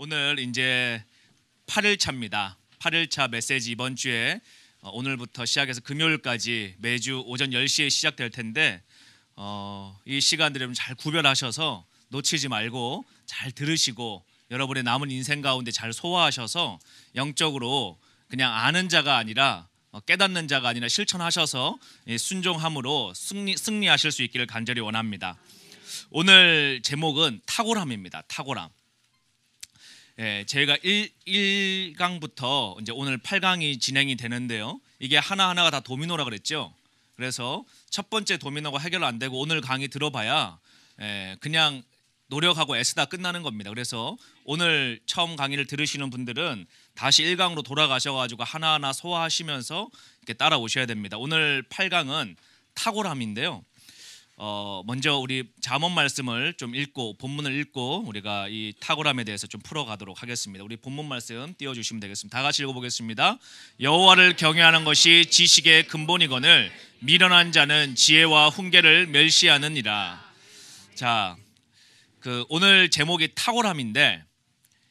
오늘 이제 8일차입니다. 8일차 메시지 이번 주에 오늘부터 시작해서 금요일까지 매주 오전 10시에 시작될 텐데 이 시간들을 잘 구별하셔서 놓치지 말고 잘 들으시고 여러분의 남은 인생 가운데 잘 소화하셔서 영적으로 그냥 아는 자가 아니라 깨닫는 자가 아니라 실천하셔서 순종함으로 승리하실 수 있기를 간절히 원합니다. 오늘 제목은 탁월함입니다. 탁월함. 제가 1강부터 이제 오늘 8강이 진행이 되는데요. 이게 하나하나가 다 도미노라 그랬죠. 그래서 첫 번째 도미노가 해결 안 되고 오늘 강의 들어봐야 그냥 노력하고 애쓰다 끝나는 겁니다. 그래서 오늘 처음 강의를 들으시는 분들은 다시 1강으로 돌아가셔가지고 하나하나 소화하시면서 이렇게 따라오셔야 됩니다. 오늘 8강은 탁월함인데요. 먼저 우리 잠언 말씀을 좀 읽고 본문을 읽고 우리가 이 탁월함에 대해서 좀 풀어가도록 하겠습니다. 우리 본문 말씀 띄워주시면 되겠습니다. 다 같이 읽어보겠습니다. 여호와를 경외하는 것이 지식의 근본이거늘 미련한 자는 지혜와 훈계를 멸시하느니라. 자, 오늘 제목이 탁월함인데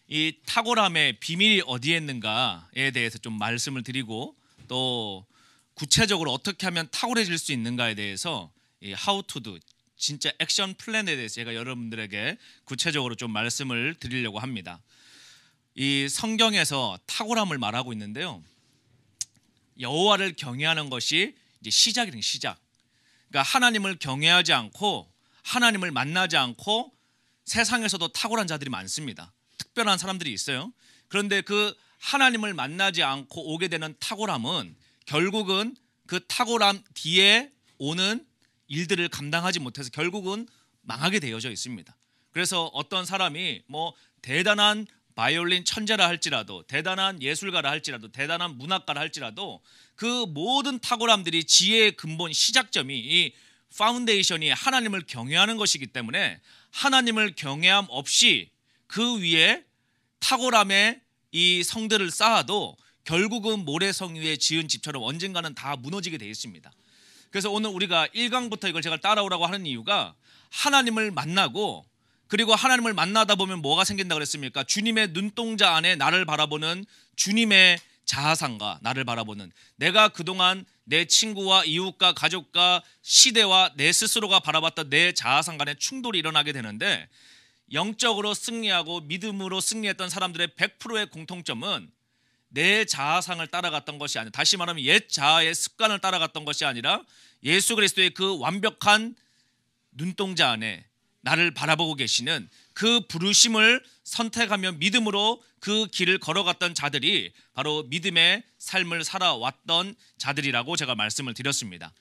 이 탁월함의 비밀이 어디에 있는가에 대해서 좀 말씀을 드리고 또 구체적으로 어떻게 하면 탁월해질 수 있는가에 대해서 이 how to do 진짜 액션 플랜에 대해서 제가 여러분들에게 구체적으로 좀 말씀을 드리려고 합니다. 이 성경에서 탁월함을 말하고 있는데요. 여호와를 경외하는 것이 이제 시작이든 시작. 그러니까 하나님을 경외하지 않고 하나님을 만나지 않고 세상에서도 탁월한 자들이 많습니다. 특별한 사람들이 있어요. 그런데 그 하나님을 만나지 않고 오게 되는 탁월함은 결국은 그 탁월함 뒤에 오는 일들을 감당하지 못해서 결국은 망하게 되어져 있습니다. 그래서 어떤 사람이 뭐 대단한 바이올린 천재라 할지라도 대단한 예술가라 할지라도 대단한 문학가라 할지라도 그 모든 탁월함들이 지혜의 근본 시작점이 이 파운데이션이 하나님을 경외하는 것이기 때문에 하나님을 경외함 없이 그 위에 탁월함의 이 성들을 쌓아도 결국은 모래성 위에 지은 집처럼 언젠가는 다 무너지게 되어 있습니다. 그래서 오늘 우리가 1강부터 이걸 제가 따라오라고 하는 이유가 하나님을 만나고 그리고 하나님을 만나다 보면 뭐가 생긴다 그랬습니까? 주님의 눈동자 안에 나를 바라보는 주님의 자아상과 나를 바라보는 내가 그동안 내 친구와 이웃과 가족과 시대와 내 스스로가 바라봤던 내 자아상 간의 충돌이 일어나게 되는데 영적으로 승리하고 믿음으로 승리했던 사람들의 100%의 공통점은 내 자아상을 따라갔던 것이 아니라 다시 말하면 옛 자아의 습관을 따라갔던 것이 아니라 예수 그리스도의 그 완벽한 눈동자 안에 나를 바라보고 계시는 그 부르심을 선택하며 믿음으로 그 길을 걸어갔던 자들이 바로 믿음의 삶을 살아왔던 자들이라고 제가 말씀을 드렸습니다.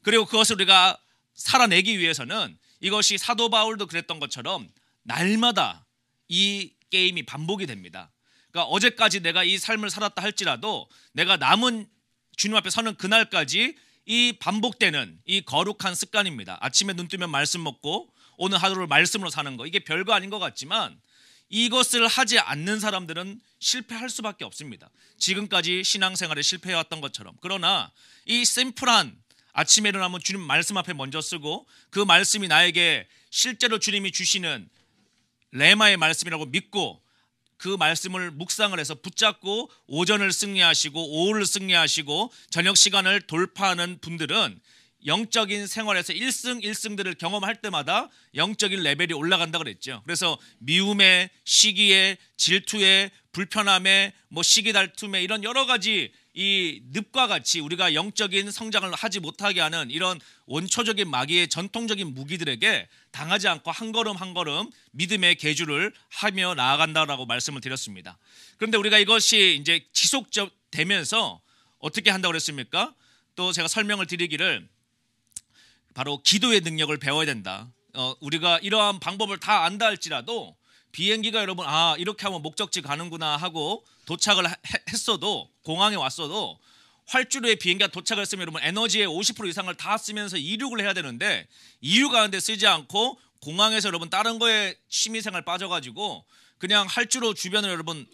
그리고 그것을 우리가 살아내기 위해서는 이것이 사도 바울도 그랬던 것처럼 날마다 이 게임이 반복이 됩니다. 그러니까 어제까지 내가 이 삶을 살았다 할지라도 내가 남은 주님 앞에 서는 그날까지 이 반복되는 이 거룩한 습관입니다. 아침에 눈 뜨면 말씀 먹고 오늘 하루를 말씀으로 사는 거 이게 별거 아닌 것 같지만 이것을 하지 않는 사람들은 실패할 수밖에 없습니다. 지금까지 신앙생활에 실패해왔던 것처럼. 그러나 이 심플한 아침에 일어나면 주님 말씀 앞에 먼저 쓰고 그 말씀이 나에게 실제로 주님이 주시는 레마의 말씀이라고 믿고 그 말씀을 묵상을 해서 붙잡고 오전을 승리하시고 오후를 승리하시고 저녁 시간을 돌파하는 분들은 영적인 생활에서 1승들을 경험할 때마다 영적인 레벨이 올라간다 그랬죠. 그래서 미움에, 시기에, 질투에, 불편함에, 시기 다툼에 이런 여러 가지 이 늪과 같이 우리가 영적인 성장을 하지 못하게 하는 이런 원초적인 마귀의 전통적인 무기들에게 당하지 않고 한 걸음 한 걸음 믿음의 계주를 하며 나아간다라고 말씀을 드렸습니다. 그런데 우리가 이것이 이제 지속되면서 어떻게 한다고 그랬습니까? 또 제가 설명을 드리기를 바로 기도의 능력을 배워야 된다. 우리가 이러한 방법을 다 안다 할지라도 비행기가 여러분 이렇게 하면 목적지 가는구나 하고 도착을 했어도 공항에 왔어도 활주로에 비행기가 도착을 했으면 여러분 에너지의 50% 이상을 다 쓰면서 이륙을 해야 되는데 이륙하는데 쓰지 않고 공항에서 여러분 다른 거에 취미생활 빠져가지고 그냥 활주로 주변을 여러분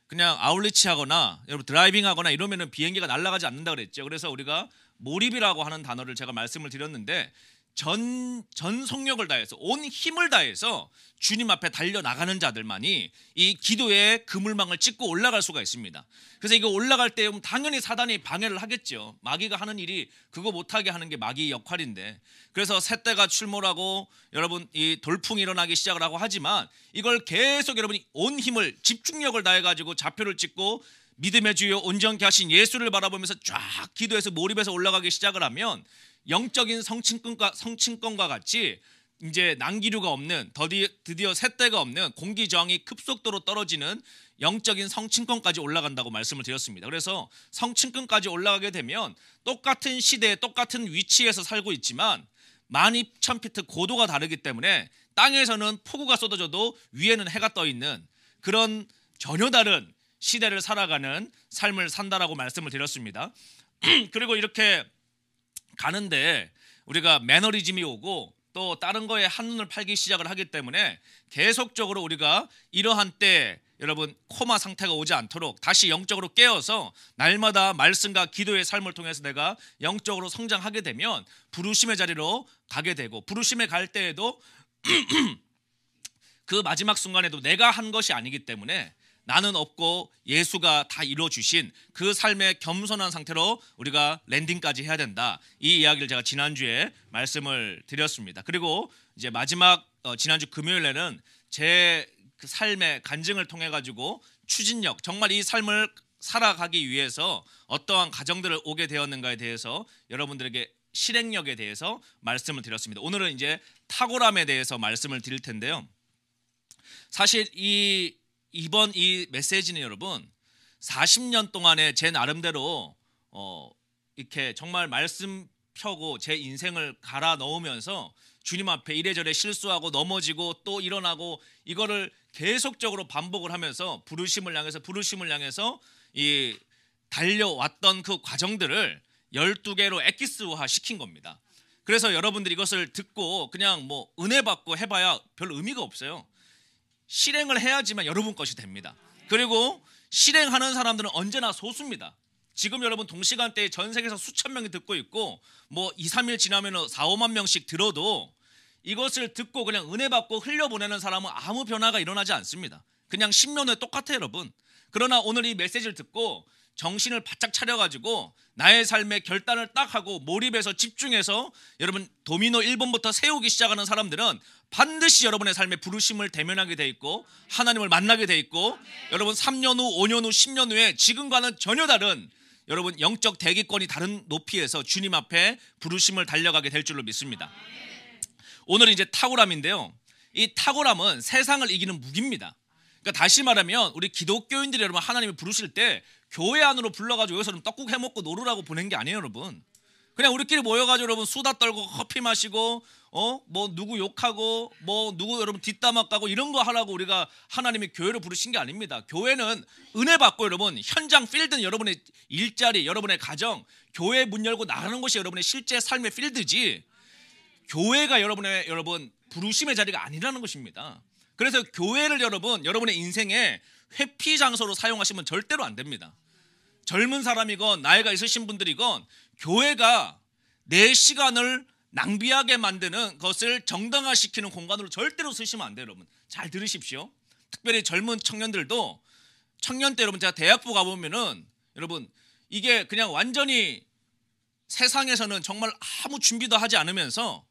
그냥 아울리치하거나 여러분 드라이빙하거나 이러면은 비행기가 날아가지 않는다 그랬죠. 그래서 우리가 몰입이라고 하는 단어를 제가 말씀을 드렸는데 전 속력을 다해서 온 힘을 다해서 주님 앞에 달려나가는 자들만이 이 기도의 그물망을 찢고 올라갈 수가 있습니다. 그래서 이거 올라갈 때 당연히 사단이 방해를 하겠죠. 마귀가 하는 일이 그거 못하게 하는 게 마귀의 역할인데, 그래서 새떼가 출몰하고 여러분 이 돌풍이 일어나기 시작을 하고 하지만 이걸 계속 여러분이 온 힘을 집중력을 다해가지고 좌표를 찍고 믿음의 주여 온전케 하신 예수를 바라보면서 쫙 기도해서 몰입해서 올라가기 시작을 하면 영적인 성층권과 같이 이제 난기류가 없는, 드디어 새떼가 없는 공기 저항이 급속도로 떨어지는 영적인 성층권까지 올라간다고 말씀을 드렸습니다. 그래서 성층권까지 올라가게 되면 똑같은 시대에 똑같은 위치에서 살고 있지만 12,000피트 고도가 다르기 때문에 땅에서는 폭우가 쏟아져도 위에는 해가 떠 있는 그런 전혀 다른 시대를 살아가는 삶을 산다라고 말씀을 드렸습니다. 그리고 이렇게 가는데 우리가 매너리즘이 오고 또 다른 거에 한눈을 팔기 시작을 하기 때문에 계속적으로 우리가 이러한 때 여러분 코마 상태가 오지 않도록 다시 영적으로 깨어서 날마다 말씀과 기도의 삶을 통해서 내가 영적으로 성장하게 되면 부르심의 자리로 가게 되고, 부르심에 갈 때에도 그 마지막 순간에도 내가 한 것이 아니기 때문에 나는 없고 예수가 다 이루어주신 그 삶의 겸손한 상태로 우리가 랜딩까지 해야 된다. 이 이야기를 제가 지난주에 말씀을 드렸습니다. 그리고 이제 마지막 지난주 금요일에는 제 그 삶의 간증을 통해 가지고 추진력, 정말 이 삶을 살아가기 위해서 어떠한 가정들을 오게 되었는가에 대해서 여러분들에게 실행력에 대해서 말씀을 드렸습니다. 오늘은 이제 탁월함에 대해서 말씀을 드릴 텐데요. 사실 이번 이 메시지는 여러분 40년 동안에 제 나름대로 이렇게 정말 말씀 펴고 제 인생을 갈아 넣으면서 주님 앞에 이래저래 실수하고 넘어지고 또 일어나고 이거를 계속적으로 반복을 하면서 부르심을 향해서 이 달려왔던 그 과정들을 12개로 엑기스화 시킨 겁니다. 그래서 여러분들이 이것을 듣고 그냥 뭐 은혜 받고 해봐야 별 의미가 없어요. 실행을 해야지만 여러분 것이 됩니다. 그리고 실행하는 사람들은 언제나 소수입니다. 지금 여러분 동시간대에 전 세계에서 수천 명이 듣고 있고 뭐 2, 3일 지나면 4, 5만 명씩 들어도 이것을 듣고 그냥 은혜 받고 흘려보내는 사람은 아무 변화가 일어나지 않습니다. 그냥 10년 후에 똑같아요, 여러분. 그러나 오늘 이 메시지를 듣고 정신을 바짝 차려가지고 나의 삶의 결단을 딱 하고 몰입해서 집중해서 여러분 도미노 1번부터 세우기 시작하는 사람들은 반드시 여러분의 삶의 부르심을 대면하게 돼 있고 하나님을 만나게 돼 있고 여러분 3년 후, 5년 후, 10년 후에 지금과는 전혀 다른 여러분 영적 대기권이 다른 높이에서 주님 앞에 부르심을 달려가게 될 줄로 믿습니다. 오늘은 이제 탁월함인데요. 이 탁월함은 세상을 이기는 무기입니다. 그러니까 다시 말하면 우리 기독교인들이 여러분 하나님이 부르실 때 교회 안으로 불러가지고 여기서 떡국 해먹고 놀으라고 보낸 게 아니에요, 여러분. 그냥 우리끼리 모여가지고 여러분 수다 떨고 커피 마시고 뭐 누구 욕하고 뭐 누구 여러분 뒷담화 까고 이런 거 하라고 우리가 하나님이 교회로 부르신 게 아닙니다. 교회는 은혜 받고 여러분 현장 필드는 여러분의 일자리, 여러분의 가정, 교회 문 열고 나가는 곳이 여러분의 실제 삶의 필드지 교회가 여러분 부르심의 자리가 아니라는 것입니다. 그래서 교회를 여러분의 인생에 회피 장소로 사용하시면 절대로 안 됩니다. 젊은 사람이건 나이가 있으신 분들이건 교회가 내 시간을 낭비하게 만드는 것을 정당화시키는 공간으로 절대로 쓰시면 안 돼요, 여러분. 잘 들으십시오. 특별히 젊은 청년들도 청년 때 여러분 제가 대학부 가보면은 여러분 이게 그냥 완전히 세상에서는 정말 아무 준비도 하지 않으면서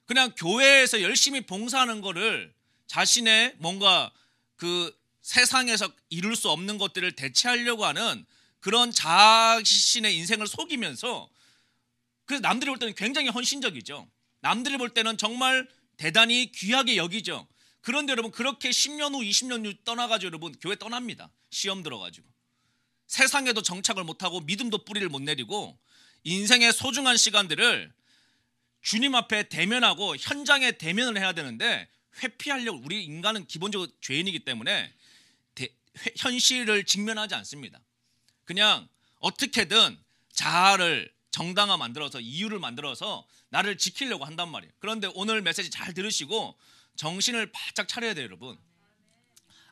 그냥 교회에서 열심히 봉사하는 거를 자신의 뭔가 그 세상에서 이룰 수 없는 것들을 대체하려고 하는 그런 자신의 인생을 속이면서 그래서 남들이 볼 때는 굉장히 헌신적이죠. 남들이 볼 때는 정말 대단히 귀하게 여기죠. 그런데 여러분 그렇게 10년 후 20년 후 떠나가지고 여러분 교회 떠납니다. 시험 들어가지고 세상에도 정착을 못하고 믿음도 뿌리를 못 내리고 인생의 소중한 시간들을 주님 앞에 대면하고 현장에 대면을 해야 되는데 회피하려고 우리 인간은 기본적으로 죄인이기 때문에 현실을 직면하지 않습니다. 그냥 어떻게든 자아를 정당화 만들어서 이유를 만들어서 나를 지키려고 한단 말이에요. 그런데 오늘 메시지 잘 들으시고 정신을 바짝 차려야 돼요, 여러분.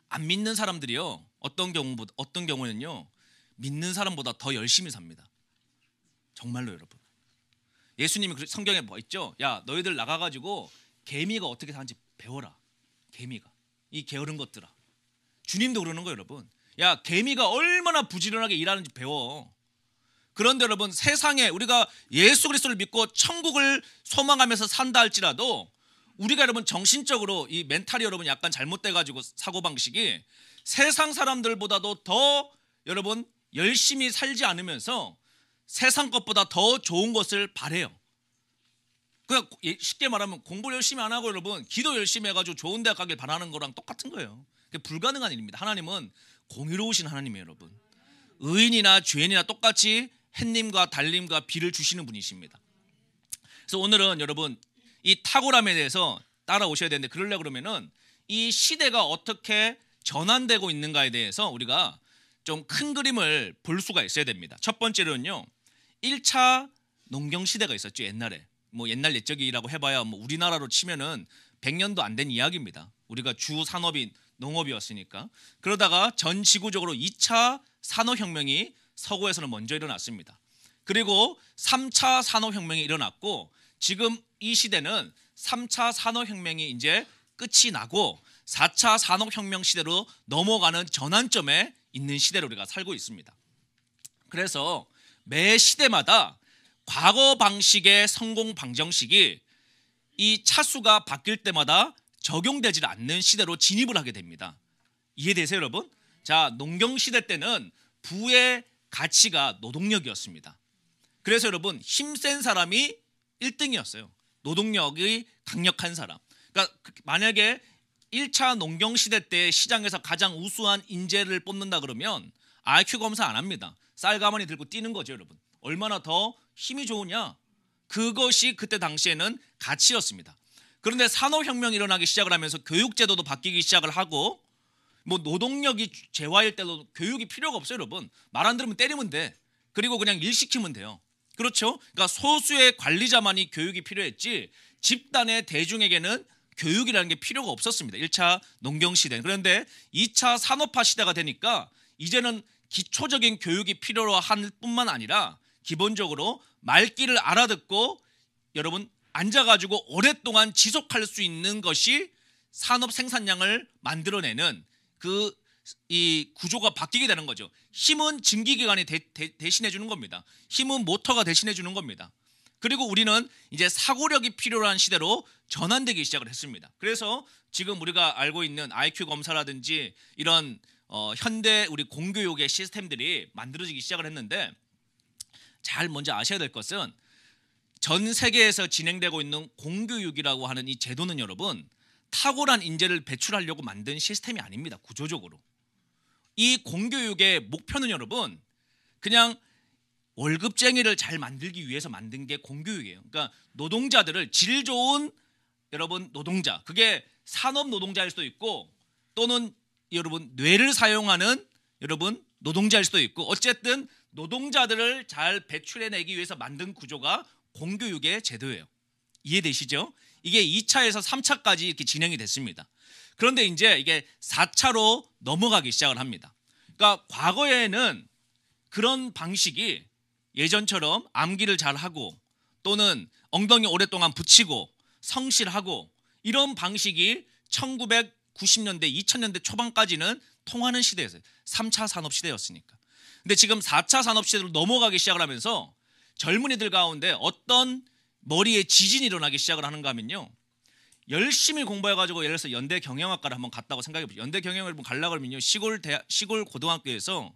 안 믿는 사람들이요. 어떤 경우는요. 믿는 사람보다 더 열심히 삽니다. 정말로 여러분. 예수님이 성경에 뭐 있죠? 야, 너희들 나가가지고 개미가 어떻게 사는지 배워라. 개미가 이 게으른 것들아. 주님도 그러는 거예요, 여러분. 야, 개미가 얼마나 부지런하게 일하는지 배워. 그런데 여러분, 세상에 우리가 예수 그리스도를 믿고 천국을 소망하면서 산다 할지라도 우리가 여러분 정신적으로 이 멘탈이 여러분 약간 잘못돼가지고 사고방식이 세상 사람들보다도 더 여러분 열심히 살지 않으면서 세상 것보다 더 좋은 것을 바래요. 그냥 쉽게 말하면 공부를 열심히 안 하고 여러분 기도 열심히 해가지고 좋은 대학 가길 바라는 거랑 똑같은 거예요. 그게 불가능한 일입니다. 하나님은 공의로우신 하나님이에요, 여러분. 의인이나 죄인이나 똑같이 햇님과 달님과 비를 주시는 분이십니다. 그래서 오늘은 여러분 이 탁월함에 대해서 따라오셔야 되는데, 그러려고 그러면은 이 시대가 어떻게 전환되고 있는가에 대해서 우리가 좀 큰 그림을 볼 수가 있어야 됩니다. 첫 번째로는요, 1차 농경 시대가 있었죠. 옛날에 뭐 옛날 옛적이라고 해봐야 뭐 우리나라로 치면은 100년도 안 된 이야기입니다. 우리가 주 산업이 농업이었으니까. 그러다가 전 지구적으로 2차 산업혁명이 서구에서는 먼저 일어났습니다. 그리고 3차 산업혁명이 일어났고, 지금 이 시대는 3차 산업혁명이 이제 끝이 나고 4차 산업혁명 시대로 넘어가는 전환점에 있는 시대로 우리가 살고 있습니다. 그래서 매 시대마다 과거 방식의 성공 방정식이 이 차수가 바뀔 때마다 적용되지 않는 시대로 진입을 하게 됩니다. 이해되세요, 여러분? 자, 농경 시대 때는 부의 가치가 노동력이었습니다. 그래서 여러분 힘센 사람이 1등이었어요. 노동력이 강력한 사람. 그러니까 만약에 1차 농경 시대 때 시장에서 가장 우수한 인재를 뽑는다 그러면 IQ 검사 안 합니다. 쌀가마니 들고 뛰는 거죠, 여러분. 얼마나 더 힘이 좋으냐. 그것이 그때 당시에는 가치였습니다. 그런데 산업혁명이 일어나기 시작을 하면서 교육제도도 바뀌기 시작을 하고, 뭐 노동력이 재화일 때도 교육이 필요가 없어요, 여러분. 말 안 들으면 때리면 돼. 그리고 그냥 일 시키면 돼요. 그렇죠? 그러니까 소수의 관리자만이 교육이 필요했지 집단의 대중에게는 교육이라는 게 필요가 없었습니다. 1차 농경 시대는. 그런데 2차 산업화 시대가 되니까 이제는 기초적인 교육이 필요로 할 뿐만 아니라 기본적으로 말귀를 알아듣고 여러분 앉아가지고 오랫동안 지속할 수 있는 것이 산업 생산량을 만들어내는 이 구조가 바뀌게 되는 거죠. 힘은 증기기관이 대신해 주는 겁니다. 힘은 모터가 대신해 주는 겁니다. 그리고 우리는 이제 사고력이 필요한 시대로 전환되기 시작을 했습니다. 그래서 지금 우리가 알고 있는 IQ 검사라든지 이런 현대 우리 공교육의 시스템들이 만들어지기 시작을 했는데, 잘 먼저 아셔야 될 것은 전 세계에서 진행되고 있는 공교육이라고 하는 이 제도는 여러분 탁월한 인재를 배출하려고 만든 시스템이 아닙니다. 구조적으로 이 공교육의 목표는 여러분 그냥 월급쟁이를 잘 만들기 위해서 만든 게 공교육이에요. 그러니까 노동자들을 질 좋은 여러분 노동자, 그게 산업 노동자일 수도 있고 또는 여러분 뇌를 사용하는 여러분 노동자일 수도 있고, 어쨌든 노동자들을 잘 배출해내기 위해서 만든 구조가 공교육의 제도예요. 이해되시죠? 이게 2차에서 3차까지 이렇게 진행이 됐습니다. 그런데 이제 이게 4차로 넘어가기 시작을 합니다. 그러니까 과거에는 그런 방식이 예전처럼 암기를 잘하고 또는 엉덩이 오랫동안 붙이고 성실하고 이런 방식이 1990년대, 2000년대 초반까지는 통하는 시대였어요. 3차 산업 시대였으니까. 근데 지금 4차 산업 시대로 넘어가기 시작을 하면서 젊은이들 가운데 어떤 머리에 지진이 일어나기 시작을 하는가 하면요, 열심히 공부해가지고 예를 들어서 연대 경영학과를 한번 갔다고 생각해보세요. 연대 경영을 가려고 하면요 시골 고등학교에서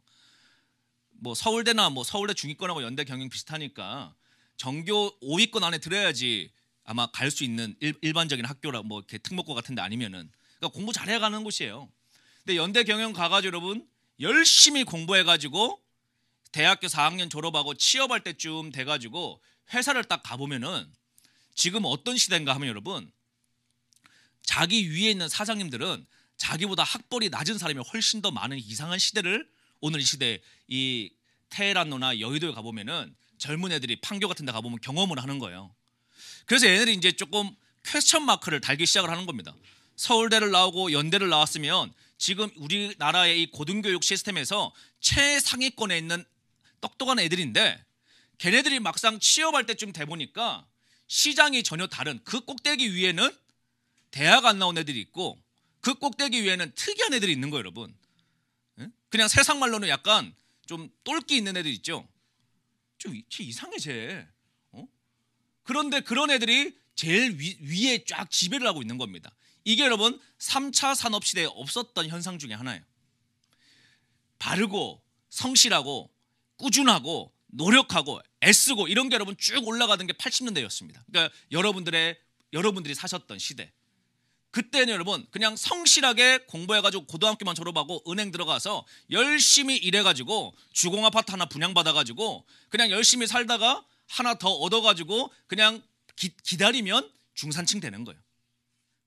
뭐 서울대나 뭐 서울대 중위권하고 연대 경영 비슷하니까 전교 5위권 안에 들어야지 아마 갈 수 있는 일반적인 학교라 뭐 이렇게 특목고 같은데 아니면은, 그러니까 공부 잘해 가는 곳이에요. 근데 연대 경영 가가지고 여러분 열심히 공부해가지고 대학교 4학년 졸업하고 취업할 때쯤 돼가지고 회사를 딱 가보면은 지금 어떤 시대인가 하면 여러분 자기 위에 있는 사장님들은 자기보다 학벌이 낮은 사람이 훨씬 더 많은 이상한 시대를 오늘 이 시대 이 테헤란로나 여의도에 가보면은 젊은 애들이 판교 같은 데 가보면 경험을 하는 거예요. 그래서 얘네들이 이제 조금 퀘스천 마크를 달기 시작을 하는 겁니다. 서울대를 나오고 연대를 나왔으면 지금 우리나라의 이 고등교육 시스템에서 최상위권에 있는 똑똑한 애들인데 걔네들이 막상 취업할 때쯤 돼 보니까 시장이 전혀 다른, 그 꼭대기 위에는 대학 안 나온 애들이 있고 그 꼭대기 위에는 특이한 애들이 있는 거예요, 여러분. 그냥 세상 말로는 약간 좀 똘끼 있는 애들 있죠. 좀 이상해 쟤. 그런데 그런 애들이 제일 위에 쫙 지배를 하고 있는 겁니다. 이게 여러분 3차 산업시대에 없었던 현상 중에 하나예요. 바르고 성실하고 꾸준하고 노력하고 애쓰고 이런 게 여러분 쭉 올라가던 게 80년대였습니다. 그러니까 여러분들이 사셨던 시대. 그때는 여러분 그냥 성실하게 공부해가지고 고등학교만 졸업하고 은행 들어가서 열심히 일해가지고 주공아파트 하나 분양받아가지고 그냥 열심히 살다가 하나 더 얻어가지고 그냥 기다리면 중산층 되는 거예요.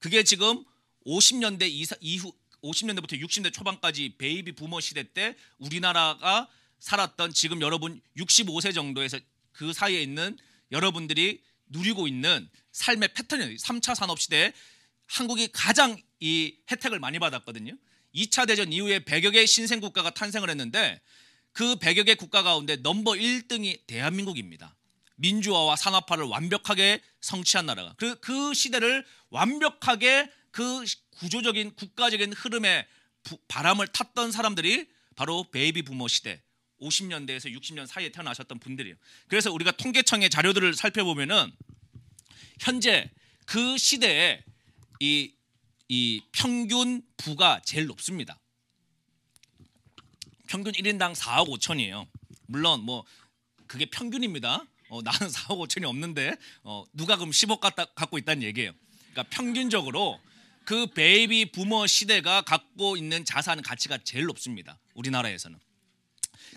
그게 지금 50년대 이후 50년대부터 60년대 초반까지 베이비 부머 시대 때 우리나라가 살았던 지금 여러분 65세 정도에서 그 사이에 있는 여러분들이 누리고 있는 삶의 패턴이에요. 3차 산업시대에 한국이 가장 이 혜택을 많이 받았거든요. 2차 대전 이후에 100여 개의 신생 국가가 탄생을 했는데 그 100여 개 국가 가운데 넘버 1등이 대한민국입니다. 민주화와 산업화를 완벽하게 성취한 나라가. 그 시대를 완벽하게 그 구조적인 국가적인 흐름에 바람을 탔던 사람들이 바로 베이비 부머 시대 50년대에서 60년 사이에 태어나셨던 분들이에요. 그래서 우리가 통계청의 자료들을 살펴보면은 현재 그 시대에 이 평균 부가 제일 높습니다. 평균 1인당 4억 5천이에요. 물론 뭐 그게 평균입니다. 나는 4억 5천이 없는데 누가 그럼 10억 갖고 있다는 얘기예요. 그러니까 평균적으로 그 베이비 부머 시대가 갖고 있는 자산 가치가 제일 높습니다. 우리나라에서는.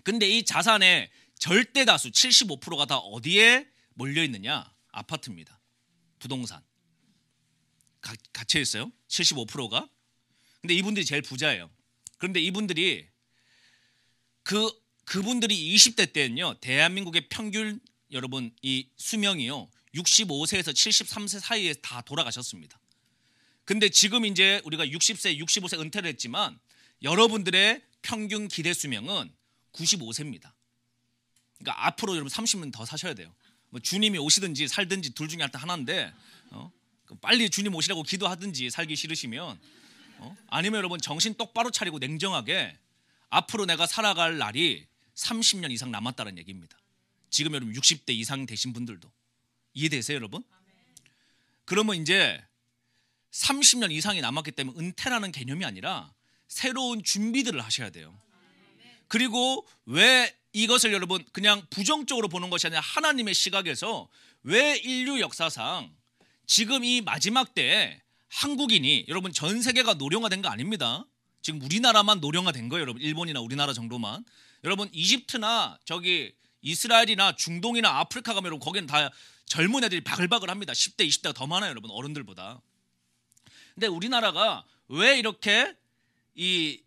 근데 이 자산의 절대 다수 75%가 다 어디에 몰려 있느냐? 아파트입니다. 부동산. 갇혀 있어요. 75%가. 근데 이분들이 제일 부자예요. 그런데 이분들이 그분들이 20대 때는요. 대한민국의 평균 여러분 이 수명이요. 65세에서 73세 사이에 다 돌아가셨습니다. 근데 지금 이제 우리가 60세, 65세 은퇴를 했지만 여러분들의 평균 기대 수명은 95세입니다. 그러니까 앞으로 여러분 30년 더 사셔야 돼요. 뭐 주님이 오시든지 살든지 둘 중에 하나인데 빨리 주님 오시라고 기도하든지 살기 싫으시면 아니면 여러분 정신 똑바로 차리고 냉정하게 앞으로 내가 살아갈 날이 30년 이상 남았다는 얘기입니다. 지금 여러분 60대 이상 되신 분들도 이해되세요, 여러분? 그러면 이제 30년 이상이 남았기 때문에 은퇴라는 개념이 아니라 새로운 준비들을 하셔야 돼요. 그리고 왜 이것을 여러분 그냥 부정적으로 보는 것이 아니라 하나님의 시각에서 왜 인류 역사상 지금 이 마지막 때에 한국인이 여러분 전 세계가 노령화된 거 아닙니다. 지금 우리나라만 노령화된 거예요, 여러분. 일본이나 우리나라 정도만. 여러분 이집트나 저기 이스라엘이나 중동이나 아프리카 가면 여러분 거기는 다 젊은 애들이 바글바글합니다. 10대, 20대가 더 많아요, 여러분. 어른들보다. 근데 우리나라가 왜 이렇게 이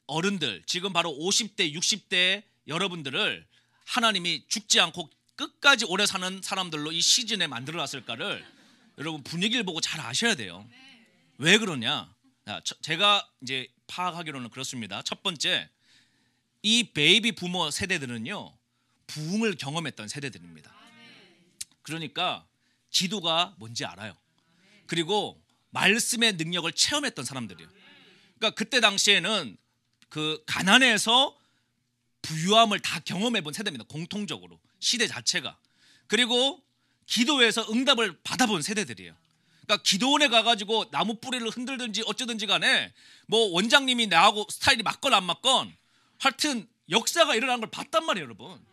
어른들 지금 바로 50대, 60대 여러분들을 하나님이 죽지 않고 끝까지 오래 사는 사람들로 이 시즌에 만들어놨을까를 여러분 분위기를 보고 잘 아셔야 돼요. 왜 그러냐? 제가 이제 파악하기로는 그렇습니다. 첫 번째, 이 베이비 부머 세대들은요 부흥을 경험했던 세대들입니다. 그러니까 기도가 뭔지 알아요. 그리고 말씀의 능력을 체험했던 사람들이에요. 그러니까 그때 당시에는 그 가난에서 부유함을 다 경험해본 세대입니다. 공통적으로 시대 자체가. 그리고 기도에서 응답을 받아본 세대들이에요. 그러니까 기도원에 가가지고 나무 뿌리를 흔들든지 어쩌든지 간에 뭐 원장님이 나하고 스타일이 맞건 안 맞건 하여튼 역사가 일어나는 걸 봤단 말이에요, 여러분.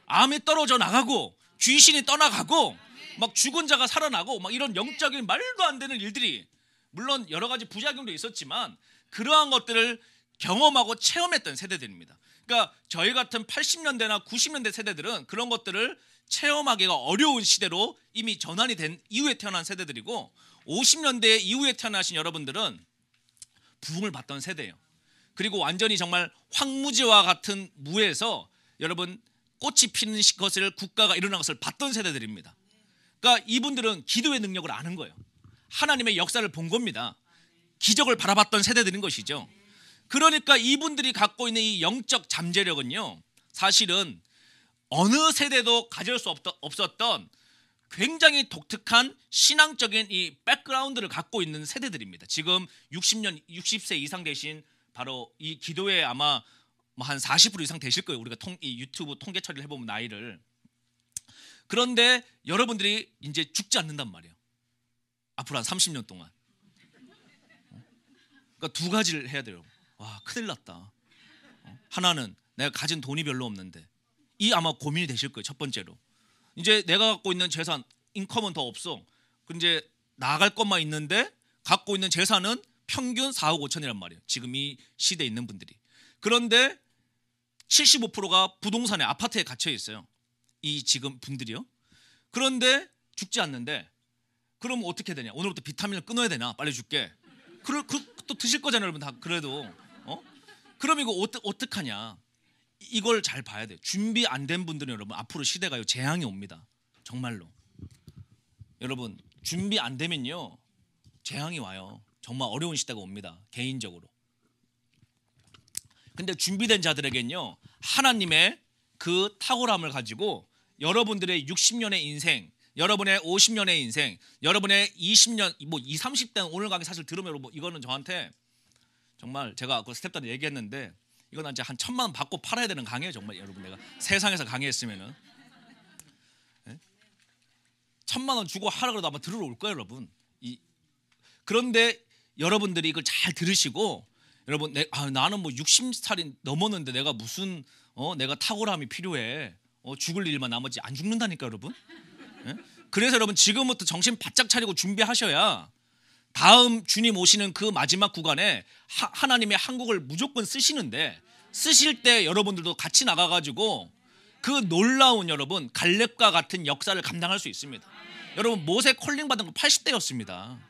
암이 떨어져 나가고 귀신이 떠나가고 막 죽은 자가 살아나고 막 이런 영적인 말도 안 되는 일들이 물론 여러 가지 부작용도 있었지만 그러한 것들을 경험하고 체험했던 세대들입니다. 그러니까 저희 같은 80년대나 90년대 세대들은 그런 것들을 체험하기가 어려운 시대로 이미 전환이 된 이후에 태어난 세대들이고 50년대 이후에 태어나신 여러분들은 부흥을 받던 세대예요. 그리고 완전히 정말 황무지와 같은 무에서 여러분 꽃이 피는 것을 국가가 일어난 것을 봤던 세대들입니다. 그러니까 이분들은 기도의 능력을 아는 거예요. 하나님의 역사를 본 겁니다. 기적을 바라봤던 세대들인 것이죠. 그러니까 이분들이 갖고 있는 이 영적 잠재력은요 사실은 어느 세대도 가질 수 없었던 굉장히 독특한 신앙적인 이 백그라운드를 갖고 있는 세대들입니다. 지금 60세 이상 되신 바로 이 기도에 아마 뭐 한 40% 이상 되실 거예요. 우리가 이 유튜브 통계 처리를 해보면 나이를. 그런데 여러분들이 이제 죽지 않는단 말이에요. 앞으로 한 30년 동안. 그러니까 두 가지를 해야 돼요. 와, 큰일 났다. 하나는 내가 가진 돈이 별로 없는데, 이 아마 고민이 되실 거예요. 첫 번째로 이제 내가 갖고 있는 재산, 인컴은 더 없어. 근데 나갈 것만 있는데 갖고 있는 재산은 평균 4억 5천이란 말이에요. 지금 이 시대에 있는 분들이. 그런데 75%가 부동산에, 아파트에 갇혀 있어요. 이 지금 분들이요. 그런데 죽지 않는데, 그럼 어떻게 되냐? 오늘부터 비타민을 끊어야 되나? 빨리 줄게. 또 드실 거잖아요, 여러분. 다 그래도. 그럼 이거 어떡하냐? 이걸 잘 봐야 돼요. 준비 안 된 분들은 여러분 앞으로 시대가 재앙이 옵니다. 정말로. 여러분 준비 안 되면요 재앙이 와요. 정말 어려운 시대가 옵니다. 개인적으로. 근데 준비된 자들에겐요 하나님의 그 탁월함을 가지고 여러분들의 60년의 인생, 여러분의 50년의 인생, 여러분의 20년, 뭐 20, 30대는 오늘 강의 사실 들으면 여러분 이거는 저한테 정말 제가 그 스태프들한테 얘기했는데, 이건 이제 한 1,000만 원 받고 팔아야 되는 강의예요. 정말 여러분, 내가 세상에서 강의했으면은 1,000만 원 주고 하라 그래도 아마 들으러 올 거예요, 여러분. 그런데 여러분들이 이걸 잘 들으시고, 여러분 나는 뭐 60살이 넘었는데 내가 무슨 내가 탁월함이 필요해. 죽을 일만 나머지 안 죽는다니까, 여러분. 그래서 여러분 지금부터 정신 바짝 차리고 준비하셔야 다음 주님 오시는 그 마지막 구간에 하나님의 한국을 무조건 쓰시는데, 쓰실 때 여러분들도 같이 나가가지고 그 놀라운 여러분 갈렙과 같은 역사를 감당할 수 있습니다. 여러분 모세 콜링 받은 거 80대였습니다.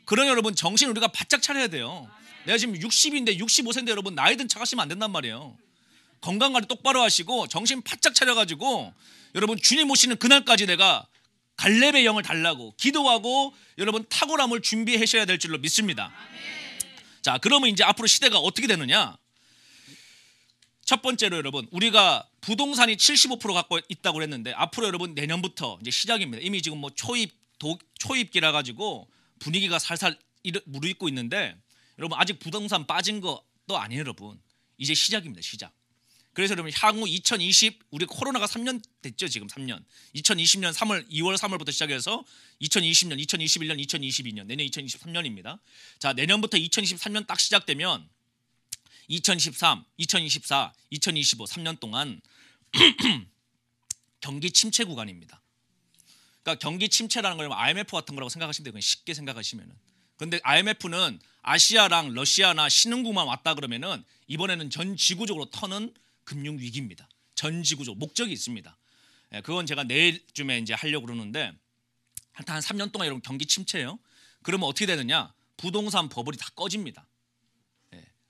그런 여러분 정신 우리가 바짝 차려야 돼요. 내가 지금 60인데 65세인데 여러분 나이 든 척하시면 안 된단 말이에요. 건강관리 똑바로 하시고 정신 바짝 차려가지고 여러분 주님 오시는 그날까지 내가 갈렙의 영을 달라고 기도하고 여러분 탁월함을 준비하셔야 될 줄로 믿습니다. 자, 그러면 이제 앞으로 시대가 어떻게 되느냐? 첫 번째로 여러분 우리가 부동산이 75% 갖고 있다고 그랬는데, 앞으로 여러분 내년부터 이제 시작입니다. 이미 지금 뭐 초입기라 가지고 분위기가 살살 무르익고 있는데, 여러분 아직 부동산 빠진 것도 아니에요, 여러분. 이제 시작입니다, 시작. 그래서 여러분 향후 2020 우리 코로나가 3년 됐죠, 지금 3년. 2020년 2월 3월부터 시작해서 2020년, 2021년, 2022년, 내년 2023년입니다. 자, 내년부터 2023년 딱 시작되면 2023, 2024, 2025 3년 동안 경기 침체 구간입니다. 그러니까 경기 침체라는 걸 IMF 같은 거라고 생각하시면 돼요. 그냥 쉽게 생각하시면은. 근데 IMF는 아시아랑 러시아나 신흥국만 왔다 그러면은 이번에는 전 지구적으로 터는 금융 위기입니다. 전 지구적 목적이 있습니다. 그건 제가 내일쯤에 이제 하려고 그러는데, 한 3년 동안 여러분 경기 침체예요. 그러면 어떻게 되느냐? 부동산 버블이 다 꺼집니다.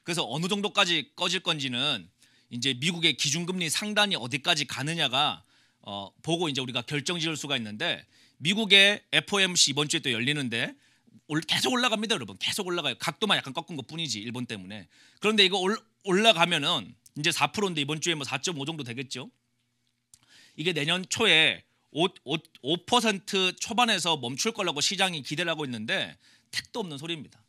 그래서 어느 정도까지 꺼질 건지는 이제 미국의 기준금리 상단이 어디까지 가느냐가 보고 이제 우리가 결정 지을 수가 있는데, 미국의 FOMC 이번 주에 또 열리는데 계속 올라갑니다, 여러분. 계속 올라가요. 각도만 약간 꺾은 것뿐이지, 일본 때문에. 그런데 이거 올라가면은 이제 4%인데 이번 주에 뭐 4.5 정도 되겠죠. 이게 내년 초에 5% 초반에서 멈출 거라고 시장이 기대를 하고 있는데 택도 없는 소리입니다.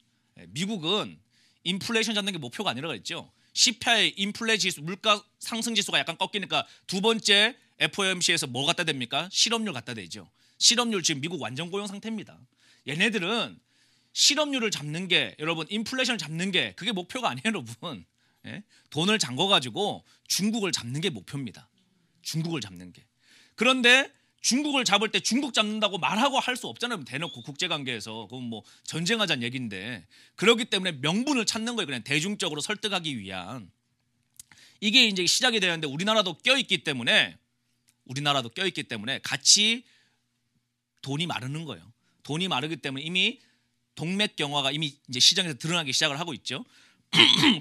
미국은 인플레이션 잡는 게 목표가 아니라고 했죠. CPI, 인플레 지수, 물가 상승 지수가 약간 꺾이니까 두 번째 FOMC에서 뭐 갖다 댑니까? 실업률 갖다 대죠. 실업률 지금 미국 완전 고용 상태입니다. 얘네들은 실업률을 잡는 게, 여러분 인플레이션을 잡는 게 그게 목표가 아니에요, 여러분. 돈을 잠궈가지고 중국을 잡는 게 목표입니다. 중국을 잡는 게. 그런데 중국을 잡을 때 중국 잡는다고 말하고 할 수 없잖아요. 대놓고 국제관계에서. 그건 뭐 전쟁하자는 얘기인데. 그렇기 때문에 명분을 찾는 거예요. 그냥 대중적으로 설득하기 위한. 이게 이제 시작이 되는데 우리나라도 껴있기 때문에 같이 돈이 마르는 거예요. 돈이 마르기 때문에 이미 동맥경화가 이미 이제 시장에서 드러나기 시작을 하고 있죠.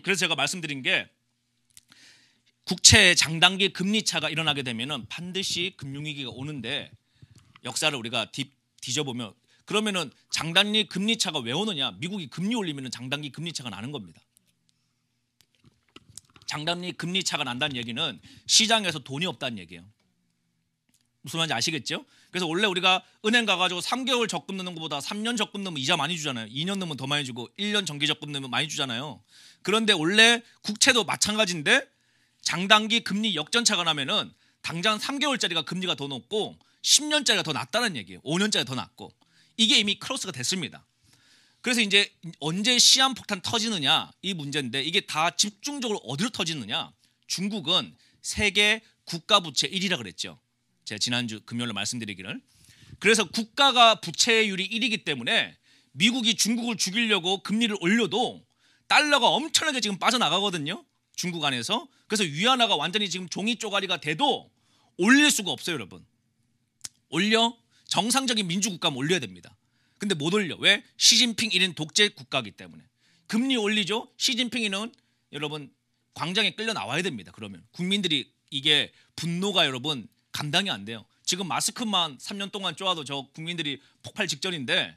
그래서 제가 말씀드린 게, 국채 장단기 금리 차가 일어나게 되면은 반드시 금융위기가 오는데, 역사를 우리가 뒤져보면 그러면은 장단기 금리 차가 왜 오느냐? 미국이 금리 올리면은 장단기 금리 차가 나는 겁니다. 장단기 금리 차가 난다는 얘기는 시장에서 돈이 없다는 얘기예요. 무슨 말인지 아시겠죠? 그래서 원래 우리가 은행 가가지고 3개월 적금 넣는 것보다 3년 적금 넣으면 이자 많이 주잖아요. 2년 넣으면 더 많이 주고 1년 정기 적금 넣으면 많이 주잖아요. 그런데 원래 국채도 마찬가지인데 장단기 금리 역전차가 나면은 당장 3개월짜리가 금리가 더 높고 10년짜리가 더 낮다는 얘기예요. 5년짜리가 더 낮고. 이게 이미 크로스가 됐습니다. 그래서 이제 언제 시한폭탄 터지느냐 이 문제인데 이게 다 집중적으로 어디로 터지느냐. 중국은 세계 국가부채 1위라 그랬죠. 제가 지난주 금요일에 말씀드리기를. 그래서 국가가 부채율이 1위이기 때문에 미국이 중국을 죽이려고 금리를 올려도 달러가 엄청나게 지금 빠져나가거든요. 중국 안에서. 그래서 위안화가 완전히 지금 종이 쪼가리가 돼도 올릴 수가 없어요, 여러분. 올려? 정상적인 민주국가면 올려야 됩니다. 근데 못 올려. 왜? 시진핑 1인 독재 국가이기 때문에. 금리 올리죠. 시진핑이는 여러분 광장에 끌려 나와야 됩니다. 그러면 국민들이 이게 분노가 여러분 감당이 안 돼요. 지금 마스크만 3년 동안 쪼아도 저 국민들이 폭발 직전인데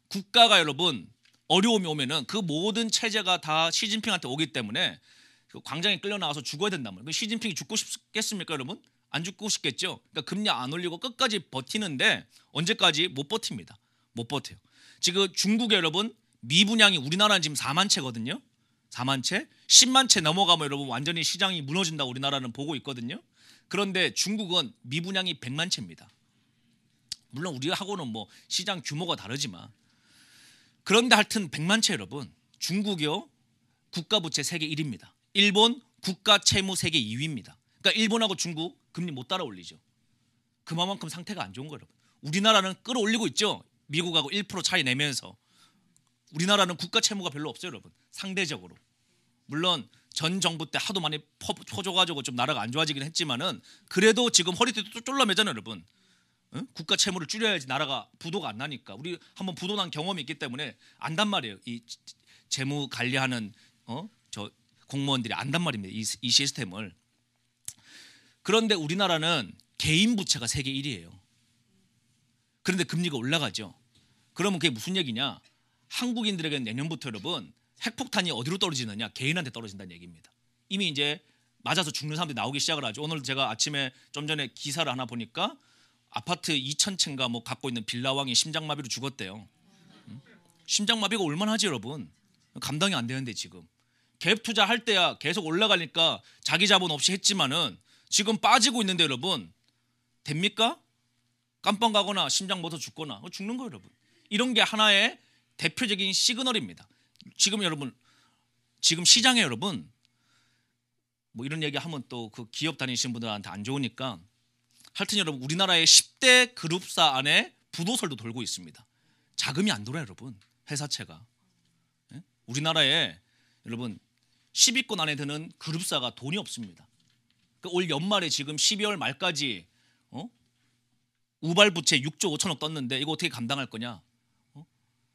국가가 여러분 어려움이 오면은 그 모든 체제가 다 시진핑한테 오기 때문에 그 광장에 끌려 나와서 죽어야 된단 말이에요. 시진핑이 죽고 싶겠습니까, 여러분? 안 죽고 싶겠죠. 그러니까 금리 안 올리고 끝까지 버티는데 언제까지 못 버팁니다. 못 버텨요. 지금 중국에 여러분 미분양이 우리나라는 지금 4만 채거든요. 4만 채, 10만 채 넘어가면 여러분 완전히 시장이 무너진다고 우리나라는 보고 있거든요. 그런데 중국은 미분양이 100만 채입니다. 물론 우리하고는 뭐 시장 규모가 다르지만 그런데 하여튼 100만 채 여러분. 중국이요 국가부채 세계 1위입니다. 일본 국가채무 세계 2위입니다. 그러니까 일본하고 중국 금리 못 따라 올리죠. 그만큼 상태가 안 좋은 거예요, 여러분. 우리나라는 끌어올리고 있죠. 미국하고 1% 차이 내면서. 우리나라는 국가 채무가 별로 없어요, 여러분. 상대적으로. 물론 전 정부 때 하도 많이 퍼줘가지고 좀 나라가 안 좋아지긴 했지만은 그래도 지금 허리띠도 쫄라매잖아요, 여러분. 응? 국가 채무를 줄여야지 나라가 부도가 안 나니까. 우리 한번 부도 난 경험이 있기 때문에 안단 말이에요. 이 재무 관리하는 저 공무원들이 안단 말입니다. 이 시스템을. 그런데 우리나라는 개인 부채가 세계 1위예요. 그런데 금리가 올라가죠. 그러면 그게 무슨 얘기냐? 한국인들에게는 내년부터 여러분 핵폭탄이 어디로 떨어지느냐? 개인한테 떨어진다는 얘기입니다. 이미 이제 맞아서 죽는 사람들이 나오기 시작을 하죠. 오늘 제가 아침에 좀 전에 기사를 하나 보니까 아파트 2,000채인가 뭐 갖고 있는 빌라왕이 심장마비로 죽었대요. 심장마비가 얼마나 하지 여러분? 감당이 안 되는데 지금. 갭 투자할 때야 계속 올라가니까 자기 자본 없이 했지만은 지금 빠지고 있는데 여러분 됩니까? 깜빵 가거나 심장 멎어 죽거나 죽는 거예요, 여러분. 이런 게 하나의 대표적인 시그널입니다. 지금 여러분 지금 시장에 여러분 뭐 이런 얘기 하면 또 그 기업 다니시는 분들한테 안 좋으니까 하여튼 여러분 우리나라의 10대 그룹사 안에 부도설도 돌고 있습니다. 자금이 안 돌아요, 여러분. 회사채가. 네? 우리나라에 여러분 10위권 안에 드는 그룹사가 돈이 없습니다. 그러니까 올 연말에 지금 12월 말까지 우발부채 6조 5천억 떴는데 이거 어떻게 감당할 거냐?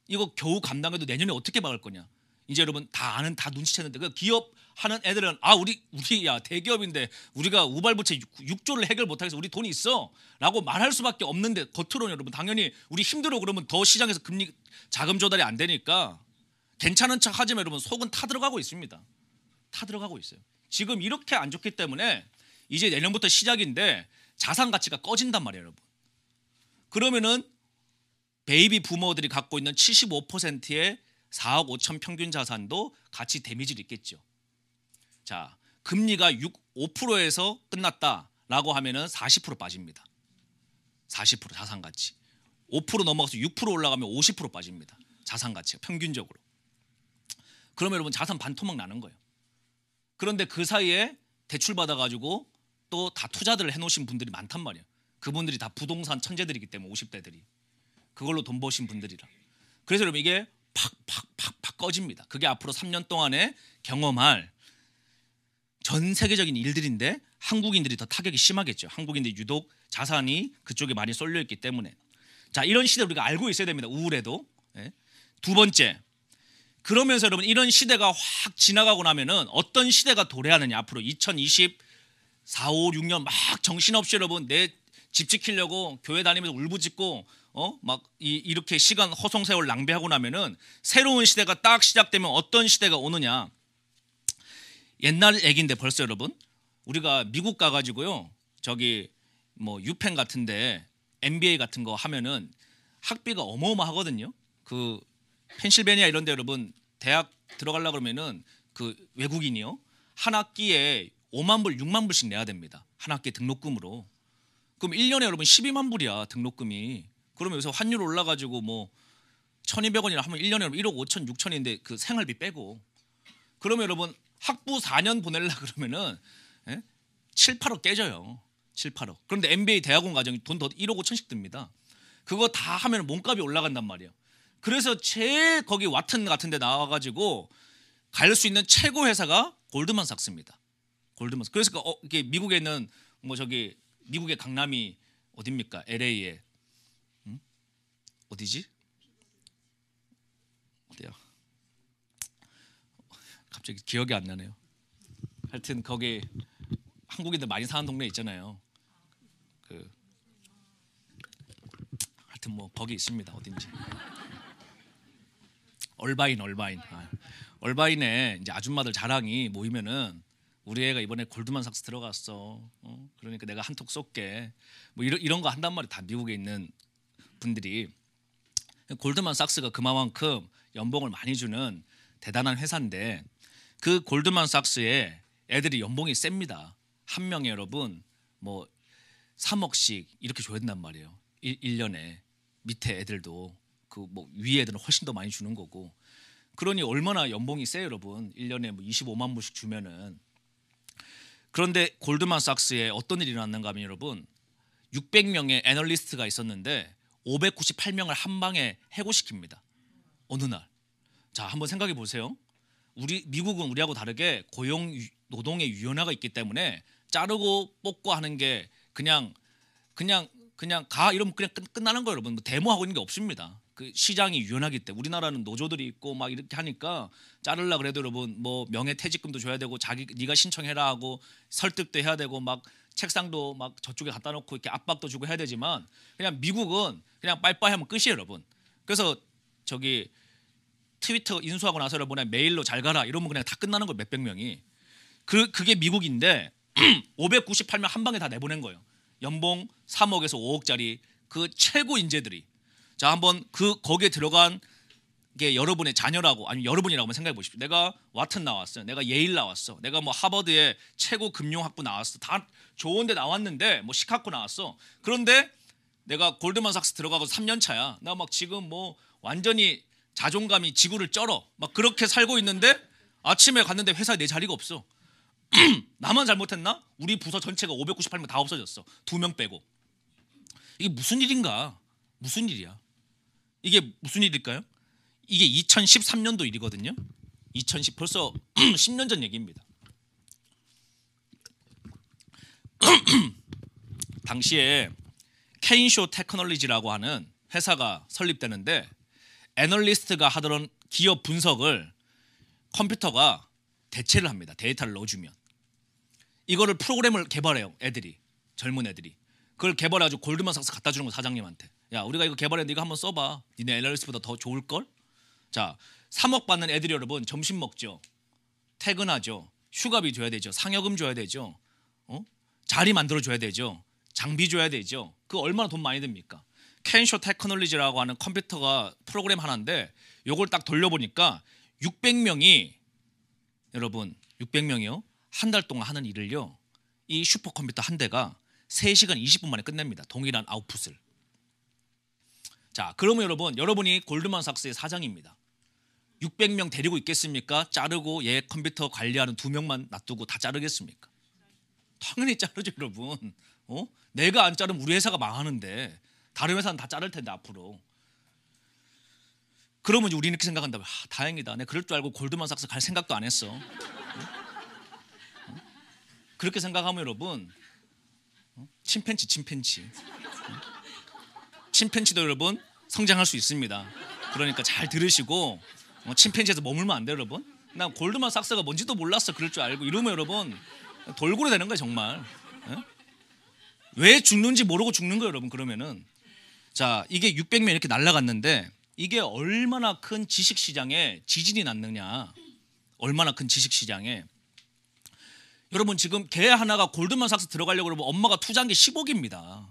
이거 겨우 감당해도 내년에 어떻게 막을 거냐? 이제 여러분 다 아는 다 눈치챘는데 그 기업 하는 애들은 우리 야 대기업인데 우리가 우발부채 6조를 해결 못하겠어. 우리 돈이 있어라고 말할 수밖에 없는데 겉으로는 여러분 당연히 우리 힘들어 그러면 더 시장에서 금리 자금 조달이 안 되니까 괜찮은 척 하지만 여러분 속은 타 들어가고 있습니다. 타 들어가고 있어요. 지금 이렇게 안 좋기 때문에 이제 내년부터 시작인데 자산 가치가 꺼진단 말이에요, 여러분. 그러면은 베이비 부모들이 갖고 있는 75%의 4억 5천 평균 자산도 같이 데미지를 입겠죠. 자, 금리가 5%에서 끝났다라고 하면은 40% 빠집니다. 40% 자산 가치. 5% 넘어가서 6% 올라가면 50% 빠집니다. 자산 가치가 평균적으로. 그러면 여러분 자산 반토막 나는 거예요. 그런데 그 사이에 대출 받아가지고 또 다 투자들을 해놓으신 분들이 많단 말이에요. 그분들이 다 부동산 천재들이기 때문에 50대들이. 그걸로 돈 버신 분들이라. 그래서 여러분 이게 팍팍팍팍 꺼집니다. 그게 앞으로 3년 동안에 경험할 전 세계적인 일들인데 한국인들이 더 타격이 심하겠죠. 한국인들이 유독 자산이 그쪽에 많이 쏠려 있기 때문에. 자, 이런 시대 우리가 알고 있어야 됩니다. 우울해도. 네. 두 번째. 그러면서 여러분 이런 시대가 확 지나가고 나면은 어떤 시대가 도래하느냐. 앞으로 2024, 5, 6년 막 정신없이 여러분 내 집 지키려고 교회 다니면서 울부짖고 막 이렇게 시간 허송세월 낭비하고 나면은 새로운 시대가 딱 시작되면 어떤 시대가 오느냐. 옛날 얘기인데 벌써 여러분 우리가 미국 가가지고요 저기 뭐 유펜 같은데 MBA 같은 거 하면은 학비가 어마어마하거든요. 그 펜실베니아 이런 데 여러분 대학 들어가려고 그러면은 그 외국인이요. 한 학기에 5만 불, 6만 불씩 내야 됩니다. 한 학기 등록금으로. 그럼 1년에 여러분 12만 불이야, 등록금이. 그러면 여기서 환율 올라 가지고 뭐 1,200원이나 하면 1년에 1억 5천, 6천인데 그 생활비 빼고. 그러면 여러분 학부 4년 보내려고 그러면은 7, 8억 깨져요. 7, 8억. 그런데 MBA 대학원 과정이 돈 더 1억 5천씩 듭니다. 그거 다 하면 몸값이 올라간단 말이에요. 그래서 제일 거기 와튼 같은 데 나와 가지고 갈 수 있는 최고 회사가 골드만삭스입니다. 골드만삭스. 그래서 이게 미국에 있는 뭐 저기 미국의 강남이 어딥니까? LA에 어디지? 어디야? 갑자기 기억이 안 나네요. 하여튼 거기 한국인들 많이 사는 동네 있잖아요. 그 하여튼 뭐 거기 있습니다. 어딘지. 얼바인. 얼바인에 이제 아줌마들 자랑이 모이면은 우리 애가 이번에 골드만삭스 들어갔어. 그러니까 내가 한턱 쏠게. 뭐 이런 거 한단 말이에요. 다 미국에 있는 분들이. 골드만삭스가 그만큼 연봉을 많이 주는 대단한 회사인데 그 골드만삭스에 애들이 연봉이 셉니다. 한 명에 여러분 뭐 3억씩 이렇게 줘야 된단 말이에요. 1년에. 밑에 애들도 그 뭐 위에 애들은 훨씬 더 많이 주는 거고. 그러니 얼마나 연봉이 세요, 여러분. 1년에 뭐 25만 불씩 주면은. 그런데 골드만삭스에 어떤 일이 일어났는가 하면 여러분 600명의 애널리스트가 있었는데 598명을 한 방에 해고시킵니다. 어느 날. 자, 한번 생각해 보세요. 미국은 우리하고 다르게 고용 노동의 유연화가 있기 때문에 자르고 뽑고 하는 게 그냥 가 이러면 그냥 끝나는 거예요, 여러분. 뭐 데모하고 있는 게 없습니다. 그 시장이 유연하기 때문에. 우리나라는 노조들이 있고 막 이렇게 하니까 자르려 그래도 여러분 뭐 명예퇴직금도 줘야 되고 네가 신청해라 하고 설득도 해야 되고 막 책상도 막 저쪽에 갖다 놓고 이렇게 압박도 주고 해야 되지만 그냥 미국은 그냥 빠이빠이 하면 끝이에요, 여러분. 그래서 저기 트위터 인수하고 나서 여러분의 메일로 잘 가라 이러면 그냥 다 끝나는 거예요, 몇백 명이. 그게 미국인데 598명 한 방에 다 내보낸 거예요. 연봉 3억에서 5억짜리 그 최고 인재들이. 자, 한번 거기에 들어간 게 여러분의 자녀라고 아니면 여러분이라고 한번 생각해 보십시오. 내가 와튼 나왔어요. 내가 예일 나왔어. 내가 뭐 하버드의 최고 금융학부 나왔어. 다 좋은 데 나왔는데 뭐 시카고 나왔어. 그런데 내가 골드만삭스 들어가고 3년 차야. 나 막 지금 뭐 완전히 자존감이 지구를 쩔어. 막 그렇게 살고 있는데 아침에 갔는데 회사에 내 자리가 없어. 나만 잘못했나? 우리 부서 전체가 598명 다 없어졌어. 2명 빼고. 이게 무슨 일인가? 무슨 일이야? 이게 무슨 일일까요? 이게 2013년도 일이거든요. 벌써 10년 전 얘기입니다. 당시에 케인쇼 테크놀로지라고 하는 회사가 설립되는데 애널리스트가 하던 기업 분석을 컴퓨터가 대체를 합니다. 데이터를 넣어주면. 이거를 프로그램을 개발해요. 애들이. 젊은 애들이. 그걸 개발해가지고 골드만삭스 갖다 주는 거 사장님한테. 야, 우리가 이거 개발했는데 이거 한번 써봐. 니네 애널리스트보다 더 좋을걸? 자, 3억 받는 애들이 여러분 점심 먹죠. 퇴근하죠. 휴가비 줘야 되죠. 상여금 줘야 되죠. 자리 만들어줘야 되죠. 장비 줘야 되죠. 그거 얼마나 돈 많이 듭니까? 케인쇼 테크놀로지라고 하는 컴퓨터가 프로그램 하나인데 요걸 딱 돌려보니까 600명이 여러분 600명이요. 한 달 동안 하는 일을요. 이 슈퍼컴퓨터 한 대가 3시간 20분 만에 끝냅니다. 동일한 아웃풋을. 자, 그러면 여러분이 골드만삭스의 사장입니다. 600명 데리고 있겠습니까? 자르고 얘 컴퓨터 관리하는 2명만 놔두고 다 자르겠습니까? 당연히 자르죠, 여러분. 내가 안 자르면 우리 회사가 망하는데 다른 회사는 다 자를 텐데 앞으로. 그러면 이제 우리는 이렇게 생각한다. 다행이다. 내가 그럴 줄 알고 골드만삭스 갈 생각도 안 했어. 그렇게 생각하면 여러분 침팬치. 침팬치도 여러분 성장할 수 있습니다. 그러니까 잘 들으시고 침팬지에서 머물면 안 돼요, 여러분. 나 골드만삭스가 뭔지도 몰랐어. 그럴 줄 알고 이러면 여러분 돌고래 되는 거예요, 정말. 왜 죽는지 모르고 죽는 거예요, 여러분. 그러면은 자, 이게 600명 이렇게 날아갔는데 이게 얼마나 큰 지식시장에 지진이 났느냐. 얼마나 큰 지식시장에. 여러분 지금 개 하나가 골드만삭스 들어가려고 그러면 엄마가 투자한 게 10억입니다.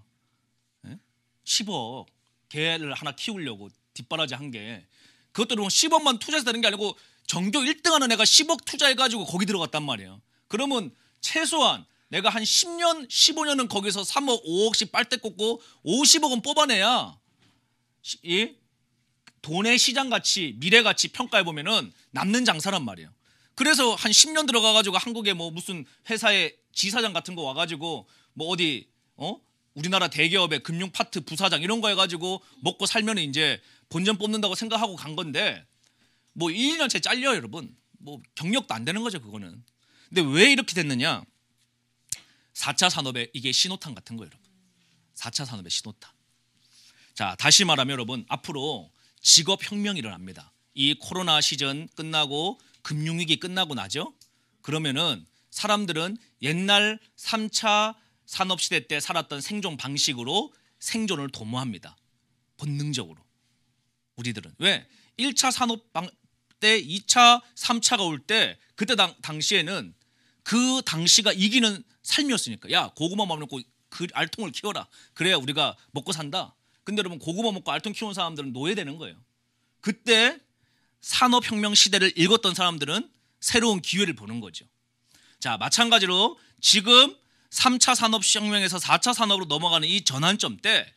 10억. 개를 하나 키우려고 뒷바라지 한 게. 그것도 여러분 10억만 투자해서 되는 게 아니고 전교 1등하는 애가 10억 투자해가지고 거기 들어갔단 말이에요. 그러면 최소한 내가 한 10년, 15년은 거기서 3억, 5억씩 빨대 꽂고 50억은 뽑아내야 이 돈의 시장 가치, 미래 가치 평가해보면은 남는 장사란 말이에요. 그래서 한 10년 들어가가지고 한국에 뭐 무슨 회사의 지사장 같은 거 와가지고 뭐 어디 우리나라 대기업의 금융 파트 부사장 이런 거 해가지고 먹고 살면 이제 본전 뽑는다고 생각하고 간 건데 뭐 1, 2년째 잘려요, 여러분. 뭐 경력도 안 되는 거죠, 그거는. 근데 왜 이렇게 됐느냐? 4차 산업의 이게 신호탄 같은 거예요, 여러분. 4차 산업의 신호탄. 자, 다시 말하면 여러분 앞으로 직업혁명이 일어납니다. 이 코로나 시즌 끝나고 금융위기 끝나고 나죠. 그러면은 사람들은 옛날 3차 산업시대 때 살았던 생존 방식으로 생존을 도모합니다. 본능적으로. 우리들은. 왜? 1차 산업 때 2차, 3차가 올 때 그때 당시에는 그 당시가 이기는 삶이었으니까. 야, 고구마 먹고 그 알통을 키워라. 그래야 우리가 먹고 산다. 근데 여러분 고구마 먹고 알통 키우는 사람들은 노예되는 거예요. 그때 산업혁명 시대를 읽었던 사람들은 새로운 기회를 보는 거죠. 자, 마찬가지로 지금 3차 산업혁명에서 4차 산업으로 넘어가는 이 전환점 때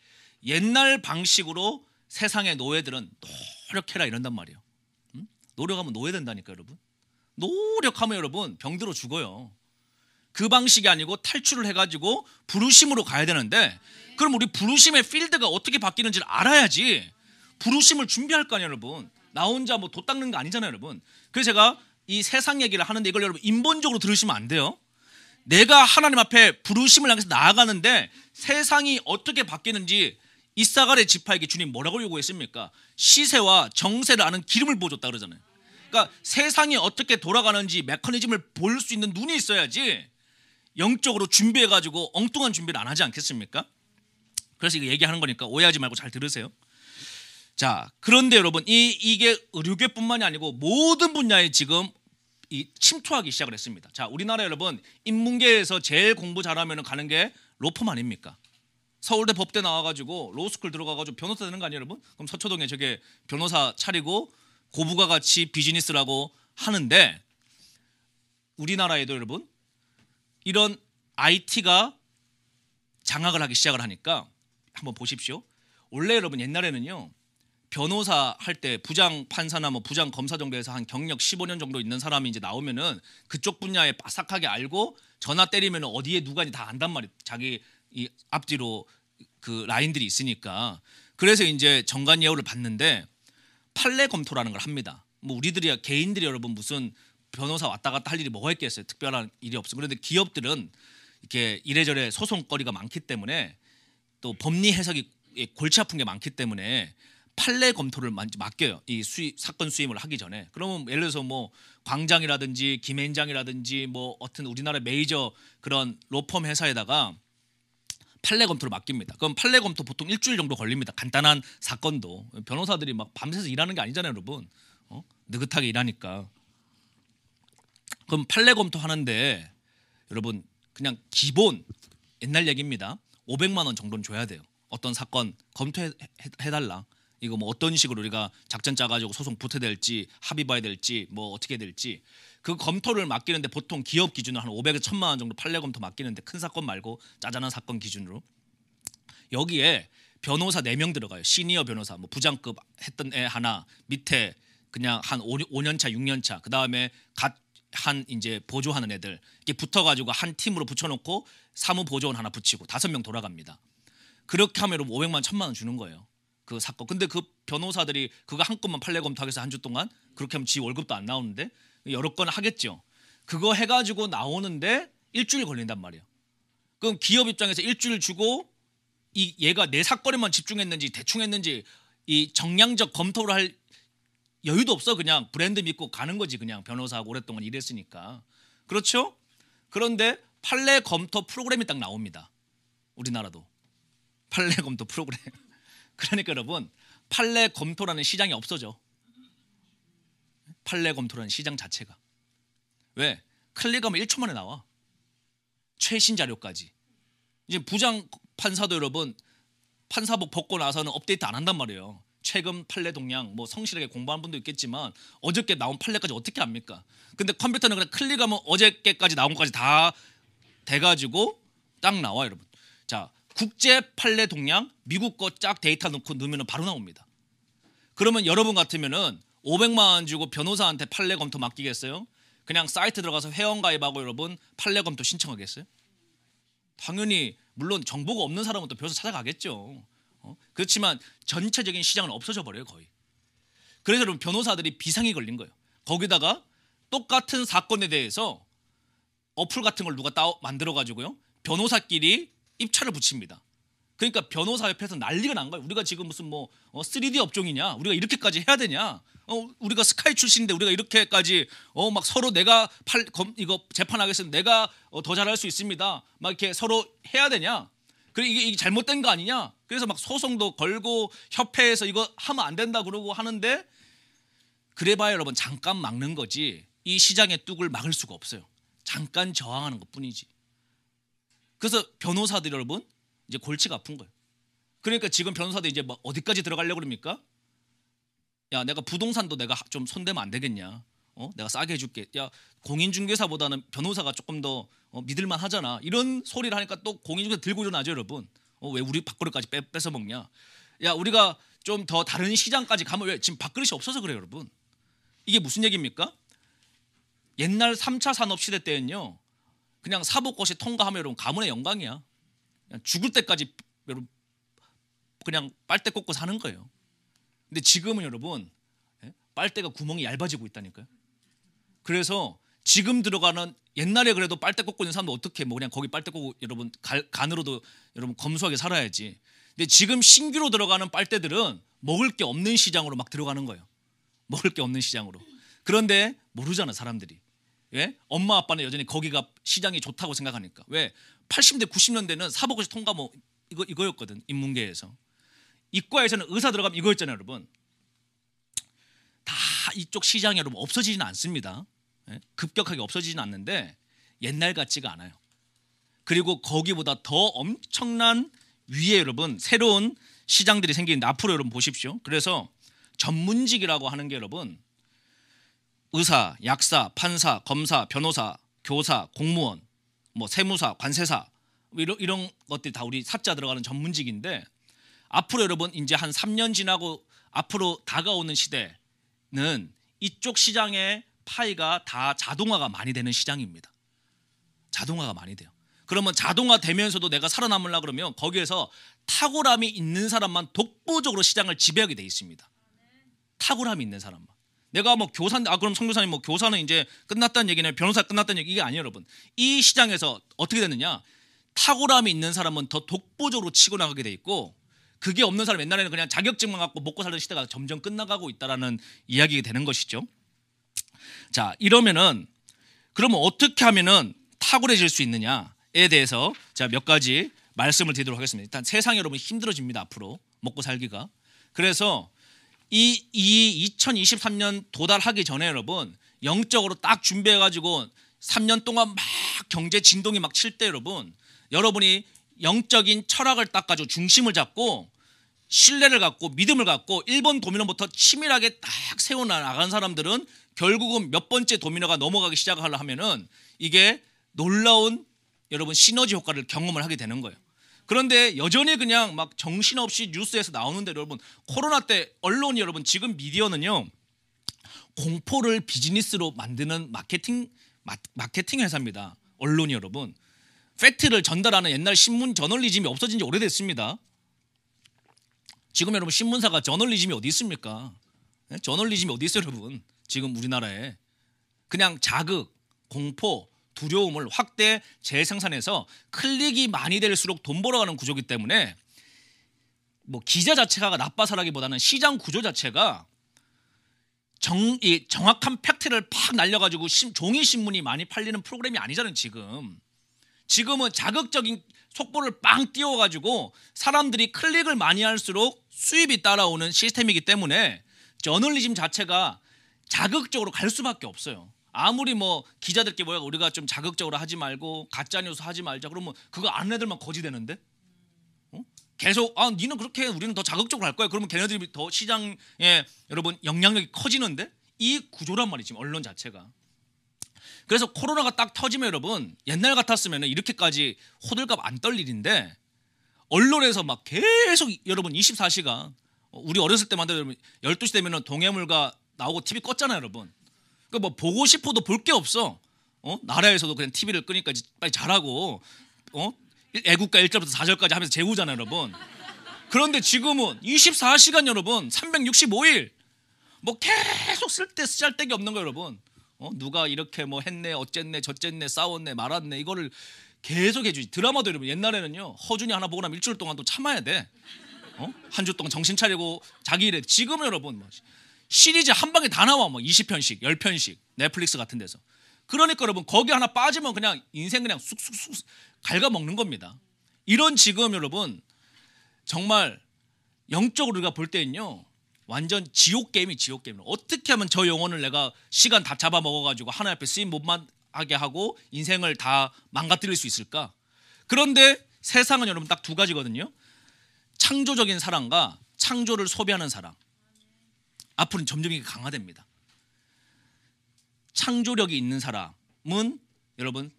옛날 방식으로 세상의 노예들은 노력해라 이런단 말이에요. 노력하면 노예된다니까 여러분. 노력하면 여러분 병들어 죽어요. 그 방식이 아니고 탈출을 해가지고 부르심으로 가야 되는데 그럼 우리 부르심의 필드가 어떻게 바뀌는지를 알아야지 부르심을 준비할 거 아니에요 여러분. 나 혼자 뭐 돛 닦는 거 아니잖아요 여러분. 그래서 제가 이 세상 얘기를 하는데 이걸 여러분 인본적으로 들으시면 안 돼요. 내가 하나님 앞에 부르심을 향해서 나아가는데 세상이 어떻게 바뀌는지 이사갈의 지파에게 주님 뭐라고 요구했습니까? 시세와 정세를 아는 기름을 부어줬다 그러잖아요. 그러니까 세상이 어떻게 돌아가는지 메커니즘을 볼 수 있는 눈이 있어야지 영적으로 준비해가지고 엉뚱한 준비를 안 하지 않겠습니까? 그래서 이거 얘기하는 거니까 오해하지 말고 잘 들으세요. 자, 그런데 여러분 이게 의료계뿐만이 아니고 모든 분야에 지금 침투하기 시작을 했습니다. 자, 우리나라 여러분 인문계에서 제일 공부 잘하면 가는 게 로펌 아닙니까? 서울대 법대 나와가지고 로스쿨 들어가가지고 변호사 되는 거 아니에요 여러분? 그럼 서초동에 저게 변호사 차리고 고부가 같이 비즈니스라고 하는데 우리나라에도 여러분 이런 IT가 장악을 하기 시작을 하니까 한번 보십시오. 원래 여러분 옛날에는요 변호사 할 때 부장 판사나 뭐 부장 검사 정도에서 한 경력 15년 정도 있는 사람이 이제 나오면은 그쪽 분야에 바삭하게 알고 전화 때리면 어디에 누가니 다 안단 말이에요. 자기 이 앞뒤로 그 라인들이 있으니까. 그래서 이제 정관 예우를 받는데 판례 검토라는 걸 합니다. 뭐 우리들이 개인들이 여러분 무슨 변호사 왔다 갔다 할 일이 뭐가 있겠어요. 특별한 일이 없어. 그런데 기업들은 이렇게 이래저래 소송거리가 많기 때문에 또 법리 해석이 골치 아픈 게 많기 때문에 판례 검토를 맡겨요. 이 사건 수임을 하기 전에. 그러면 예를 들어서 뭐 광장이라든지 김앤장이라든지 뭐 어떤 우리나라 메이저 그런 로펌 회사에다가 판례 검토를 맡깁니다. 그럼 판례 검토 보통 일주일 정도 걸립니다. 간단한 사건도. 변호사들이 막 밤새서 일하는 게 아니잖아요, 여러분. 느긋하게 일하니까. 그럼 판례 검토 하는데 여러분 그냥 기본 옛날 얘기입니다. 500만 원 정도는 줘야 돼요. 어떤 사건 검토해달라. 이거 뭐 어떤 식으로 우리가 작전 짜가지고 소송 붙어될지 합의 봐야 될지 뭐 어떻게 될지 그 검토를 맡기는데 보통 기업 기준으로 한 500에서 1000만 원 정도 판례 검토 맡기는데 큰 사건 말고 짜잘한 사건 기준으로 여기에 변호사 4명 들어가요. 시니어 변호사 뭐 부장급 했던 애 하나 밑에 그냥 한 5년 차 6년 차 그다음에 한 이제 보조하는 애들 이렇게 붙어가지고 한 팀으로 붙여놓고 사무 보조원 하나 붙이고 5명 돌아갑니다. 그렇게 하면 500만 1000만 원 주는 거예요. 그 사건. 근데 그 변호사들이 그거 한 건만 판례 검토하기 위해서 한 주 동안 그렇게 하면 지 월급도 안 나오는데 여러 건 하겠죠. 그거 해가지고 나오는데 일주일 걸린단 말이에요. 그럼 기업 입장에서 일주일 주고 얘가 내 사건에만 집중했는지 대충 했는지 이 정량적 검토를 할 여유도 없어. 그냥 브랜드 믿고 가는 거지. 그냥 변호사하고 오랫동안 일했으니까. 그렇죠? 그런데 판례 검토 프로그램이 딱 나옵니다. 우리나라도. 판례 검토 프로그램. 그러니까 여러분 판례 검토라는 시장이 없어져. 판례 검토라는 시장 자체가. 왜? 클릭하면 1초 만에 나와. 최신 자료까지. 이제 부장 판사도 여러분 판사복 벗고 나서는 업데이트 안 한단 말이에요. 최근 판례 동향 뭐 성실하게 공부한 분도 있겠지만 어저께 나온 판례까지 어떻게 합니까? 근데 컴퓨터는 그냥 클릭하면 어저께까지 나온 것까지 다 돼가지고 딱 나와 여러분. 자, 국제 판례 동향 미국 거 쫙 데이터 넣으면 바로 나옵니다. 그러면 여러분 같으면은 500만 원 주고 변호사한테 판례 검토 맡기겠어요? 그냥 사이트 들어가서 회원 가입하고 여러분 판례 검토 신청하겠어요? 당연히 물론 정보가 없는 사람은 또 변호사 찾아가겠죠. 그렇지만 전체적인 시장은 없어져 버려요 거의. 그래서 여러분 변호사들이 비상이 걸린 거예요. 거기다가 똑같은 사건에 대해서 어플 같은 걸 누가 만들어 가지고요 변호사끼리 입찰을 붙입니다. 그러니까 변호사협회에서 난리가 난 거예요. 우리가 지금 무슨 뭐 3D 업종이냐? 우리가 이렇게까지 해야 되냐? 우리가 스카이 출신인데 우리가 이렇게까지 막 서로 내가 이거 재판하겠으면 내가 더 잘할 수 있습니다. 막 이렇게 서로 해야 되냐? 그래 이게 잘못된 거 아니냐? 그래서 막 소송도 걸고 협회에서 이거 하면 안 된다 그러고 하는데 그래봐야 여러분 잠깐 막는 거지 이 시장의 뚝을 막을 수가 없어요. 잠깐 저항하는 것뿐이지. 그래서 변호사들 여러분 이제 골치가 아픈 거예요. 그러니까 지금 변호사들 이제 뭐 어디까지 들어가려고 그럽니까? 야 내가 부동산도 내가 좀 손대면 안 되겠냐? 내가 싸게 해줄게. 야 공인중개사보다는 변호사가 조금 더 믿을만 하잖아. 이런 소리를 하니까 또 공인중개사 들고 일어나죠 여러분. 왜 우리 밥그릇까지 뺏어 먹냐? 야 우리가 좀 더 다른 시장까지 가면 왜 지금 밥그릇이 없어서 그래요 여러분. 이게 무슨 얘기입니까? 옛날 3차 산업시대 때는요. 그냥 사법고시 통과하면 여러분 가문의 영광이야. 그냥 죽을 때까지 여러분 그냥 빨대 꽂고 사는 거예요. 근데 지금은 여러분 빨대가 구멍이 얇아지고 있다니까요. 그래서 지금 들어가는 옛날에 그래도 빨대 꽂고 있는 사람도 어떻게 뭐 그냥 거기 빨대 꽂고 여러분 간으로도 여러분 검소하게 살아야지. 근데 지금 신규로 들어가는 빨대들은 먹을 게 없는 시장으로 막 들어가는 거예요. 먹을 게 없는 시장으로. 그런데 모르잖아 사람들이. 왜? 엄마 아빠는 여전히 거기가 시장이 좋다고 생각하니까. 왜? 80대 90년대는 사법고시 통과 뭐 이거였거든 인문계에서. 이과에서는 의사 들어가면 이거였잖아요 여러분. 다 이쪽 시장이 여러분 없어지지는 않습니다. 급격하게 없어지지는 않는데 옛날 같지가 않아요. 그리고 거기보다 더 엄청난 위에 여러분 새로운 시장들이 생기는데 앞으로 여러분 보십시오. 그래서 전문직이라고 하는 게 여러분 의사, 약사, 판사, 검사, 변호사, 교사, 공무원, 뭐 세무사, 관세사 이런 것들이 다 우리 사자 들어가는 전문직인데 앞으로 여러분 이제 한 3년 지나고 앞으로 다가오는 시대는 이쪽 시장의 파이가 다 자동화가 많이 되는 시장입니다. 자동화가 많이 돼요. 그러면 자동화 되면서도 내가 살아남으려고 그러면 거기에서 탁월함이 있는 사람만 독보적으로 시장을 지배하게 돼 있습니다. 탁월함이 있는 사람만. 내가 뭐 교사인데 그럼 선교사님 뭐 교사는 이제 끝났다는 얘기냐 변호사 끝났다는 얘기 이게 아니에요 여러분. 이 시장에서 어떻게 되느냐 탁월함이 있는 사람은 더 독보적으로 치고 나가게 돼 있고 그게 없는 사람 옛날에는 그냥 자격증만 갖고 먹고 살던 시대가 점점 끝나가고 있다라는 이야기가 되는 것이죠. 자 이러면은 그러면 어떻게 하면은 탁월해질 수 있느냐에 대해서 자 몇 가지 말씀을 드리도록 하겠습니다. 일단 세상이 여러분 힘들어집니다 앞으로 먹고 살기가. 그래서 이 2023년 도달하기 전에 여러분 영적으로 딱 준비해가지고 3년 동안 막 경제 진동이 막 칠 때 여러분이 영적인 철학을 딱 가지고 중심을 잡고 신뢰를 갖고 믿음을 갖고 1번 도미노부터 치밀하게 딱 세워나가는 사람들은 결국은 몇 번째 도미노가 넘어가기 시작하려 하면은 이게 놀라운 여러분 시너지 효과를 경험을 하게 되는 거예요. 그런데 여전히 그냥 막 정신없이 뉴스에서 나오는데 여러분 코로나 때 언론이 여러분 지금 미디어는요 공포를 비즈니스로 만드는 마케팅 회사입니다. 언론이 여러분 팩트를 전달하는 옛날 신문 저널리즘이 없어진 지 오래됐습니다. 지금 여러분 신문사가 저널리즘이 어디 있습니까? 저널리즘이 어디 있어요 여러분? 지금 우리나라에 그냥 자극, 공포, 두려움을 확대 재생산해서 클릭이 많이 될수록 돈 벌어가는 구조이기 때문에 뭐 기자 자체가 나빠서라기보다는 시장 구조 자체가 정확한 팩트를 팍 날려가지고 종이 신문이 많이 팔리는 프로그램이 아니잖아요 지금은 자극적인 속보를 빵 띄워가지고 사람들이 클릭을 많이 할수록 수입이 따라오는 시스템이기 때문에 저널리즘 자체가 자극적으로 갈 수밖에 없어요. 아무리 뭐 기자들께 뭐야 우리가 좀 자극적으로 하지 말고 가짜 뉴스 하지 말자 그러면 그거 아는 애들만 거지 되는데 계속 니는 그렇게 해. 우리는 더 자극적으로 할 거야. 그러면 걔네들이 더 시장에 여러분 영향력이 커지는데 이 구조란 말이지 언론 자체가. 그래서 코로나가 딱 터지면 여러분 옛날 같았으면 이렇게까지 호들갑 안 떨 일인데 언론에서 막 계속 여러분 24시간 우리 어렸을 때만 해도 여러분 12시 되면은 동해물과 나오고 TV 껐잖아요 여러분. 그러니까 뭐 보고 싶어도 볼 게 없어. 나라에서도 그냥 TV를 끄니까 빨리 잘하고 애국가 1절부터 4절까지 하면서 재우잖아요 여러분. 그런데 지금은 24시간 여러분 365일 뭐 계속 쓰잘데기 없는 거 여러분. 누가 이렇게 뭐 했네 어쨌네 저쨌네 싸웠네 말았네 이거를 계속 해주지. 드라마도 여러분 옛날에는요 허준이 하나 보고 나면 일주일 동안 또 참아야 돼. 한 주 동안 정신 차리고 자기 일에. 지금은 여러분 뭐 시리즈 한 방에 다 나와 뭐 20편씩 10편씩 넷플릭스 같은 데서. 그러니까 여러분 거기 하나 빠지면 그냥 인생 그냥 쑥쑥쑥 갉아먹는 겁니다. 이런 지금 여러분 정말 영적으로 우리가 볼 때는요 완전 지옥 게임이 지옥 게임. 어떻게 하면 저 영혼을 내가 시간 다 잡아먹어가지고 하나님 앞에 쓰임 못 하게 하고 인생을 다 망가뜨릴 수 있을까? 그런데 세상은 여러분 딱 두 가지거든요. 창조적인 사랑과 창조를 소비하는 사랑. 앞으로는 점점 이게 강화됩니다. 창조력이 있는 사람은 여러분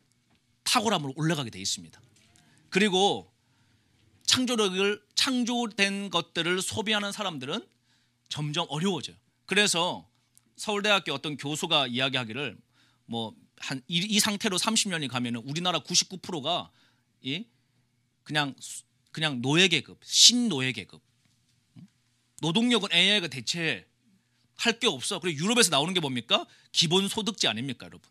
탁월함으로 올라가게 돼 있습니다. 그리고 창조된 것들을 소비하는 사람들은 점점 어려워져요. 그래서 서울대학교 어떤 교수가 이야기하기를 뭐 한 이 상태로 30년이 가면은 우리나라 99%가 그냥 노예 계급, 신노예 계급. 노동력은 AI가 대체할 게 없어. 그리고 유럽에서 나오는 게 뭡니까? 기본소득제 아닙니까, 여러분?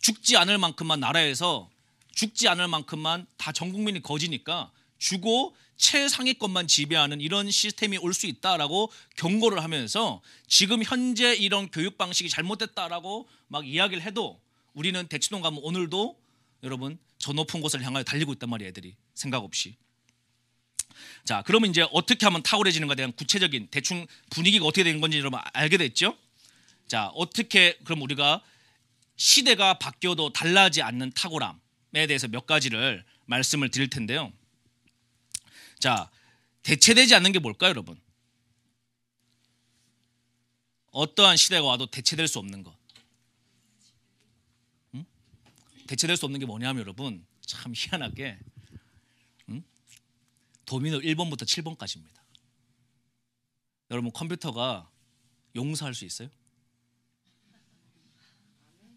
죽지 않을 만큼만 나라에서 죽지 않을 만큼만 다 전 국민이 거지니까 주고 최상위권만 지배하는 이런 시스템이 올 수 있다라고 경고를 하면서 지금 현재 이런 교육 방식이 잘못됐다라고 막 이야기를 해도 우리는 대치동 가면 오늘도 여러분 저 높은 곳을 향하여 달리고 있단 말이에요. 애들이 생각 없이. 자, 그러면 이제 어떻게 하면 탁월해지는가에 대한 구체적인 대충 분위기가 어떻게 되는 건지 여러분 알게 됐죠? 자, 어떻게 그럼 우리가 시대가 바뀌어도 달라지지 않는 탁월함에 대해서 몇 가지를 말씀을 드릴 텐데요. 자, 대체되지 않는 게 뭘까요, 여러분? 어떠한 시대가 와도 대체될 수 없는 것. 대체될 수 없는 게 뭐냐면 여러분 참 희한하게 도미노 1번부터 7번까지입니다. 여러분 컴퓨터가 용서할 수 있어요?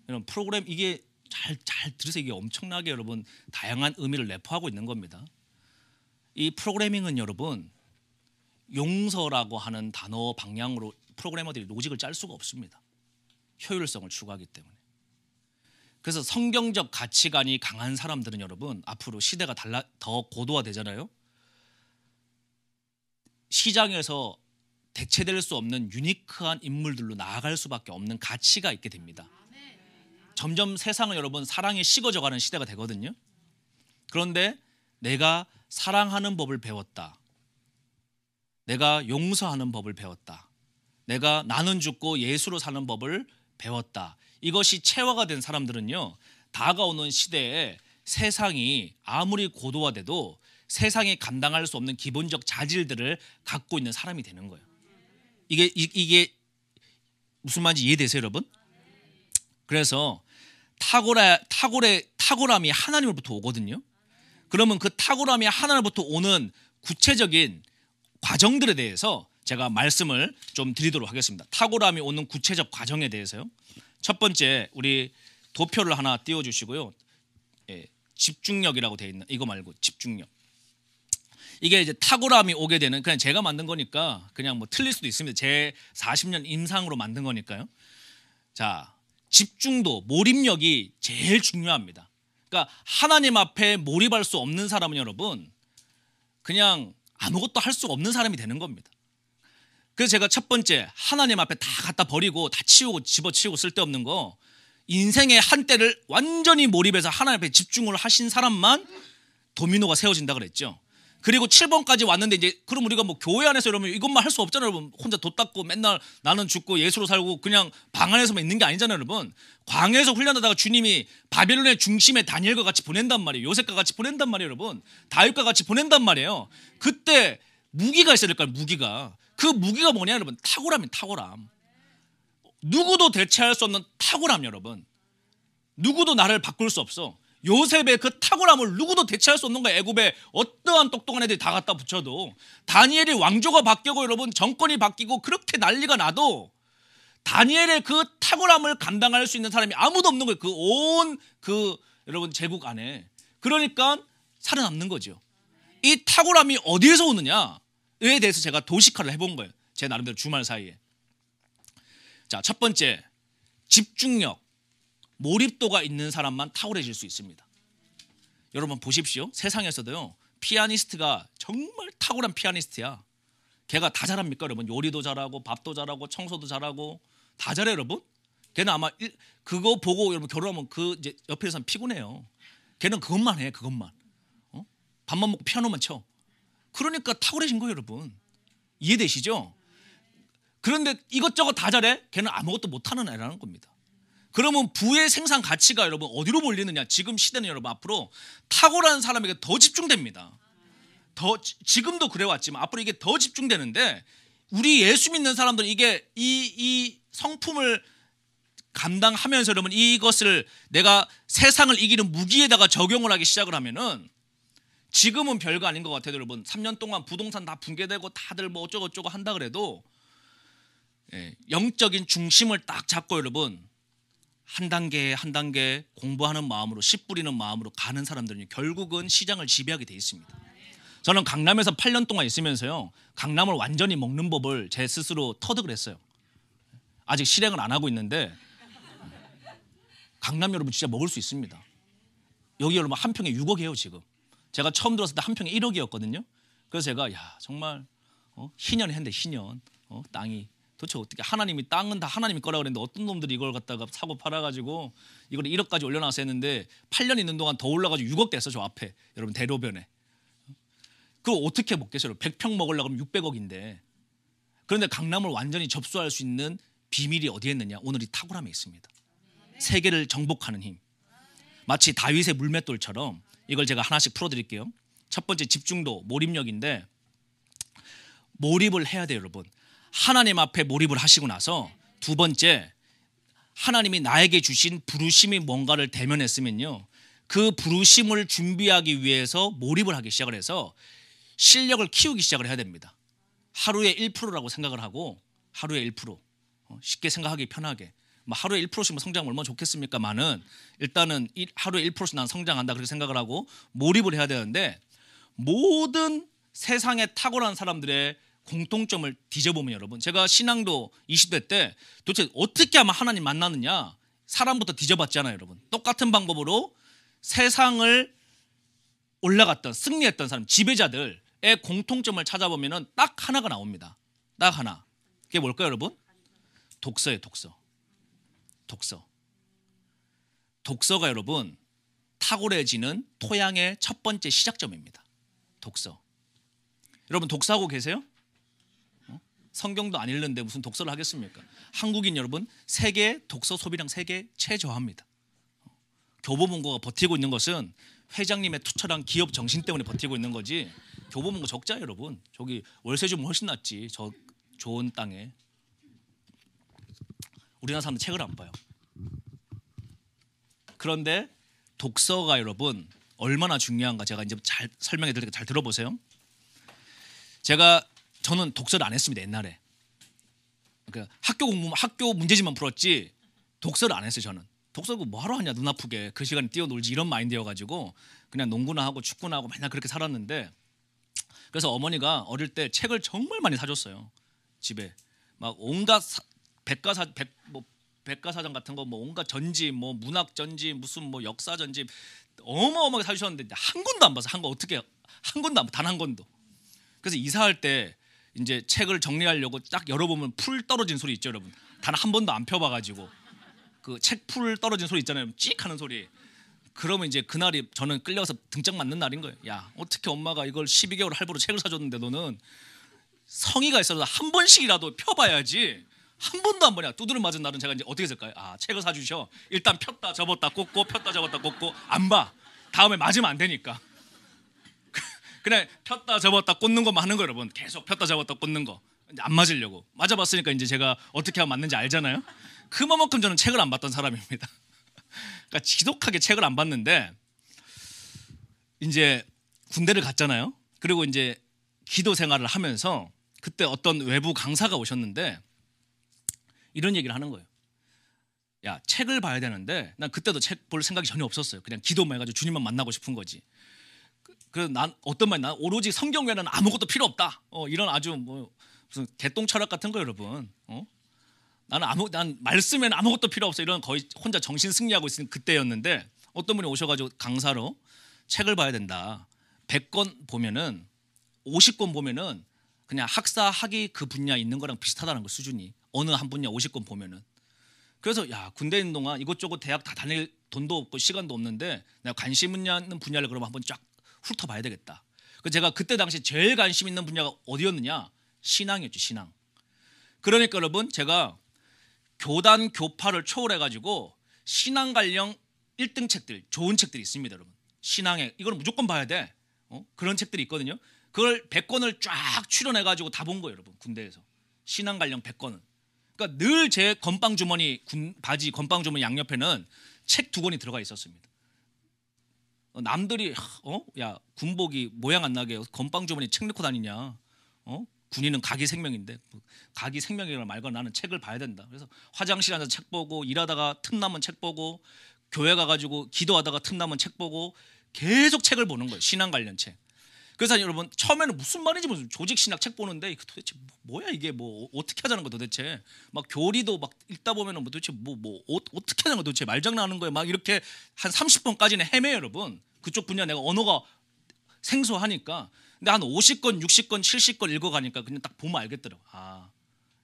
여러분 프로그램 이게 잘 들으세요. 이게 엄청나게 여러분 다양한 의미를 내포하고 있는 겁니다. 이 프로그래밍은 여러분 용서라고 하는 단어 방향으로 프로그래머들이 로직을 짤 수가 없습니다. 효율성을 추구하기 때문에. 그래서 성경적 가치관이 강한 사람들은 여러분 앞으로 시대가 더 고도화되잖아요. 시장에서 대체될 수 없는 유니크한 인물들로 나아갈 수밖에 없는 가치가 있게 됩니다. 점점 세상은 여러분 사랑이 식어져가는 시대가 되거든요. 그런데 내가 사랑하는 법을 배웠다. 내가 용서하는 법을 배웠다. 내가 나는 죽고 예수로 사는 법을 배웠다. 이것이 체화가 된 사람들은요. 다가오는 시대에 세상이 아무리 고도화돼도 세상이 감당할 수 없는 기본적 자질들을 갖고 있는 사람이 되는 거예요. 이게 무슨 말인지 이해되세요, 여러분? 그래서 탁월함이 하나님으로부터 오거든요. 그러면 그 탁월함이 하나님으로부터 오는 구체적인 과정들에 대해서 제가 말씀을 좀 드리도록 하겠습니다. 탁월함이 오는 구체적 과정에 대해서요. 첫 번째 우리 도표를 하나 띄워주시고요. 집중력이라고 되어 있는 이거 말고 집중력. 이게 이제 탁월함이 오게 되는 그냥 제가 만든 거니까 그냥 뭐 틀릴 수도 있습니다. 제 40년 임상으로 만든 거니까요. 자, 집중도 몰입력이 제일 중요합니다. 그러니까 하나님 앞에 몰입할 수 없는 사람은 여러분 그냥 아무것도 할 수 없는 사람이 되는 겁니다. 그래서 제가 첫 번째 하나님 앞에 다 갖다 버리고 다 치우고 집어치우고 쓸데없는 거 인생의 한때를 완전히 몰입해서 하나님 앞에 집중을 하신 사람만 도미노가 세워진다 그랬죠. 그리고 7번까지 왔는데 이제 그럼 우리가 뭐 교회 안에서 이러면 이것만 할 수 없잖아요, 여러분. 혼자 돛 닦고 맨날 나는 죽고 예수로 살고 그냥 방 안에서만 있는 게 아니잖아요, 여러분. 광야에서 훈련하다가 주님이 바벨론의 중심에 다니엘과 같이 보낸단 말이에요. 요셉과 같이 보낸단 말이에요, 여러분. 다윗과 같이 보낸단 말이에요. 그때 무기가 있어야 될까요? 무기가. 그 무기가 뭐냐, 여러분? 탁월함이에요, 탁월함. 누구도 대체할 수 없는 탁월함, 여러분. 누구도 나를 바꿀 수 없어. 요셉의 그 탁월함을 누구도 대체할 수 없는 거예요. 애굽에 어떠한 똑똑한 애들이 다 갖다 붙여도. 다니엘이 왕조가 바뀌고 여러분 정권이 바뀌고 그렇게 난리가 나도 다니엘의 그 탁월함을 감당할 수 있는 사람이 아무도 없는 거예요. 그 여러분 제국 안에. 그러니까 살아남는 거죠. 이 탁월함이 어디에서 오느냐에 대해서 제가 도식화를 해본 거예요. 제 나름대로 주말 사이에. 자, 첫 번째, 집중력, 몰입도가 있는 사람만 탁월해질 수 있습니다. 여러분 보십시오. 세상에서도요, 피아니스트가 정말 탁월한 피아니스트야. 걔가 다 잘합니까, 여러분? 요리도 잘하고 밥도 잘하고 청소도 잘하고 다 잘해, 여러분. 걔는 아마 그거 보고 여러분 결혼하면 그 이제 옆에 사람 피곤해요. 걔는 그것만 해, 그것만. 밥만 먹고 피아노만 쳐. 그러니까 탁월해진 거예요, 여러분. 이해되시죠? 그런데 이것저것 다 잘해? 걔는 아무것도 못하는 애라는 겁니다. 그러면 부의 생산 가치가 여러분 어디로 몰리느냐? 지금 시대는 여러분 앞으로 탁월한 사람에게 더 집중됩니다. 지금도 그래왔지만 앞으로 이게 더 집중되는데, 우리 예수 믿는 사람들은 이게 이 성품을 감당하면서 여러분 이것을 내가 세상을 이기는 무기에다가 적용을 하기 시작을 하면은, 지금은 별거 아닌 것 같아요, 여러분. 3년 동안 부동산 다 붕괴되고 다들 뭐 어쩌고저쩌고 한다 그래도 영적인 중심을 딱 잡고 여러분 한 단계 한 단계 공부하는 마음으로 씨 뿌리는 마음으로 가는 사람들은 결국은 시장을 지배하게 돼 있습니다. 저는 강남에서 8년 동안 있으면서요, 강남을 완전히 먹는 법을 제 스스로 터득을 했어요. 아직 실행을 안 하고 있는데 강남 여러분 진짜 먹을 수 있습니다. 여기 여러분 한 평에 6억이에요 지금. 제가 처음 들었을 때 한 평에 1억이었거든요. 그래서 제가 야 정말 희년이 했는데 희년 땅이 도대체 어떻게, 하나님이 땅은 다 하나님이 거라 그랬는데 어떤 놈들이 이걸 갖다가 사고 팔아가지고 이걸 1억까지 올려놔서 했는데 8년 있는 동안 더 올라가지고 6억 됐어. 저 앞에 여러분 대로변에. 그거 어떻게 먹겠어요? 100평 먹으려고 하면 600억인데. 그런데 강남을 완전히 접수할 수 있는 비밀이 어디에 있느냐? 오늘 이 탁월함에 있습니다. 세계를 정복하는 힘. 마치 다윗의 물맷돌처럼 이걸 제가 하나씩 풀어드릴게요. 첫 번째 집중도, 몰입력인데, 몰입을 해야 돼요, 여러분. 하나님 앞에 몰입을 하시고 나서 두 번째, 하나님이 나에게 주신 부르심이 뭔가를 대면했으면요, 그 부르심을 준비하기 위해서 몰입을 하기 시작을 해서 실력을 키우기 시작을 해야 됩니다. 하루에 1%라고 생각을 하고, 하루에 1%, 쉽게 생각하기 편하게, 뭐 하루에 1%씩 성장하면 얼마나 좋겠습니까만은 일단은 하루에 1%씩 난 성장한다 그렇게 생각을 하고 몰입을 해야 되는데, 모든 세상에 탁월한 사람들의 공통점을 뒤져보면 여러분, 제가 신앙도 20대 때 도대체 어떻게 하면 하나님 만나느냐, 사람부터 뒤져봤잖아요, 여러분. 똑같은 방법으로 세상을 올라갔던, 승리했던 사람, 지배자들의 공통점을 찾아보면은 딱 하나가 나옵니다. 딱 하나. 그게 뭘까요, 여러분? 독서예요, 독서. 독서가 여러분 탁월해지는 토양의 첫 번째 시작점입니다. 독서. 여러분 독서하고 계세요? 성경도 안 읽는데 무슨 독서를 하겠습니까? 한국인 여러분, 세계 독서 소비량 세계 최저하입니다. 교보문고가 버티고 있는 것은 회장님의 투철한 기업 정신 때문에 버티고 있는 거지, 교보문고 적자예요, 여러분. 저기 월세 주면 훨씬 낫지, 저 좋은 땅에. 우리나라 사람들 책을 안 봐요. 그런데 독서가 여러분 얼마나 중요한가 제가 이제 잘 설명해 드리니까 잘 들어보세요. 저는 독서를 안 했습니다, 옛날에. 그러니까 학교 문제집만 풀었지 독서를 안 했어요. 저는 독서고 뭐하러 하냐, 눈 아프게 그 시간에 뛰어놀지, 이런 마인드여가지고 그냥 농구나 하고 축구나 하고 맨날 그렇게 살았는데, 그래서 어머니가 어릴 때 책을 정말 많이 사줬어요. 집에 막 온갖 백과사전 같은 거, 뭐 온갖 전집, 뭐 문학 전집, 무슨 뭐 역사 전집 어마어마하게 사주셨는데 한 권도 안 봐서, 한 권도 단 한 권도. 그래서 이사할 때 이제 책을 정리하려고 딱 열어보면 풀 떨어진 소리 있죠, 여러분. 단 한 번도 안 펴봐가지고 그 책 풀 떨어진 소리 있잖아요, 찍 하는 소리. 그러면 이제 그날이 저는 끌려서 등짝 맞는 날인 거예요. 야, 어떻게 엄마가 이걸 12개월 할부로 책을 사줬는데 너는 성의가 있어서 한 번씩이라도 펴봐야지. 한 번도 안 보냐. 두드려 맞은 날은 제가 이제 어떻게 했을까요? 아, 책을 사주셔. 일단 폈다 접었다 꽂고 폈다 접었다 꽂고 안 봐. 다음에 맞으면 안 되니까. 그냥 폈다 접었다 꽂는 것만 하는 거예요, 여러분. 계속 폈다 접었다 꽂는 거. 이제 안 맞으려고. 맞아봤으니까 이제 제가 어떻게 하면 맞는지 알잖아요. 그만큼 저는 책을 안 봤던 사람입니다. 그러니까 지독하게 책을 안 봤는데 이제 군대를 갔잖아요. 그리고 이제 기도 생활을 하면서 그때 어떤 외부 강사가 오셨는데 이런 얘기를 하는 거예요. 야, 책을 봐야 되는데 난 그때도 책 볼 생각이 전혀 없었어요. 그냥 기도만 해가지고 주님만 만나고 싶은 거지. 그래서 난 어떤 말이 나 오로지 성경 외에는 아무것도 필요 없다. 이런 아주 뭐 무슨 개똥 철학 같은 거 여러분. 난 말씀에는 아무것도 필요 없어. 이런 거의 혼자 정신 승리하고 있는 그때였는데 어떤 분이 오셔가지고 강사로 책을 봐야 된다. 100권 보면은 50권 보면은 그냥 학사 학위 그 분야 있는 거랑 비슷하다는 거 수준이. 어느 한 분야 50권 보면은. 그래서 야, 군대 있는 동안 이것저것 대학 다 다닐 돈도 없고 시간도 없는데 내가 관심 있는 분야를 그러면 한번 쫙 훑어봐야 되겠다. 그래서 제가 그때 당시 제일 관심 있는 분야가 어디였느냐? 신앙이었죠. 신앙. 그러니까 여러분 제가 교단 교파를 초월해가지고 신앙 관련 1등 책들, 좋은 책들이 있습니다, 여러분. 신앙에 이거는 무조건 봐야 돼. 그런 책들이 있거든요. 그걸 100권을 쫙 추려내가지고 다 본 거예요, 여러분. 군대에서 신앙 관련 100권은. 그러니까 늘 제 건빵 주머니 바지 건빵 주머니 양옆에는 책 2권이 들어가 있었습니다. 남들이 야, 군복이 모양 안 나게 건빵 주머니 책 넣고 다니냐? 군인은 각이 생명인데 각이 생명이라는 말과 나는 책을 봐야 된다. 그래서 화장실 앉아서 책 보고 일하다가 틈나면 책 보고 교회 가가지고 기도하다가 틈나면 책 보고 계속 책을 보는 거예요. 신앙 관련 책. 그래서 여러분 처음에는 무슨 말인지 무슨 조직 신학 책 보는데 도대체 뭐야 이게 뭐 어떻게 하자는 거 도대체 막 교리도 막 읽다 보면은 뭐 도대체 어떻게 하자는 거 도대체 말장난하는 거예요. 막 이렇게 한 30번까지는 헤매요, 여러분. 그쪽 분야 내가 언어가 생소하니까. 근데 한 50권, 60권, 70권 읽어가니까 그냥 딱 보면 알겠더라고. 아,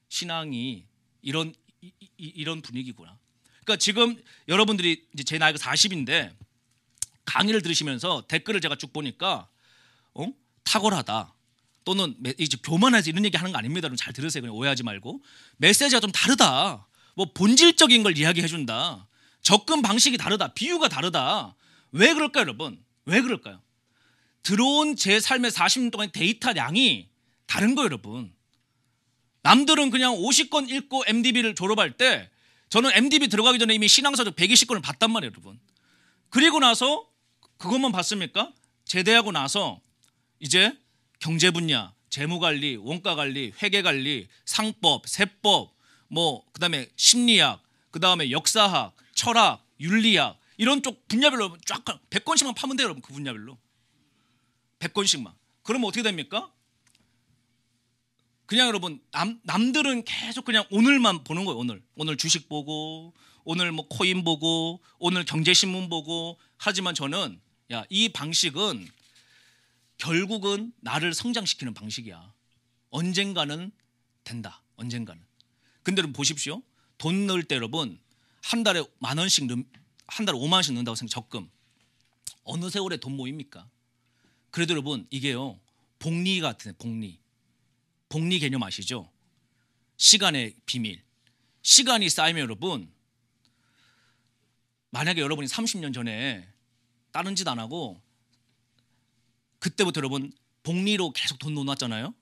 신앙이 이런 분위기구나. 그러니까 지금 여러분들이 이제 제 나이가 40인데 강의를 들으시면서 댓글을 제가 쭉 보니까 탁월하다. 또는 이제 교만해서 이런 얘기 하는 거 아닙니다. 여러분 잘 들으세요. 그냥 오해하지 말고. 메시지가 좀 다르다. 뭐 본질적인 걸 이야기해 준다. 접근 방식이 다르다. 비유가 다르다. 왜 그럴까요, 여러분? 왜 그럴까요? 들어온 제 삶의 40년 동안 데이터량이 다른 거예요, 여러분. 남들은 그냥 50권 읽고 MDB를 졸업할 때 저는 MDB 들어가기 전에 이미 신앙서적 120권을 봤단 말이에요, 여러분. 그리고 나서 그것만 봤습니까? 제대하고 나서 이제 경제 분야, 재무관리, 원가관리, 회계관리, 상법, 세법, 뭐 그다음에 심리학, 그다음에 역사학, 철학, 윤리학 이런 쪽 분야별로 쫙 100권씩만 파면 돼요, 여러분. 그 분야별로 100권씩만. 그러면 어떻게 됩니까? 그냥 여러분 남들은 계속 그냥 오늘만 보는 거예요. 오늘 주식 보고 오늘 뭐 코인 보고 오늘 경제신문 보고. 하지만 저는 야, 이 방식은 결국은 나를 성장시키는 방식이야. 언젠가는 된다. 언젠가는. 근데 여러분 보십시오. 돈 넣을 때 여러분 한 달에 10,000원씩 한 달에 5만 원씩 넣는다고 생각. 적금. 어느 세월에 돈 모입니까? 그래도 여러분 이게요. 복리 같은 복리. 복리 개념 아시죠? 시간의 비밀. 시간이 쌓이면 여러분 만약에 여러분이 30년 전에 다른 짓 안 하고 그때부터 여러분 복리로 계속 돈 넣어놨잖아요.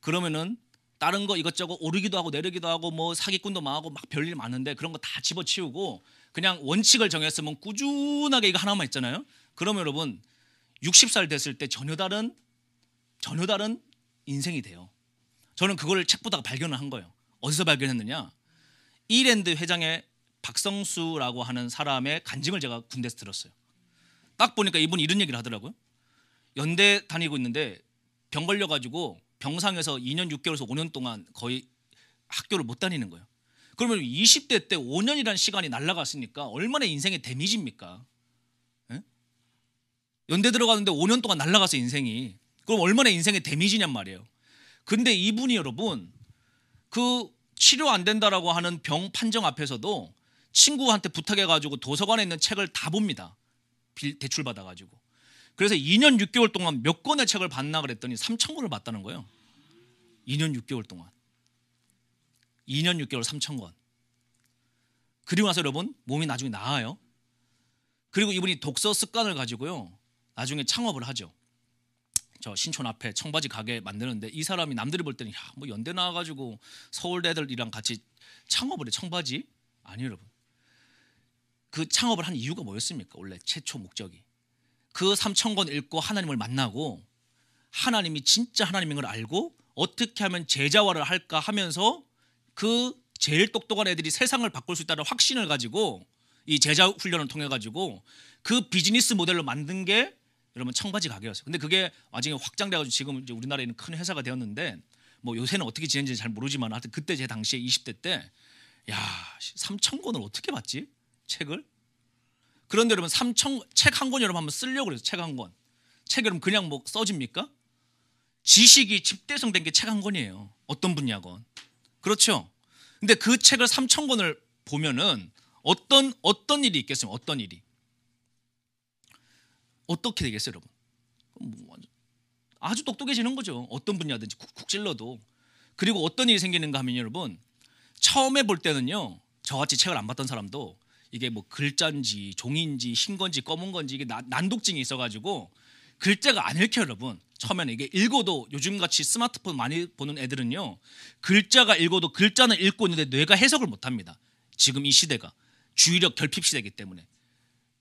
그러면은 다른 거 이것저것 오르기도 하고 내리기도 하고 뭐 사기꾼도 망하고 막 별일 많은데 그런 거 다 집어치우고 그냥 원칙을 정했으면 꾸준하게 이거 하나만 있잖아요. 그러면 여러분 60살 됐을 때 전혀 다른 인생이 돼요. 저는 그걸 책 보다가 발견을 한 거예요. 어디서 발견했느냐? 이랜드 회장의 박성수라고 하는 사람의 간증을 제가 군대에서 들었어요. 딱 보니까 이분이 이런 얘기를 하더라고요. 연대 다니고 있는데 병 걸려가지고 병상에서 2년 6개월에서 5년 동안 거의 학교를 못 다니는 거예요. 그러면 20대 때 5년이라는 시간이 날아갔으니까 얼마나 인생의 데미지입니까? 에? 연대 들어가는데 5년 동안 날아가서 인생이. 그럼 얼마나 인생의 데미지냔 말이에요. 근데 이분이 여러분 그 치료 안 된다라고 하는 병 판정 앞에서도 친구한테 부탁해가지고 도서관에 있는 책을 다 봅니다. 대출 받아가지고. 그래서 2년 6개월 동안 몇 권의 책을 봤나 그랬더니 3,000권을 봤다는 거예요. 2년 6개월 동안. 2년 6개월 3,000권. 그리고 나서 여러분 몸이 나중에 나아요. 그리고 이분이 독서 습관을 가지고요 나중에 창업을 하죠. 저 신촌 앞에 청바지 가게 만드는데 이 사람이 남들이 볼 때는 야, 뭐 연대 나와가지고 서울대 애들이랑 같이 창업을 해. 청바지? 아니에요 여러분. 그 창업을 한 이유가 뭐였습니까? 원래 최초 목적이 그 3,000권 읽고 하나님을 만나고 하나님이 진짜 하나님인 걸 알고 어떻게 하면 제자화를 할까 하면서 그 제일 똑똑한 애들이 세상을 바꿀 수 있다는 확신을 가지고 이 제자 훈련을 통해 가지고 그 비즈니스 모델로 만든 게 여러분 청바지 가게였어요. 근데 그게 나중에 확장돼가지고 지금 이제 우리나라에는 큰 회사가 되었는데 뭐 요새는 어떻게 지낸지 잘 모르지만 하여튼 그때 제 당시에 20대 때 야 3,000권을 어떻게 봤지 책을? 그런데 여러분 책 한 권 여러분 한번 쓰려고 그래서 책 한 권. 책 여러분 그냥 뭐 써집니까? 지식이 집대성된 게 책 한 권이에요. 어떤 분야건. 그렇죠? 근데 그 책을 3,000권을 보면은 어떤 일이 있겠어요? 어떤 일이? 어떻게 되겠어요, 여러분? 아주 똑똑해지는 거죠. 어떤 분야든지 쿡쿡 찔러도. 그리고 어떤 일이 생기는가 하면 여러분 처음에 볼 때는요 저같이 책을 안 봤던 사람도 이게 뭐 글자인지 종이인지 흰 건지 검은 건지 이게 난독증이 있어가지고 글자가 안 읽혀요 여러분. 처음에는 이게 읽어도 요즘같이 스마트폰 많이 보는 애들은요 글자가 읽어도 글자는 읽고 있는데 뇌가 해석을 못합니다. 지금 이 시대가 주의력 결핍 시대이기 때문에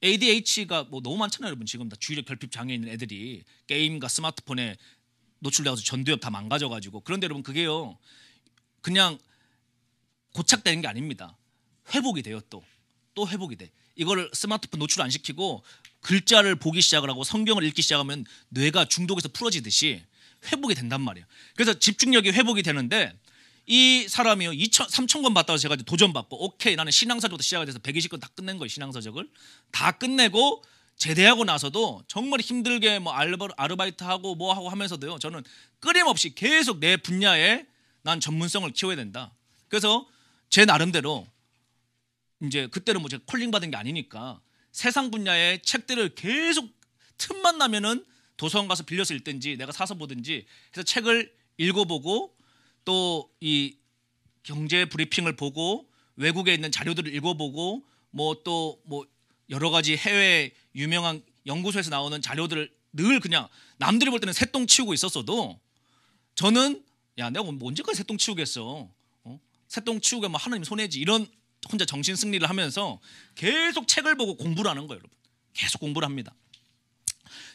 ADHD가 뭐 너무 많잖아요 여러분. 지금 다 주의력 결핍 장애 있는 애들이 게임과 스마트폰에 노출돼서 전두엽 다 망가져가지고. 그런데 여러분 그게요 그냥 고착되는 게 아닙니다. 회복이 돼요. 또 회복이 돼. 이거를 스마트폰 노출 안 시키고 글자를 보기 시작을 하고 성경을 읽기 시작하면 뇌가 중독에서 풀어지듯이 회복이 된단 말이에요. 그래서 집중력이 회복이 되는데 이 사람이요 3,000권 봤다고 제가 도전받고 오케이 나는 신앙서적부터 시작을 해서 120권 다 끝낸 거예요. 신앙서적을 다 끝내고 제대하고 나서도 정말 힘들게 뭐 아르바이트하고 뭐 하고 하면서도요 저는 끊임없이 계속 내 분야에 난 전문성을 키워야 된다. 그래서 제 나름대로 이제 그때는 뭐 제가 콜링 받은 게 아니니까 세상 분야의 책들을 계속 틈만 나면은 도서관 가서 빌려서 읽든지 내가 사서 보든지 해서 책을 읽어보고 또 이 경제 브리핑을 보고 외국에 있는 자료들을 읽어보고 뭐 또 뭐 여러 가지 해외 유명한 연구소에서 나오는 자료들을 늘 그냥 남들이 볼 때는 새똥 치우고 있었어도 저는 야 내가 언제까지 새똥 치우겠어? 새똥 치우게 뭐 하나님 손해지 이런 혼자 정신 승리를 하면서 계속 책을 보고 공부를 하는 거예요, 여러분. 계속 공부를 합니다.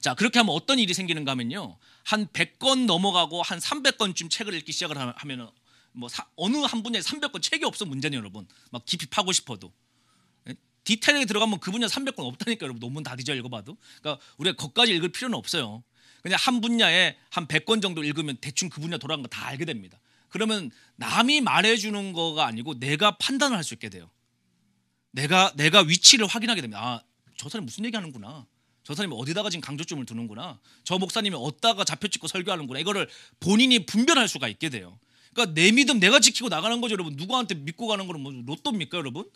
자, 그렇게 하면 어떤 일이 생기는가 하면요. 한 100권 넘어가고 한 300권쯤 책을 읽기 시작을 하면은 뭐 어느 한 분야에 300권 책이 없어 문제는 여러분. 막 깊이 파고 싶어도. 디테일에 들어가면 그 분야 300권 없다니까 여러분. 논문 다 뒤져 읽어봐도. 그러니까 우리가 거기까지 읽을 필요는 없어요. 그냥 한 분야에 한 100권 정도 읽으면 대충 그 분야 돌아간 거 다 알게 됩니다. 그러면 남이 말해주는 거가 아니고 내가 판단을 할 수 있게 돼요. 내가 위치를 확인하게 됩니다. 아, 저 사람이 무슨 얘기하는구나. 저 사람이 어디다가 지금 강조점을 두는구나. 저 목사님이 어디다가 좌표 찍고 설교하는구나. 이거를 본인이 분별할 수가 있게 돼요. 그러니까 내 믿음 내가 지키고 나가는 거죠, 여러분. 누구한테 믿고 가는 거는 뭐 로또입니까, 여러분?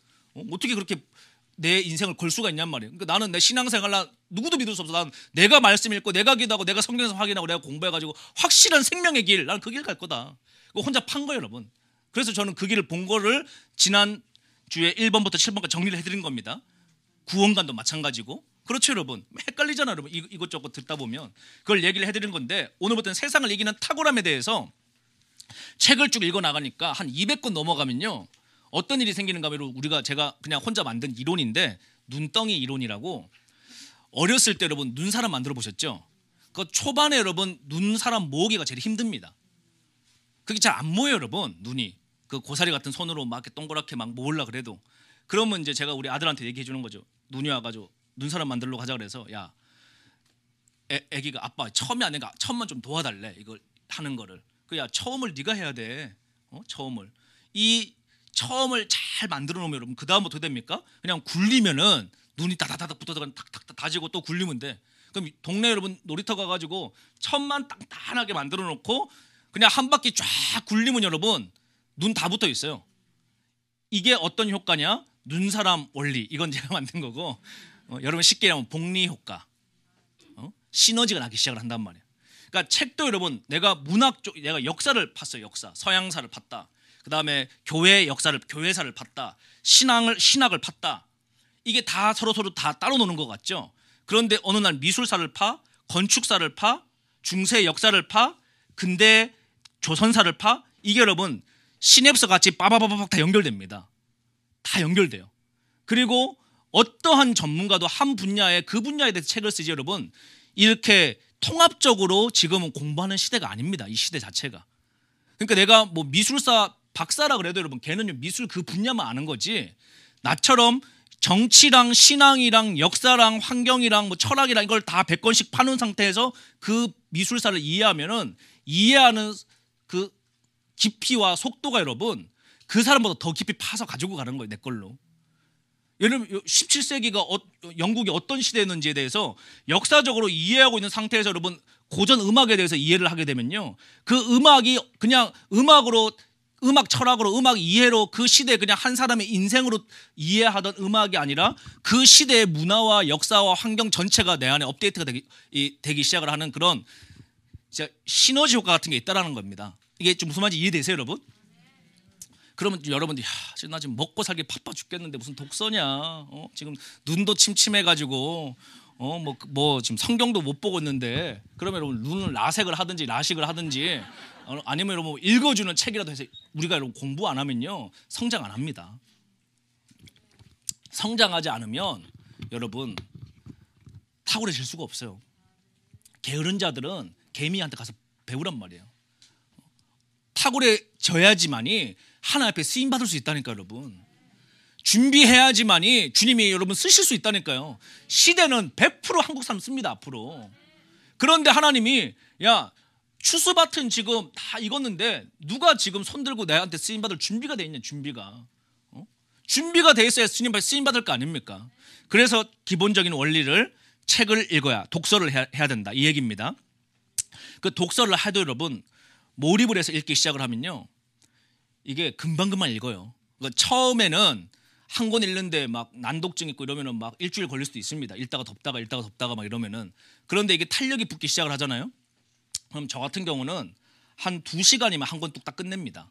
어떻게 그렇게 내 인생을 걸 수가 있냔 말이에요. 그러니까 나는 내 신앙생활 누구도 믿을 수 없어. 난 내가 말씀 읽고 내가 기도하고 내가 성경에서 확인하고 내가 공부해가지고 확실한 생명의 길, 나는 그 길 갈 거다. 혼자 판 거예요, 여러분. 그래서 저는 그 길을 본 거를 지난 주에 1번부터 7번까지 정리를 해드린 겁니다. 구원관도 마찬가지고. 그렇죠, 여러분. 헷갈리잖아요, 여러분. 이것저것 듣다 보면 그걸 얘기를 해드린 건데 오늘부터는 세상을 이기는 탁월함에 대해서 책을 쭉 읽어 나가니까 한 200권 넘어가면요 어떤 일이 생기는가 하면 제가 그냥 혼자 만든 이론인데 눈덩이 이론이라고. 어렸을 때 여러분 눈사람 만들어 보셨죠? 그 초반에 여러분 눈사람 모으기가 제일 힘듭니다. 그게 잘 안 모여요, 여러분. 눈이 그 고사리 같은 손으로 막 이렇게 동그랗게 막 모으려 그래도. 그러면 이제 제가 우리 아들한테 얘기해 주는 거죠. 눈이 와가지고 눈사람 만들러 가자 그래서 야 애기가 아빠 처음이 안 되니까 처음만 좀 도와달래 이걸 하는 거를. 야 처음을 네가 해야 돼. 처음을 이 처음을 잘 만들어 놓으면 여러분 그 다음부터 어떻게 됩니까? 그냥 굴리면은 눈이 다다다닥 붙어서 탁탁탁 다지고 또 굴리면 돼. 그럼 동네 여러분 놀이터 가가지고 천만 단단하게 만들어 놓고 그냥 한 바퀴 쫙 굴리면 여러분 눈 다 붙어 있어요. 이게 어떤 효과냐? 눈사람 원리. 이건 제가 만든 거고 여러분 쉽게 얘기하면 복리 효과, 시너지가 나기 시작을 한단 말이에요. 그러니까 책도 여러분 내가 문학 쪽 내가 역사를 팠어요. 역사 서양사를 팠다. 그 다음에 교회사를 팠다. 신학을 팠다. 이게 다 서로 다 따로 노는 것 같죠. 그런데 어느 날 미술사를 파, 건축사를 파, 중세 역사를 파, 근대 조선사를 파. 이게 여러분 시냅스 같이 빠바바박 다 연결됩니다. 다 연결돼요. 그리고 어떠한 전문가도 한 분야에 그 분야에 대해서 책을 쓰지 여러분 이렇게 통합적으로 지금은 공부하는 시대가 아닙니다. 이 시대 자체가. 그러니까 내가 뭐 미술사 박사라 그래도 여러분 걔는 미술 그 분야만 아는 거지 나처럼 정치랑 신앙이랑 역사랑 환경이랑 뭐 철학이랑 이걸 다 100권씩 파는 상태에서 그 미술사를 이해하면은 이해하는 그 깊이와 속도가 여러분 그 사람보다 더 깊이 파서 가지고 가는 거예요. 내 걸로. 예를 들면 17세기가 영국이 어떤 시대였는지에 대해서 역사적으로 이해하고 있는 상태에서 여러분 고전 음악에 대해서 이해를 하게 되면요. 그 음악이 그냥 음악 철학으로 음악 이해로 그 시대 그냥 한 사람의 인생으로 이해하던 음악이 아니라 그 시대의 문화와 역사와 환경 전체가 내 안에 업데이트가 되기 시작을 하는 그런 진짜 시너지 효과 같은 게 있다라는 겁니다. 이게 좀 무슨 말인지 이해되세요, 여러분? 그러면 여러분들이 나 지금 먹고 살기 바빠 죽겠는데 무슨 독서냐? 지금 눈도 침침해가지고 뭐 지금 성경도 못 보고 있는데 그러면 여러분 눈을 라섹을 하든지 라식을 하든지 아니면 여러분 읽어주는 책이라도 해서 우리가 여러분 공부 안 하면요 성장 안 합니다. 성장하지 않으면 여러분 탁월해질 수가 없어요. 게으른 자들은 개미한테 가서 배우란 말이에요. 탁월해져야지만이 하나님 앞에 쓰임 받을 수 있다니까 여러분. 준비해야지만이 주님이 여러분 쓰실 수 있다니까요. 시대는 100% 한국 사람 씁니다 앞으로. 그런데 하나님이 야 추수밭은 지금 다 익었는데 누가 지금 손들고 나한테 쓰임 받을 준비가 돼 있냐 준비가. 준비가 돼 있어야 주님 앞에 쓰임 받을 거 아닙니까? 그래서 기본적인 원리를 책을 읽어야 독서를 해야 된다 이 얘기입니다. 그 독서를 해도 여러분 몰입을 해서 읽기 시작을 하면요 이게 금방금방 읽어요. 그러니까 처음에는 한 권 읽는데 막 난독증 있고 이러면은 막 일주일 걸릴 수도 있습니다. 읽다가 덮다가 막 이러면은. 그런데 이게 탄력이 붙기 시작을 하잖아요. 그럼 저 같은 경우는 한 2시간이면 한 권 뚝딱 끝냅니다.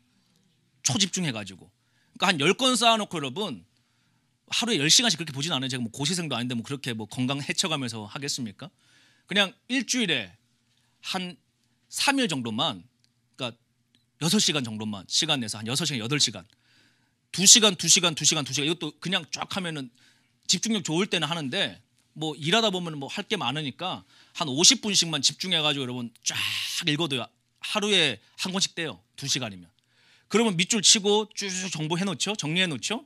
초집중해가지고. 그러니까 한 10권 쌓아놓고 여러분 하루에 10시간씩 그렇게 보진 않아요. 제가 뭐 고시생도 아닌데 뭐 그렇게 뭐 건강 해쳐가면서 하겠습니까? 그냥 일주일에 한 3일 정도만 그러니까 6시간 정도만 시간 내서 한 6시간, 8시간 2시간 이것도 그냥 쫙 하면은 집중력 좋을 때는 하는데 뭐 일하다 보면 뭐 할 게 많으니까 한 50분씩만 집중해가지고 여러분 쫙 읽어도요 하루에 한 권씩 떼요 2시간이면. 그러면 밑줄 치고 쭉 정보 해놓죠. 정리해놓죠.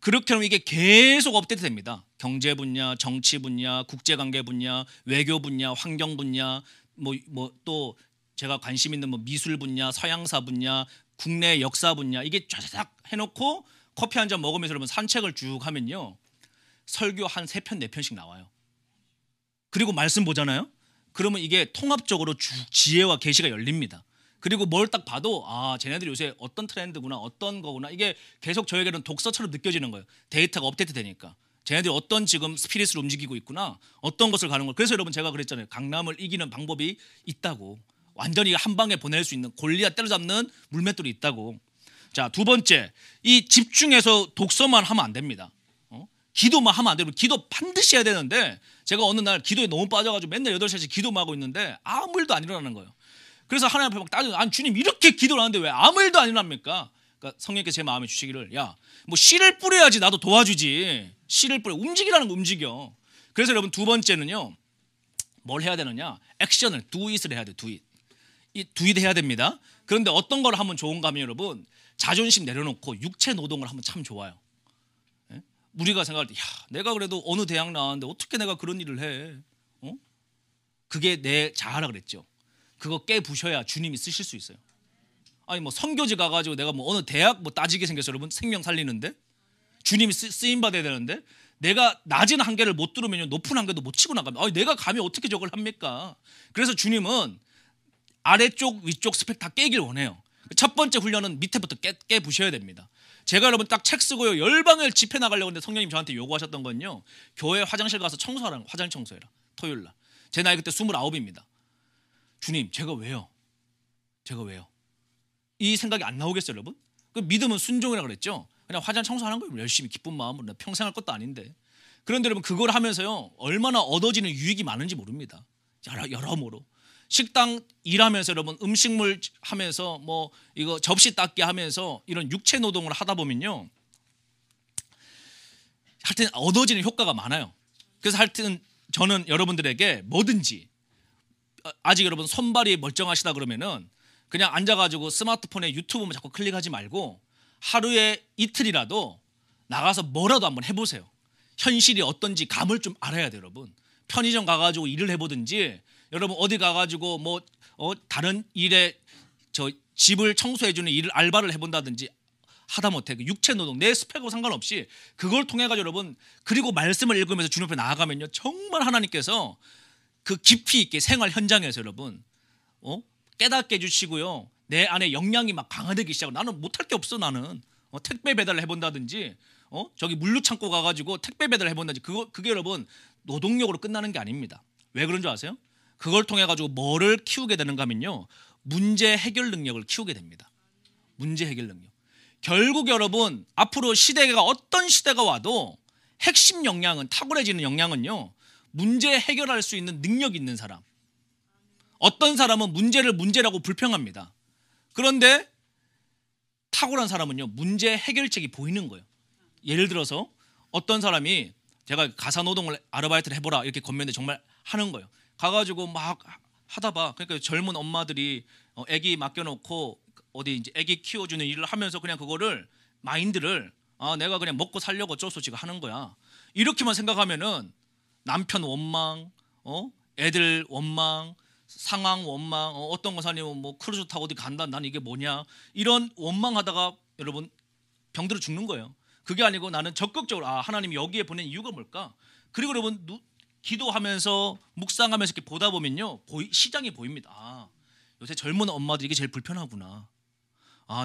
그렇게 하면 이게 계속 업데이트 됩니다. 경제 분야, 정치 분야, 국제관계 분야, 외교 분야, 환경 분야 뭐 또 제가 관심 있는 뭐 미술 분야, 서양사 분야, 국내 역사 분야 이게 쫙 해놓고 커피 한 잔 먹으면서 여러분 산책을 쭉 하면요 설교 한 3편 4편씩 나와요. 그리고 말씀 보잖아요. 그러면 이게 통합적으로 쭉 지혜와 계시가 열립니다. 그리고 뭘 딱 봐도 쟤네들이 요새 어떤 트렌드구나 어떤 거구나 이게 계속 저에게는 독서처럼 느껴지는 거예요. 데이터가 업데이트 되니까 쟤네들이 어떤 지금 스피릿을 움직이고 있구나 어떤 것을 가는 거. 그래서 여러분 제가 그랬잖아요. 강남을 이기는 방법이 있다고. 완전히 한 방에 보낼 수 있는 골리앗 때려잡는 물맷돌이 있다고. 자, 두 번째, 이 집중해서 독서만 하면 안 됩니다. 기도만 하면 안 되고 기도 반드시 해야 되는데 제가 어느 날 기도에 너무 빠져가지고 맨날 8시간씩 기도만 하고 있는데 아무 일도 안 일어나는 거예요. 그래서 하나님 앞에 막 따지고 아니 주님 이렇게 기도를 하는데 왜 아무 일도 안 일어납니까? 그러니까 성령께서 제 마음에 주시기를 야 뭐 씨를 뿌려야지 나도 도와주지. 씨를 뿌려 움직이라는 거 움직여. 그래서 여러분 두 번째는요 뭘 해야 되느냐 액션을 do it을 해야 돼. do it. 이 두잇 해야 됩니다. 그런데 어떤 걸 하면 좋은가 하면 여러분 자존심 내려놓고 육체 노동을 하면 참 좋아요. 예? 우리가 생각할 때 내가 그래도 어느 대학 나왔는데 어떻게 내가 그런 일을 해? 그게 내 자아라 그랬죠. 그거 깨부셔야 주님이 쓰실 수 있어요. 아니 뭐 선교지 가가지고 내가 뭐 어느 대학 뭐 따지게 생겼어요. 여러분 생명 살리는데 주님이 쓰임 받아야 되는데 내가 낮은 한계를 못 뚫으면 높은 한계도 못 치고 나가면 내가 감히 어떻게 저걸 합니까? 그래서 주님은 아래쪽 위쪽 스펙 다 깨길 원해요. 첫 번째 훈련은 밑에부터 깨부셔야 됩니다. 제가 여러분 딱 책 쓰고요 10방을 집회 나가려고 했는데 성령님 저한테 요구하셨던 건요, 교회 화장실 가서 청소하라는 거. 화장실 청소해라, 토요일날. 제 나이 그때 29입니다. 주님, 제가 왜요? 이 생각이 안 나오겠어요 여러분? 그 믿음은 순종이라고 그랬죠. 그냥 화장실 청소하는 거예요, 열심히 기쁜 마음으로. 평생 할 것도 아닌데. 그런데 여러분 그걸 하면서요 얼마나 얻어지는 유익이 많은지 모릅니다. 여러모로 식당 일하면서 여러분 음식물 하면서 뭐 이거 접시 닦기 하면서 이런 육체 노동을 하다 보면요, 하여튼 얻어지는 효과가 많아요. 그래서 하여튼 저는 여러분들에게 뭐든지, 아직 여러분 손발이 멀쩡하시다 그러면은 그냥 앉아가지고 스마트폰에 유튜브만 자꾸 클릭하지 말고 하루에 이틀이라도 나가서 뭐라도 한번 해보세요. 현실이 어떤지 감을 좀 알아야 돼요 여러분. 편의점 가가지고 일을 해보든지, 여러분 어디 가가지고 뭐 다른 일에 저 집을 청소해주는 일을 알바를 해본다든지, 하다못해 그 육체 노동, 내 스펙하고 상관없이 그걸 통해 가지고 여러분, 그리고 말씀을 읽으면서 주님 앞에 나아가면요 정말 하나님께서 그 깊이 있게 생활 현장에서 여러분 깨닫게 해주시고요, 내 안에 역량이 막 강화되기 시작하고. 나는 못할 게 없어. 나는 택배 배달을 해본다든지 저기 물류창고 가가지고 택배 배달을 해본다든지, 그게 여러분 노동력으로 끝나는 게 아닙니다. 왜 그런 줄 아세요? 그걸 통해 가지고 뭐를 키우게 되는가 하면요, 문제 해결 능력을 키우게 됩니다. 문제 해결 능력. 결국 여러분 앞으로 시대가 어떤 시대가 와도 핵심 역량은, 탁월해지는 역량은요, 문제 해결할 수 있는 능력이 있는 사람. 어떤 사람은 문제를 문제라고 불평합니다. 그런데 탁월한 사람은요 문제 해결책이 보이는 거예요. 예를 들어서 어떤 사람이, 제가 가사노동을 아르바이트를 해보라 이렇게 건면데 정말 하는 거예요. 가가지고 막 하다 봐. 그러니까 젊은 엄마들이 아기 맡겨놓고 어디 이제 아기 키워주는 일을 하면서 그냥 그거를 마인드를 내가 그냥 먹고 살려고 어쩔 수 없이 하는 거야. 이렇게만 생각하면은 남편 원망, 애들 원망, 상황 원망, 어떤 거 사냐면 뭐 크루즈 타고 어디 간다, 난 이게 뭐냐, 이런 원망하다가 여러분 병들어 죽는 거예요. 그게 아니고 나는 적극적으로 하나님이 여기에 보낸 이유가 뭘까? 그리고 여러분 기도하면서 묵상하면서 이렇게 보다 보면요 시장이 보입니다. 요새 젊은 엄마들이 이게 제일 불편하구나.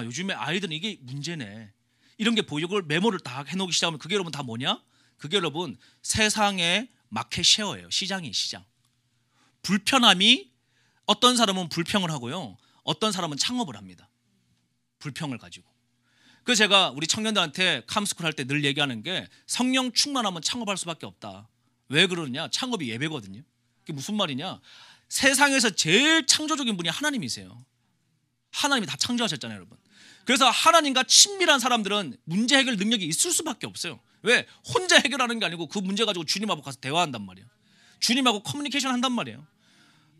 요즘에 아이들은 이게 문제네. 이런 게 보이고 그걸 메모를 다 해놓기 시작하면 그게 여러분 다 뭐냐? 그게 여러분 세상의 마켓 쉐어예요. 시장. 불편함이, 어떤 사람은 불평을 하고요, 어떤 사람은 창업을 합니다. 불평을 가지고. 그래서 제가 우리 청년들한테 캄스쿨 할 때 늘 얘기하는 게, 성령 충만하면 창업할 수밖에 없다. 왜 그러느냐? 창업이 예배거든요. 그게 무슨 말이냐? 세상에서 제일 창조적인 분이 하나님이세요. 하나님이 다 창조하셨잖아요 여러분. 그래서 하나님과 친밀한 사람들은 문제 해결 능력이 있을 수밖에 없어요. 왜? 혼자 해결하는 게 아니고 그 문제 가지고 주님하고 가서 대화한단 말이에요. 주님하고 커뮤니케이션 한단 말이에요.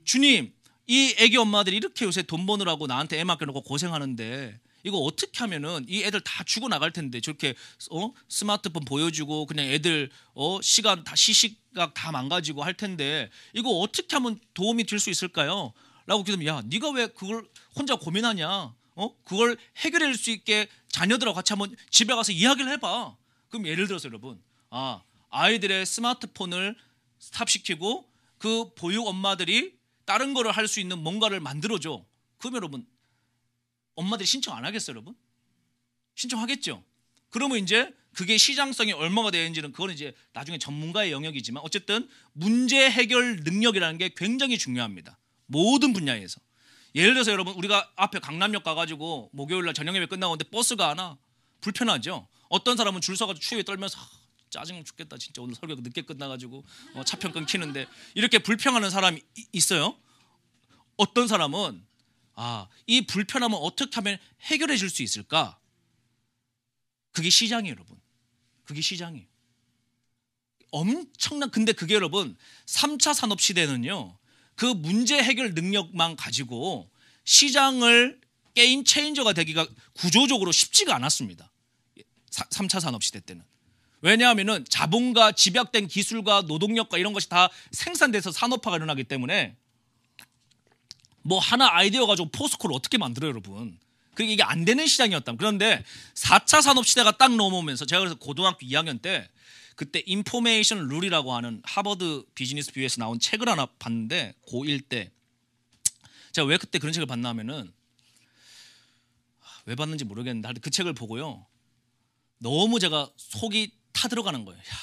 주님, 이 애기 엄마들이 이렇게 요새 돈 버느라고 나한테 애 맡겨놓고 고생하는데 이거 어떻게 하면은 이 애들 다 죽어 나갈 텐데, 저렇게 스마트폰 보여주고 그냥 애들 시간 다 시시각 다 망가지고 할 텐데 이거 어떻게 하면 도움이 될 수 있을까요? 라고 그러면, 야, 네가 왜 그걸 혼자 고민하냐? 그걸 해결해 줄 수 있게 자녀들하고 같이 한번 집에 가서 이야기를 해봐. 그럼 예를 들어서 여러분, 아이들의 스마트폰을 스탑시키고 그 보육 엄마들이 다른 거를 할 수 있는 뭔가를 만들어줘. 그러면 여러분 엄마들이 신청 안 하겠어요 여러분? 신청하겠죠. 그러면 이제 그게 시장성이 얼마가 되는지는 그거는 이제 나중에 전문가의 영역이지만, 어쨌든 문제 해결 능력이라는 게 굉장히 중요합니다. 모든 분야에서. 예를 들어서 여러분 우리가 앞에 강남역 가가지고 목요일날 저녁 예배 끝나고 오는데 버스가 안 와. 불편하죠. 어떤 사람은 줄 서가지고 추위에 떨면서 짜증 죽겠다 진짜, 오늘 설교가 늦게 끝나가지고 차편 끊기는데, 이렇게 불평하는 사람이 있어요. 어떤 사람은 이 불편함을 어떻게 하면 해결해 줄 수 있을까? 그게 시장이에요 여러분. 그게 시장이에요. 엄청난. 근데 그게 여러분 3차 산업시대는요 그 문제 해결 능력만 가지고 시장을 게임 체인저가 되기가 구조적으로 쉽지가 않았습니다. 3차 산업시대 때는. 왜냐하면 자본과 집약된 기술과 노동력과 이런 것이 다 생산돼서 산업화가 일어나기 때문에 뭐 하나 아이디어 가지고 포스코를 어떻게 만들어요 여러분. 그게 이게 안 되는 시장이었다. 그런데 4차 산업시대가 딱 넘어오면서, 제가 그래서 고등학교 2학년 때 그때 인포메이션 룰이라고 하는 하버드 비즈니스 뷰에서 나온 책을 하나 봤는데, 고1 때 제가 왜 그때 그런 책을 봤나 하면은, 왜 봤는지 모르겠는데 그 책을 보고요 너무 제가 속이 타들어가는 거예요. 야,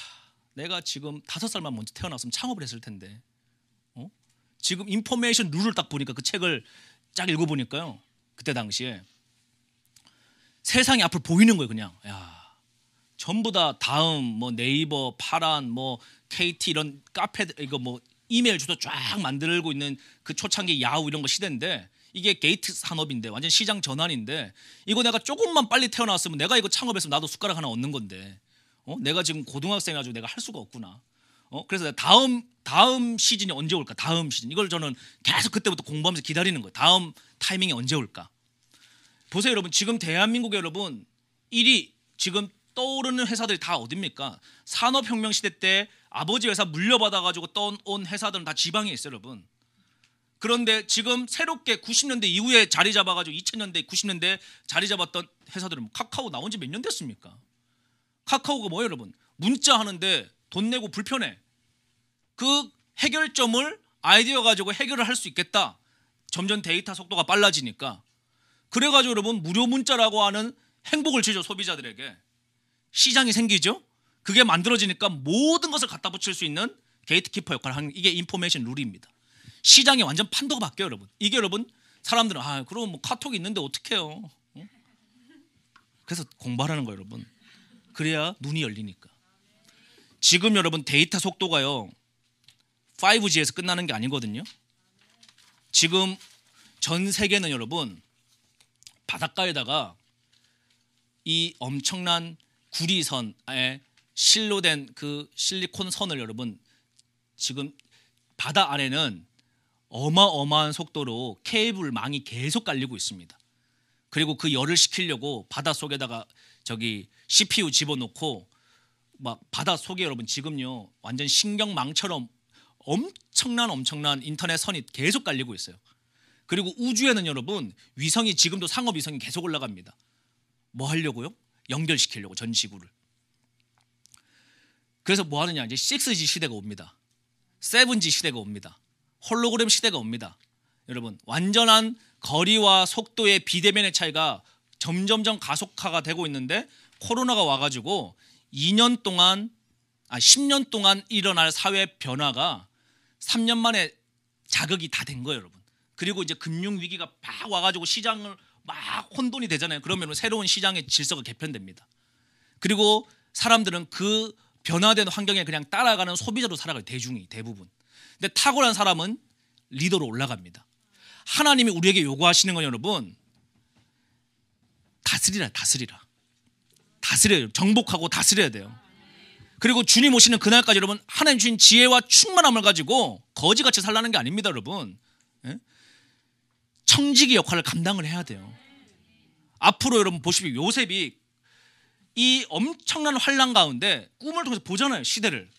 내가 지금 5살만 먼저 태어났으면 창업을 했을 텐데, 지금 인포메이션 룰을 딱 보니까 그 책을 쫙 읽어보니까요, 그때 당시에 세상이 앞으로 보이는 거예요. 그냥 야, 전부 다 다음 뭐 네이버, 파란, 뭐 KT 이런 카페, 이거 뭐 이메일 주소 쫙 만들고 있는 그 초창기 야후 이런 거 시대인데, 이게 게이트 산업인데 완전 시장 전환인데, 이거 내가 조금만 빨리 태어났으면 내가 이거 창업했으면 나도 숟가락 하나 얻는 건데, 내가 지금 고등학생 가지고 내가 할 수가 없구나. 그래서 다음 시즌이 언제 올까? 다음 시즌, 이걸 저는 계속 그때부터 공부하면서 기다리는 거예요. 다음 타이밍이 언제 올까? 보세요 여러분, 지금 대한민국에 여러분 1위 지금 떠오르는 회사들이 다 어딥니까? 산업혁명 시대 때 아버지 회사 물려받아가지고 떠온 회사들은 다 지방에 있어요 여러분. 그런데 지금 새롭게 90년대 이후에 자리 잡아가지고 2000년대 90년대 자리 잡았던 회사들은 카카오 나온 지 몇 년 됐습니까? 카카오가 뭐예요 여러분? 문자 하는데 돈 내고 불편해. 그 해결점을 아이디어 가지고 해결을 할 수 있겠다. 점점 데이터 속도가 빨라지니까. 그래가지고 여러분 무료 문자라고 하는 행복을 주죠. 소비자들에게. 시장이 생기죠. 그게 만들어지니까 모든 것을 갖다 붙일 수 있는 게이트키퍼 역할을 하는, 이게 인포메이션 룰입니다. 시장이 완전 판도가 바뀌어요 여러분. 이게 여러분, 사람들은 그럼 뭐 카톡이 있는데 어떡해요. 그래서 공부하라는 거예요 여러분. 그래야 눈이 열리니까. 지금 여러분 데이터 속도가요 5G에서 끝나는 게 아니거든요. 지금 전 세계는 여러분 바닷가에다가 이 엄청난 구리선에 실로 된 그 실리콘 선을 여러분, 지금 바다 안에는 어마어마한 속도로 케이블망이 계속 깔리고 있습니다. 그리고 그 열을 식히려고 바닷속에다가 저기 CPU 집어넣고 막 바닷속에 여러분 지금요 완전 신경망처럼 엄청난 인터넷 선이 계속 깔리고 있어요. 그리고 우주에는 여러분 위성이, 지금도 상업 위성이 계속 올라갑니다. 뭐 하려고요? 연결시키려고 전 지구를. 그래서 뭐 하느냐, 이제 6G 시대가 옵니다. 7G 시대가 옵니다. 홀로그램 시대가 옵니다. 여러분 완전한 거리와 속도의 비대면의 차이가 점점점 가속화가 되고 있는데, 코로나가 와가지고 10년 동안 일어날 사회 변화가 3년 만에 자극이 다 된 거예요 여러분. 그리고 이제 금융 위기가 막 와가지고 시장을 막 혼돈이 되잖아요. 그러면 새로운 시장의 질서가 개편됩니다. 그리고 사람들은 그 변화된 환경에 그냥 따라가는 소비자로 살아가요. 대부분. 근데 탁월한 사람은 리더로 올라갑니다. 하나님이 우리에게 요구하시는 건 여러분, 다스려요. 정복하고 다스려야 돼요. 그리고 주님 오시는 그날까지 여러분, 하나님 주신 지혜와 충만함을 가지고 거지같이 살라는 게 아닙니다 여러분. 청지기 역할을 감당을 해야 돼요. 앞으로 여러분 보십시오. 요셉이 이 엄청난 환란 가운데 꿈을 통해서 보잖아요 시대를.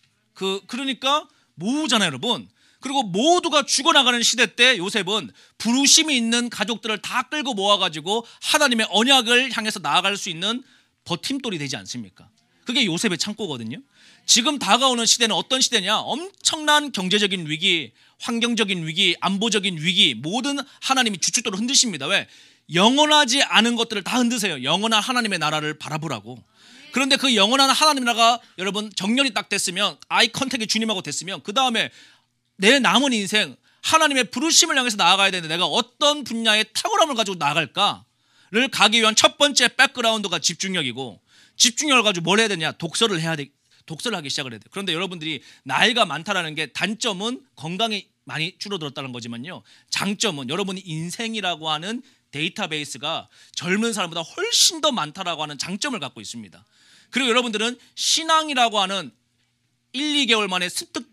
그러니까 모으잖아요 여러분. 그리고 모두가 죽어나가는 시대 때 요셉은 부르심이 있는 가족들을 다 끌고 모아가지고 하나님의 언약을 향해서 나아갈 수 있는 버팀돌이 되지 않습니까? 그게 요셉의 창고거든요. 지금 다가오는 시대는 어떤 시대냐? 엄청난 경제적인 위기, 환경적인 위기, 안보적인 위기, 모든 하나님이 주춧돌을 흔드십니다. 왜? 영원하지 않은 것들을 다 흔드세요. 영원한 하나님의 나라를 바라보라고. 그런데 그 영원한 하나님의 나라가 여러분 정렬이 딱 됐으면, 아이 컨택이 주님하고 됐으면, 그 다음에 내 남은 인생 하나님의 부르심을 향해서 나아가야 되는데 내가 어떤 분야의 탁월함을 가지고 나아갈까를 가기 위한 첫 번째 백그라운드가 집중력이고, 집중력을 가지고 뭘 해야 되냐? 독서를 하기 시작을 해야 돼요. 그런데 여러분들이 나이가 많다라는 게, 단점은 건강이 많이 줄어들었다는 거지만요, 장점은 여러분이 인생이라고 하는 데이터베이스가 젊은 사람보다 훨씬 더 많다라고 하는 장점을 갖고 있습니다. 그리고 여러분들은 신앙이라고 하는 1, 2개월 만에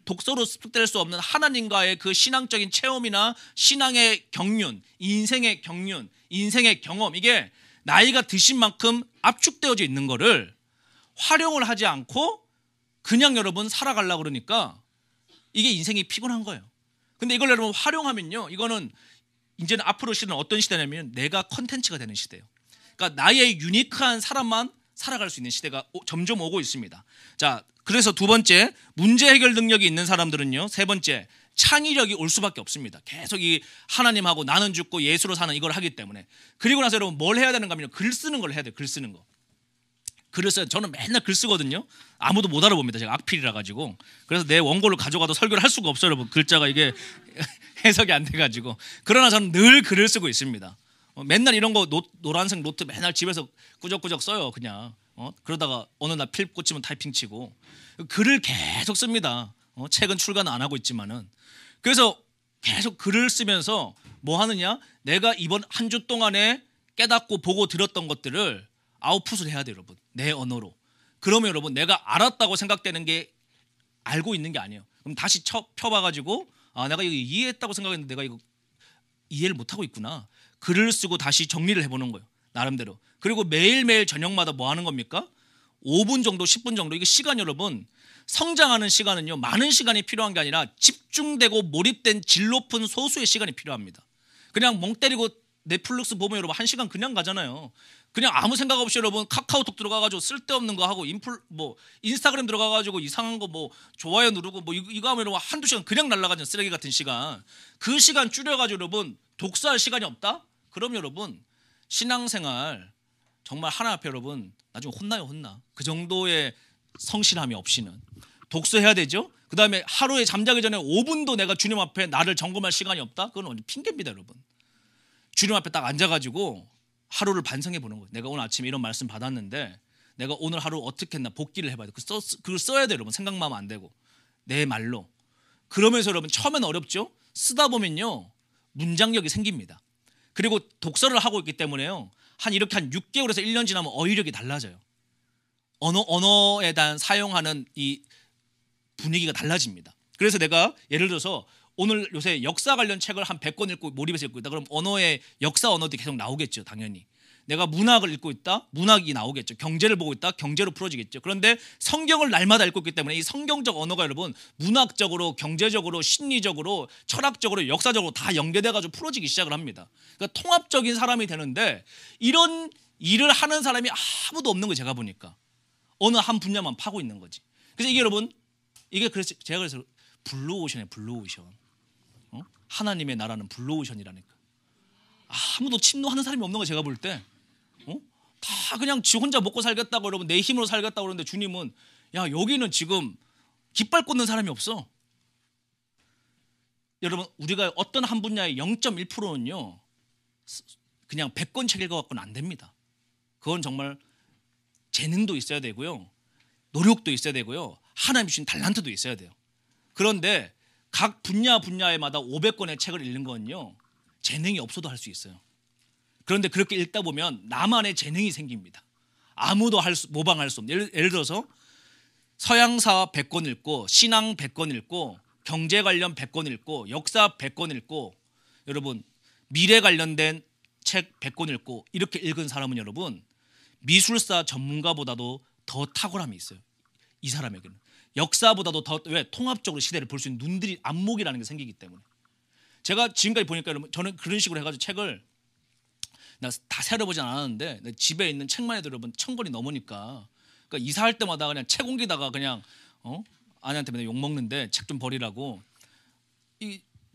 독서로 습득될 수 없는 하나님과의 그 신앙적인 체험이나 신앙의 경륜, 인생의 경험, 이게 나이가 드신 만큼 압축되어져 있는 거를 활용을 하지 않고 그냥 여러분 살아가려고 그러니까 이게 인생이 피곤한 거예요. 근데 이걸 여러분 활용하면요, 이거는 이제는 앞으로 시대는 어떤 시대냐면 내가 컨텐츠가 되는 시대예요. 그러니까 나의 유니크한 사람만 살아갈 수 있는 시대가 점점 오고 있습니다. 자, 그래서 두 번째, 문제 해결 능력이 있는 사람들은요, 세 번째, 창의력이 올 수밖에 없습니다. 계속 이 하나님하고 나는 죽고 예수로 사는 이걸 하기 때문에. 그리고 나서 여러분 뭘 해야 되는가 하면 글 쓰는 걸 해야 돼요. 글 쓰는 거. 글을 써요. 저는 맨날 글 쓰거든요. 아무도 못 알아봅니다. 제가 악필이라 가지고. 그래서 내 원고를 가져가도 설교를 할 수가 없어요, 여러분. 글자가 이게 해석이 안 돼가지고. 그러나 저는 늘 글을 쓰고 있습니다. 맨날 이런 거 노란색 노트 맨날 집에서 꾸적꾸적 써요, 그냥. 그러다가 어느 날 필 꽂히면 타이핑 치고 글을 계속 씁니다. 책은 출간은 안 하고 있지만은. 그래서 계속 글을 쓰면서 뭐 하느냐? 내가 이번 한 주 동안에 깨닫고 보고 들었던 것들을 아웃풋을 해야 돼요, 여러분. 내 언어로. 그러면 여러분 내가 알았다고 생각되는 게 알고 있는 게 아니에요. 그럼 다시 펴봐가지고 내가 이거 이해했다고 생각했는데 내가 이거 이해를 못하고 있구나. 글을 쓰고 다시 정리를 해보는 거예요, 나름대로. 그리고 매일매일 저녁마다 뭐 하는 겁니까? 5분 정도 10분 정도. 이게 시간 여러분, 성장하는 시간은요 많은 시간이 필요한 게 아니라 집중되고 몰입된 질 높은 소수의 시간이 필요합니다. 그냥 멍 때리고 넷플릭스 보면 여러분 1시간 그냥 가잖아요. 그냥 아무 생각 없이 여러분 카카오톡 들어가가지고 쓸데없는 거 하고 인스타그램 들어가가지고 이상한 거 뭐 좋아요 누르고 뭐 이거 하면 여러분 한두 시간 그냥 날아가잖아요. 쓰레기 같은 시간. 그 시간 줄여가지고 여러분 독서할 시간이 없다? 그럼 여러분 신앙생활 정말 하나 앞에 여러분 나중에 혼나요, 혼나. 그 정도의 성실함이 없이는. 독서해야 되죠. 그 다음에 하루에 잠자기 전에 5분도 내가 주님 앞에 나를 점검할 시간이 없다? 그건 완전 핑계입니다, 여러분. 주님 앞에 딱 앉아가지고 하루를 반성해 보는 거예요. 내가 오늘 아침에 이런 말씀 받았는데 내가 오늘 하루 어떻게 했나 복기를 해봐야 돼. 그걸 써야 돼요, 여러분. 생각만 하면 안 되고 내 말로. 그러면서 여러분 처음엔 어렵죠. 쓰다 보면요 문장력이 생깁니다. 그리고 독서를 하고 있기 때문에요 이렇게 한 6개월에서 1년 지나면 어휘력이 달라져요. 언어에 대한 사용하는 이 분위기가 달라집니다. 그래서 내가 예를 들어서 오늘 요새 역사 관련 책을 한 100권 읽고 몰입해서 읽고 있다. 그럼 언어의 역사 언어들이 계속 나오겠죠, 당연히. 내가 문학을 읽고 있다, 문학이 나오겠죠. 경제를 보고 있다, 경제로 풀어지겠죠. 그런데 성경을 날마다 읽고 있기 때문에 이 성경적 언어가 여러분 문학적으로, 경제적으로, 심리적으로, 철학적으로, 역사적으로 다 연계돼가지고 풀어지기 시작을 합니다. 그러니까 통합적인 사람이 되는데 이런 일을 하는 사람이 아무도 없는 거예요, 제가 보니까. 어느 한 분야만 파고 있는 거지. 그래서 이게 여러분 그래서 제가 그래서 블루오션이에요, 블루오션. 하나님의 나라는 블루오션이라니까. 아무도 침노하는 사람이 없는 거 제가 볼 때. 다 그냥 지 혼자 먹고 살겠다고 여러분 내 힘으로 살겠다고 그러는데 주님은 야 여기는 지금 깃발 꽂는 사람이 없어. 여러분 우리가 어떤 한 분야의 0.1%는요 그냥 100권 책 읽어갖고는 안 됩니다. 그건 정말 재능도 있어야 되고요, 노력도 있어야 되고요, 하나님 주신 달란트도 있어야 돼요. 그런데 각 분야마다 500권의 책을 읽는 건요 재능이 없어도 할 수 있어요. 그런데 그렇게 읽다 보면 나만의 재능이 생깁니다. 아무도 모방할 수 없는. 예를 들어서 서양사 100권 읽고 신앙 100권 읽고 경제 관련 100권 읽고 역사 100권 읽고 여러분 미래 관련된 책 100권 읽고 이렇게 읽은 사람은 여러분 미술사 전문가보다도 더 탁월함이 있어요. 이 사람에게는. 역사보다도 더 통합적으로 시대를 볼 수 있는 눈들이 안목이라는 게 생기기 때문에. 제가 지금까지 보니까 여러분 저는 그런 식으로 해가지고 책을 다 세려보진 않았는데 집에 있는 책만 해도 여러분 1000권이 넘으니까 그러니까 이사할 때마다 그냥 책 옮기다가 그냥 아내한테 맨날 욕먹는데 책 좀 버리라고.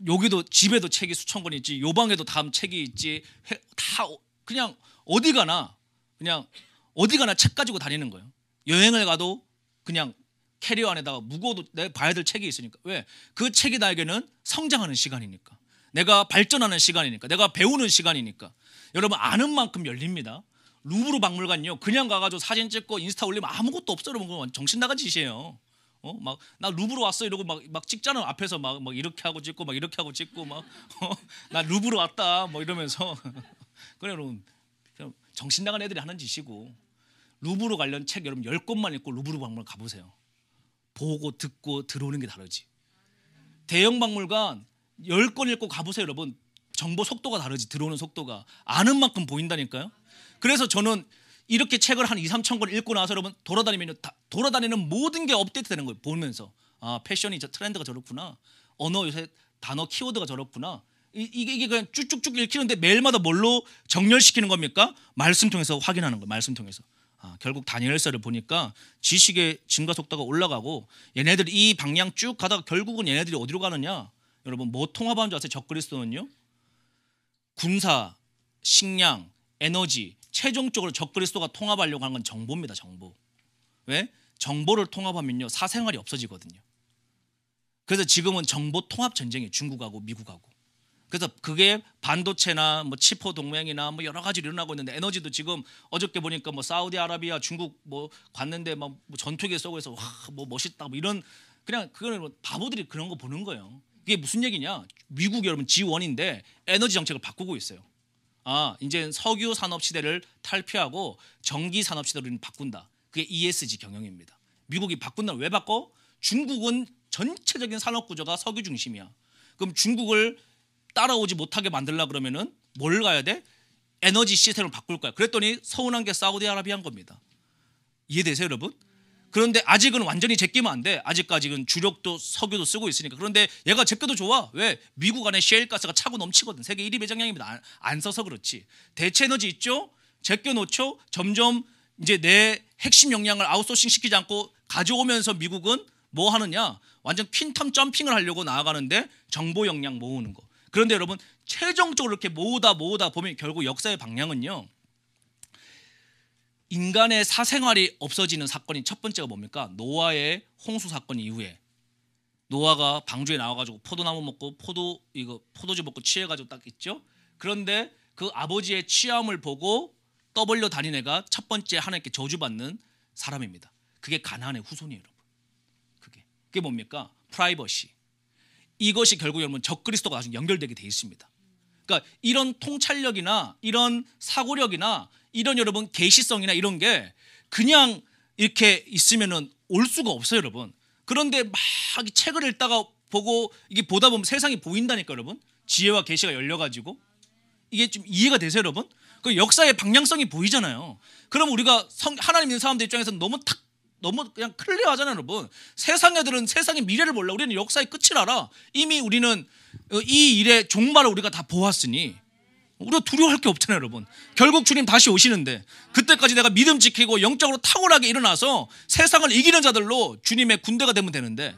여기도 집에도 책이 수천 권이 있지, 요 방에도 다음 책이 있지, 다 그냥 어디 가나 책 가지고 다니는 거예요. 여행을 가도 그냥 캐리어 안에다가 무거워도 내가 봐야 될 책이 있으니까. 왜? 그 책이 나에게는 성장하는 시간이니까, 내가 발전하는 시간이니까, 내가 배우는 시간이니까. 여러분 아는 만큼 열립니다. 루브르 박물관요 그냥 가가지고 사진 찍고 인스타 올리면 아무것도 없어. 여러분 그건 정신 나간 짓이에요. 막 나 루브르 왔어 이러고 막 찍자는 앞에서 막 이렇게 하고 찍고 막 이렇게 하고 찍고 나 루브르 왔다 뭐 이러면서 그래 여러분 정신 나간 애들이 하는 짓이고. 루브르 관련 책 여러분 10권만 읽고 루브르 박물관 가보세요. 보고 듣고 들어오는 게 다르지. 대형 박물관 10권 읽고 가보세요 여러분. 정보 속도가 다르지. 들어오는 속도가 아는 만큼 보인다니까요. 그래서 저는 이렇게 책을 한 2-3천 권 읽고 나서 여러분 돌아다니는 모든 게 업데이트 되는 거예요. 보면서 패션이 트렌드가 저렇구나, 언어 요새 단어 키워드가 저렇구나. 이게 그냥 쭉쭉쭉 읽히는데 매일마다 뭘로 정렬시키는 겁니까? 말씀 통해서 확인하는 거예요. 말씀 통해서. 결국 다니엘서를 보니까 지식의 증가 속도가 올라가고 얘네들이 이 방향 쭉 가다가 결국은 얘네들이 어디로 가느냐. 여러분 뭐 통합하는 줄 아세요? 적그리스도는요 군사, 식량, 에너지, 최종적으로 적그리스도가 통합하려고 하는 건 정보입니다. 정보. 왜? 정보를 통합하면요 사생활이 없어지거든요. 그래서 지금은 정보 통합 전쟁이에요. 중국하고 미국하고. 그래서 그게 반도체나 뭐 치포 동맹이나 뭐 여러 가지로 일어나고 있는데, 에너지도 지금 어저께 보니까 뭐 사우디아라비아, 중국 뭐 갔는데 막 뭐 전투기 쏘고 해서 와 뭐 멋있다 뭐 이런, 그냥 그거는 뭐 바보들이 그런 거 보는 거예요. 이게 무슨 얘기냐? 미국이 여러분 G1인데 에너지 정책을 바꾸고 있어요. 아, 이제 석유 산업 시대를 탈피하고 전기 산업 시대로 바꾼다. 그게 ESG 경영입니다. 미국이 바꾼다는, 왜 바꿔? 중국은 전체적인 산업 구조가 석유 중심이야. 그럼 중국을 따라오지 못하게 만들려 그러면은 뭘 가야 돼? 에너지 시스템을 바꿀 거야. 그랬더니 서운한 게 사우디아라비아인 겁니다. 이해되세요, 여러분? 그런데 아직은 완전히 제끼면 안 돼. 아직까지는 주력도 석유도 쓰고 있으니까. 그런데 얘가 제껴도 좋아. 왜? 미국 안에 셰일가스가 차고 넘치거든. 세계 1위 배정량입니다. 안 써서 그렇지. 대체 에너지 있죠? 제껴 놓죠. 점점 이제 내 핵심 역량을 아웃소싱 시키지 않고 가져오면서 미국은 뭐 하느냐? 완전 퀸텀 점핑을 하려고 나아가는데 정보 역량 모으는 거. 그런데 여러분 최종적으로 이렇게 모으다 보면 결국 역사의 방향은요, 인간의 사생활이 없어지는 사건이 첫 번째가 뭡니까? 노아의 홍수 사건 이후에 노아가 방주에 나와가지고 포도나무 먹고 포도주 먹고 취해가지고 딱 있죠. 그런데 그 아버지의 취함을 보고 떠벌려 다닌 애가 첫 번째 하나님께 저주받는 사람입니다. 그게 가나안의 후손이에요, 여러분. 그게 뭡니까? 프라이버시. 이것이 결국 여러분 적그리스도가 나중에 연결되게 돼 있습니다. 그러니까 이런 통찰력이나 이런 사고력이나 이런 여러분 계시성이나 이런 게 그냥 이렇게 있으면은 올 수가 없어요, 여러분. 그런데 막 이 책을 읽다가 보고 이게 보다 보면 세상이 보인다니까, 여러분. 지혜와 계시가 열려가지고 이게 좀 이해가 되세요, 여러분? 그 역사의 방향성이 보이잖아요. 그럼 우리가 하나님 있는 사람들 입장에서는 너무 그냥 클리어하잖아요, 여러분. 세상 애들은 세상의 미래를 몰라. 우리는 역사의 끝을 알아. 이미 우리는 이 일의 종말을 우리가 다 보았으니 우리가 두려워할 게 없잖아요, 여러분. 결국 주님 다시 오시는데 그때까지 내가 믿음 지키고 영적으로 탁월하게 일어나서 세상을 이기는 자들로 주님의 군대가 되면 되는데,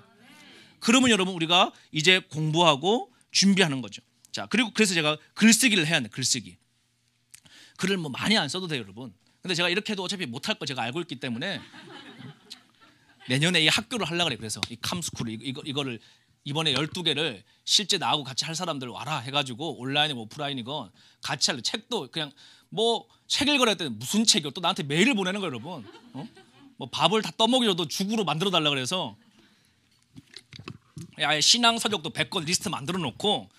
그러면 여러분 우리가 이제 공부하고 준비하는 거죠. 자, 그리고 그래서 제가 글쓰기를 해야 돼. 글쓰기. 글을 뭐 많이 안 써도 돼요, 여러분. 근데 제가 이렇게 해도 어차피 못할 거 제가 알고 있기 때문에 내년에 이 학교를 하려고 그래요. 그래서 이 캄스쿨 이거를 이번에 12개를 실제 나하고 같이 할 사람들 와라 해가지고 온라인이고 오프라인이건 같이 할래. 책도 그냥 뭐 책 읽으라 했더니 무슨 책이요? 또 나한테 메일을 보내는 거예요, 여러분. 뭐 밥을 다 떠먹여도 죽으로 만들어 달라 그래서 아예 신앙 서적도 100권 리스트 만들어 놓고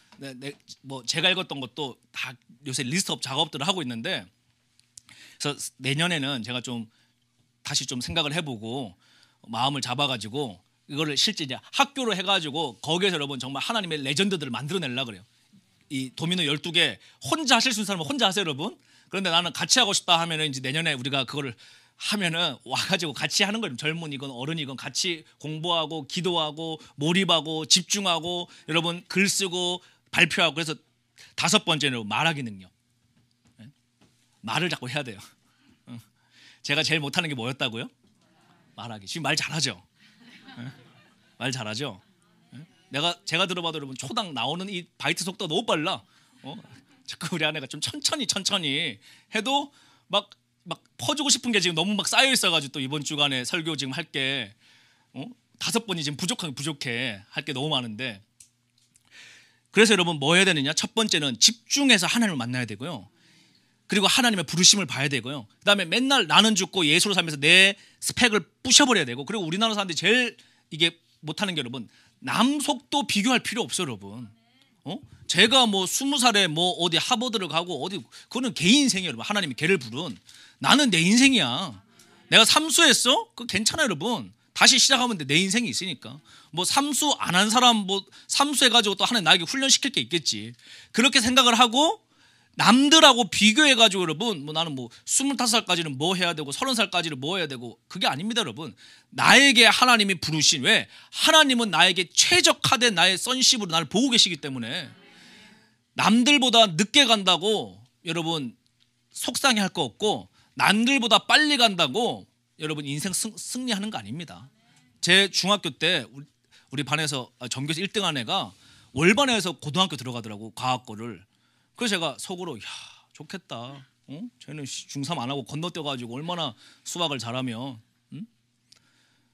뭐 제가 읽었던 것도 다 요새 리스트업 작업들을 하고 있는데, 그래서 내년에는 제가 좀 다시 좀 생각을 해보고 마음을 잡아가지고 이거를 실제 이제 학교로 해가지고 거기에서 여러분 정말 하나님의 레전드들을 만들어내려고 그래요. 이 도미노 12개 혼자 하실 수 있는 사람은 혼자 하세요, 여러분. 그런데 나는 같이 하고 싶다 하면은 이제 내년에 우리가 그거를 하면은 와가지고 같이 하는 거예요. 젊은이건 어른이건 같이 공부하고 기도하고 몰입하고 집중하고 여러분 글 쓰고 발표하고. 그래서 5번째는 말하기 능력. 말을 자꾸 해야 돼요. 제가 제일 못하는 게 뭐였다고요? 말하기. 지금 말 잘하죠? 말 잘하죠? 제가 들어봐도 여러분 초당 나오는 이 바이트 속도가 너무 빨라. 자꾸 우리 아내가 좀 천천히 해도 막 퍼주고 싶은 게 지금 너무 막 쌓여 있어가지고 또 이번 주간에 설교 지금 할 게 5번이 지금 부족해. 할 게 너무 많은데, 그래서 여러분 뭐 해야 되느냐? 첫 번째는 집중해서 하나님을 만나야 되고요. 그리고 하나님의 부르심을 봐야 되고요. 그다음에 맨날 나는 죽고 예수로 살면서 내 스펙을 부셔버려야 되고, 그리고 우리나라 사람들이 제일 이게 못하는 게 여러분 남속도 비교할 필요 없어요, 여러분. 제가 뭐 20살에 뭐 어디 하버드를 가고 어디, 그거는 개 인생이에요, 여러분. 하나님이 개를 부른. 나는 내 인생이야. 내가 삼수했어? 그거 괜찮아요, 여러분. 다시 시작하면 돼. 내 인생이 있으니까. 뭐 삼수 안 한 사람 뭐 삼수해가지고 또 하나님 나에게 훈련시킬 게 있겠지. 그렇게 생각을 하고 남들하고 비교해가지고 여러분 뭐 나는 뭐 25살까지는 뭐 해야 되고 30살까지는 뭐 해야 되고, 그게 아닙니다, 여러분. 나에게 하나님이 부르신, 왜? 하나님은 나에게 최적화된 나의 선십으로 나를 보고 계시기 때문에 남들보다 늦게 간다고 여러분 속상해할 거 없고, 남들보다 빨리 간다고 여러분 인생 승리하는 거 아닙니다. 제 중학교 때 우리 반에서 전교에서 1등한 애가 월반에서 고등학교 들어가더라고, 과학고를. 그래서 제가 속으로 야 좋겠다. 쟤는 중3 안 하고 건너뛰어가지고 얼마나 수학을 잘하며.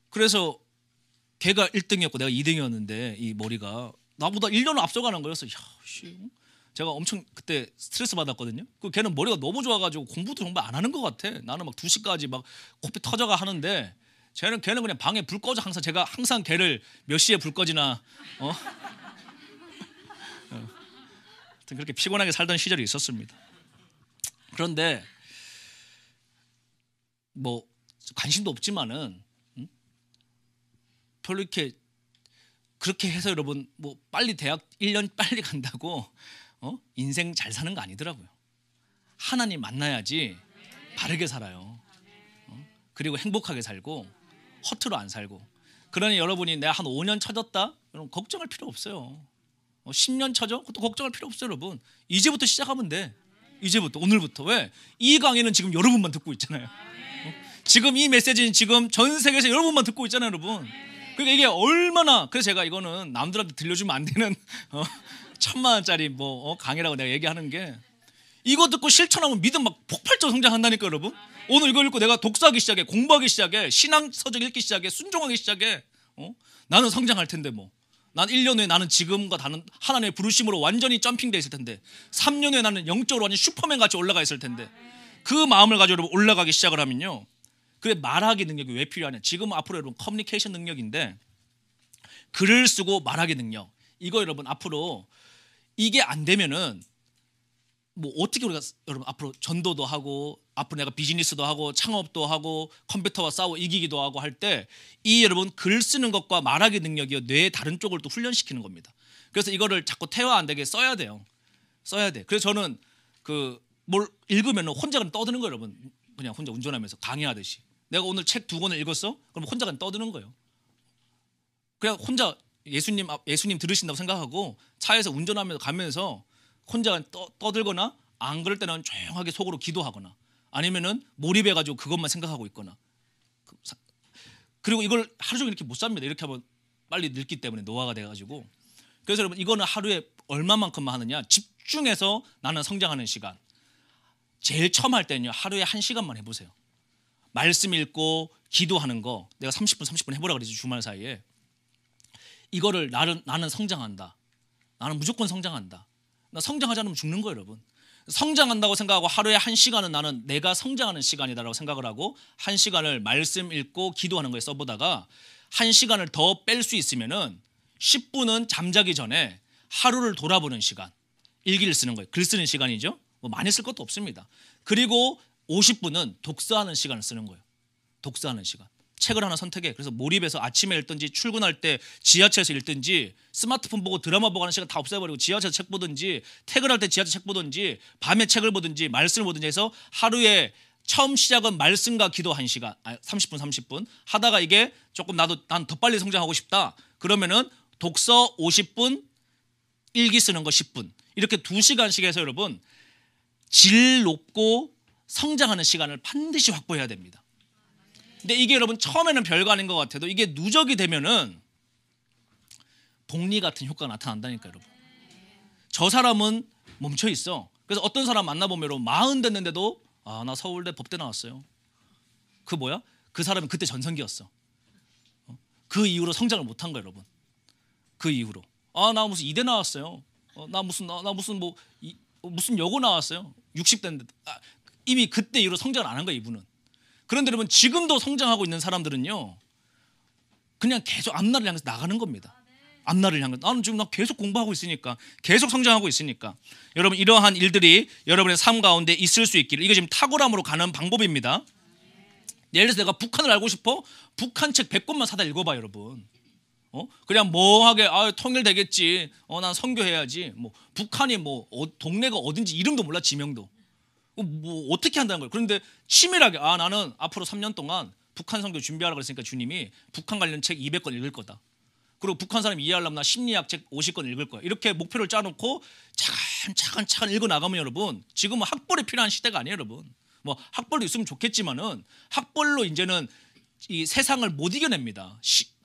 그래서 걔가 1등이었고 내가 2등이었는데 이 머리가 나보다 1년을 앞서가는 거였어. 야, 씨. 제가 엄청 그때 스트레스 받았거든요. 그 걔는 머리가 너무 좋아가지고 공부도 정말 안 하는 것 같아. 나는 막 2시까지 막 코피 터져가 하는데 걔는 그냥 방에 불 꺼져. 제가 항상 걔를 몇 시에 불 꺼지나 하여튼 그렇게 피곤하게 살던 시절이 있었습니다. 그런데 뭐 관심도 없지만은 별로 이렇게 그렇게 해서 여러분 뭐 빨리 대학 1년 빨리 간다고 인생 잘 사는 거 아니더라고요. 하나님 만나야지 바르게 살아요. 그리고 행복하게 살고 허투루 안 살고. 그러니 여러분이 내가 한 5년 쳐졌다? 여러분 걱정할 필요 없어요. 10년 쳐져? 그것도 걱정할 필요 없어요. 여러분 이제부터 시작하면 돼. 이제부터, 오늘부터. 왜? 이 강의는 지금 여러분만 듣고 있잖아요. 지금 이 메시지는 지금 전 세계에서 여러분만 듣고 있잖아요. 여러분. 그러니까 이게 얼마나, 그래서 제가 이거는 남들한테 들려주면 안 되는 1,000만 원짜리 뭐 강의라고 내가 얘기하는 게, 이거 듣고 실천하면 믿음 막 폭발적으로 성장한다니까 여러분. 오늘 이거 읽고 내가 독서하기 시작해, 공부하기 시작해, 신앙 서적 읽기 시작해, 순종하기 시작해. 나는 성장할 텐데 뭐. 난 1년 후에 나는 지금과 다른 하나님의 부르심으로 완전히 점핑돼 있을 텐데, 3년 후에 나는 영적으로 완전 슈퍼맨 같이 올라가 있을 텐데, 그 마음을 가지고 여러분 올라가기 시작을 하면요, 그래 말하기 능력이 왜 필요하냐? 지금 앞으로 여러분 커뮤니케이션 능력인데, 글을 쓰고 말하기 능력, 이거 여러분 앞으로 이게 안 되면은 뭐 어떻게 우리가 여러분 앞으로 전도도 하고, 앞으로 내가 비즈니스도 하고, 창업도 하고, 컴퓨터와 싸워 이기기도 하고 할 때, 이 여러분 글 쓰는 것과 말하기 능력이 뇌의 다른 쪽을 또 훈련시키는 겁니다. 그래서 이거를 자꾸 태화 안 되게 써야 돼요. 써야 돼. 그래서 저는 그 뭘 읽으면 혼자 그냥 떠드는 거예요, 여러분. 그냥 혼자 운전하면서 강의하듯이. 내가 오늘 책 2권을 읽었어? 그럼 혼자 그냥 떠드는 거예요. 그냥 혼자 예수님 들으신다고 생각하고 차에서 운전하면서 가면서 혼자 떠들거나, 안 그럴 때는 조용하게 속으로 기도하거나, 아니면은 몰입해가지고 그것만 생각하고 있거나. 그리고 이걸 하루 종일 이렇게 못 삽니다. 이렇게 하면 빨리 늙기 때문에 노화가 돼가지고. 그래서 여러분 이거는 하루에 얼마만큼만 하느냐, 집중해서 나는 성장하는 시간. 제일 처음 할 때는요, 하루에 1시간만 해보세요. 말씀 읽고 기도하는 거 내가 30분 해보라 그랬지, 주말 사이에. 이거를 나는 성장한다, 나는 무조건 성장한다, 나 성장하지 않으면 죽는 거예요 여러분. 성장한다고 생각하고 하루에 1시간은 나는 내가 성장하는 시간이다라고 생각을 하고, 1시간을 말씀 읽고 기도하는 거에 써보다가 1시간을 더 뺄 수 있으면은 10분은 잠자기 전에 하루를 돌아보는 시간, 일기를 쓰는 거예요. 글 쓰는 시간이죠. 뭐 많이 쓸 것도 없습니다. 그리고 50분은 독서하는 시간을 쓰는 거예요. 독서하는 시간. 책을 하나 선택해. 그래서 몰입해서 아침에 읽든지, 출근할 때 지하철에서 읽든지, 스마트폰 보고 드라마 보고 하는 시간 다 없애버리고 지하철에서 책 보든지, 퇴근할 때 지하철 책 보든지, 밤에 책을 보든지, 말씀을 보든지 해서 하루에 처음 시작은 말씀과 기도 1시간, 30분 하다가 이게 조금 난 더 빨리 성장하고 싶다, 그러면은 독서 50분, 일기 쓰는 거 10분, 이렇게 2시간씩 해서 여러분 질 높고 성장하는 시간을 반드시 확보해야 됩니다. 근데 이게 여러분 처음에는 별거 아닌 것 같아도 이게 누적이 되면은 복리 같은 효과가 나타난다니까 여러분. 저 사람은 멈춰 있어. 그래서 어떤 사람 만나보면 여러분 40 됐는데도 나 서울대 법대 나왔어요. 그 뭐야? 그 사람은 그때 전성기였어. 그 이후로 성장을 못한 거예요 여러분. 그 이후로 나 무슨 이대 나왔어요. 나 무슨 무슨 여고 나왔어요. 60 됐는데 이미 그때 이후로 성장을 안 한 거예요 이분은. 그런데 여러분 지금도 성장하고 있는 사람들은요, 그냥 계속 앞날을 향해서 나가는 겁니다. 앞날을 향해. 나는 지금 나 계속 공부하고 있으니까, 계속 성장하고 있으니까. 여러분 이러한 일들이 여러분의 삶 가운데 있을 수 있기를, 이게 지금 탁월함으로 가는 방법입니다. 예를 들어서 내가 북한을 알고 싶어? 북한 책 100권만 사다 읽어봐 여러분. 그냥 멍하게 통일되겠지, 난 선교해야지, 뭐 북한이 뭐 동네가 어딘지 이름도 몰라, 지명도. 뭐 어떻게 한다는 거예요. 그런데 치밀하게 나는 앞으로 3년 동안 북한 선교 준비하라고 그랬으니까 주님이 북한 관련 책 200권 읽을 거다. 그리고 북한 사람 이해하려면 나 심리학 책 50권 읽을 거야. 이렇게 목표를 짜놓고 차근차근 읽어 나가면 여러분, 지금은 학벌이 필요한 시대가 아니에요 여러분. 뭐 학벌도 있으면 좋겠지만은 학벌로 이제는 이 세상을 못 이겨냅니다.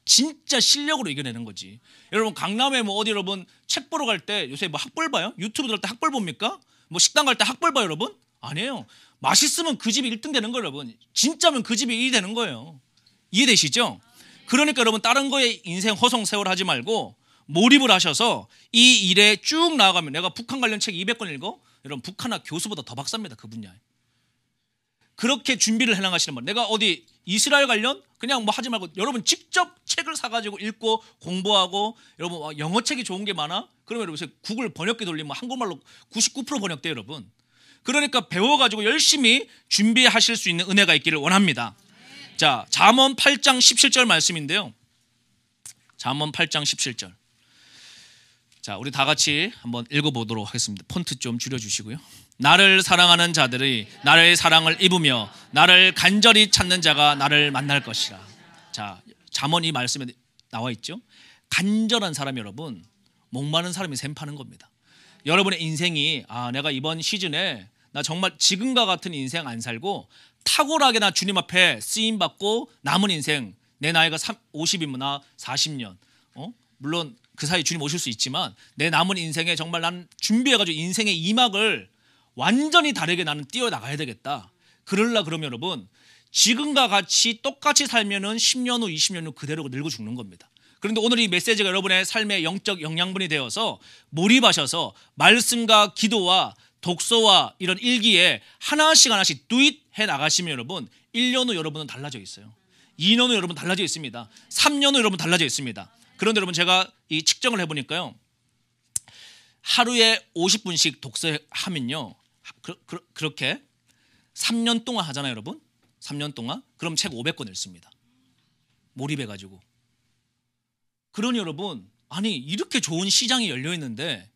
진짜 실력으로 이겨내는 거지. 여러분 강남에 뭐 어디 여러분 책 보러 갈 때 요새 뭐 학벌 봐요? 유튜브 들을 때 학벌 봅니까? 뭐 식당 갈 때 학벌 봐요 여러분? 아니에요. 맛있으면 그 집이 1등 되는 거예요, 여러분. 진짜면 그 집이 1위 되는 거예요. 이해되시죠? 그러니까 여러분 다른 거에 인생 허송세월 하지 말고 몰입을 하셔서 이 일에 쭉 나아가면, 내가 북한 관련 책 200권 읽어? 여러분 북한학 교수보다 더 박사입니다, 그 분야에. 그렇게 준비를 해나가시는 분. 내가 어디 이스라엘 관련 그냥 뭐 하지 말고 여러분 직접 책을 사가지고 읽고 공부하고, 여러분 영어 책이 좋은 게 많아? 그러면 여러분 구글 번역기 돌리면 한국말로 99% 번역돼요, 여러분. 그러니까 배워가지고 열심히 준비하실 수 있는 은혜가 있기를 원합니다. 자, 잠언 8장 17절 말씀인데요. 잠언 8장 17절. 자, 우리 다 같이 한번 읽어보도록 하겠습니다. 폰트 좀 줄여주시고요. 나를 사랑하는 자들이 나의 사랑을 입으며 나를 간절히 찾는 자가 나를 만날 것이라. 자, 잠언 이 말씀에 나와 있죠. 간절한 사람, 여러분 목마른 사람이 샘파는 겁니다. 여러분의 인생이 내가 이번 시즌에 나 정말 지금과 같은 인생 안 살고 탁월하게 나 주님 앞에 쓰임받고 남은 인생, 내 나이가 50이면 나 40년, 물론 그 사이 주님 오실 수 있지만 내 남은 인생에 정말 난 준비해가지고 인생의 2막을 완전히 다르게 나는 뛰어나가야 되겠다. 그러려 그러면 여러분 지금과 같이 똑같이 살면은 10년 후 20년 후 그대로 늙어 죽는 겁니다. 그런데 오늘 이 메시지가 여러분의 삶의 영적 영양분이 되어서 몰입하셔서 말씀과 기도와 독서와 이런 일기에 하나씩 하나씩 뚜잇 해 나가시면 여러분 1년 후 여러분은 달라져 있어요. 2년 후 여러분 달라져 있습니다. 3년 후 여러분 달라져 있습니다. 그런데 여러분 제가 이 측정을 해보니까요, 하루에 50분씩 독서하면요, 그렇게 3년 동안 하잖아요, 여러분. 3년 동안 그럼 책 500권 읽습니다. 몰입해가지고. 그러니 여러분, 아니 이렇게 좋은 시장이 열려 있는데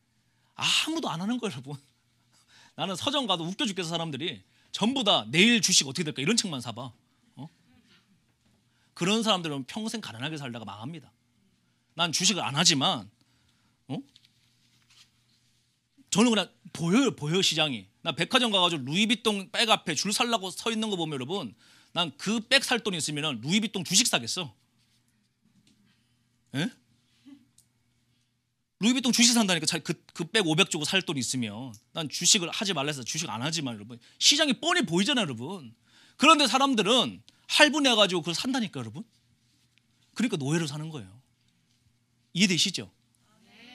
아무도 안 하는 거예요, 여러분. 나는 서점 가도 웃겨 죽겠어. 사람들이 전부 다 내일 주식 어떻게 될까 이런 책만 사봐. 그런 사람들은 평생 가난하게 살다가 망합니다. 난 주식을 안 하지만 저는 그냥 보여요 시장이. 나 백화점 가가지고 루이비통 백 앞에 줄 살라고 서 있는 거 보면 여러분, 난 그 백 살 돈 있으면 루이비통 주식 사겠어. 에? 루이비통 주식 산다니까. 그 백 500 주고 살 돈 있으면. 난 주식을 하지 말라 해서 주식 안 하지만 여러분 시장이 뻔히 보이잖아요, 여러분. 그런데 사람들은 할부내가지고 그걸 산다니까, 여러분. 그러니까 노예로 사는 거예요. 이해되시죠?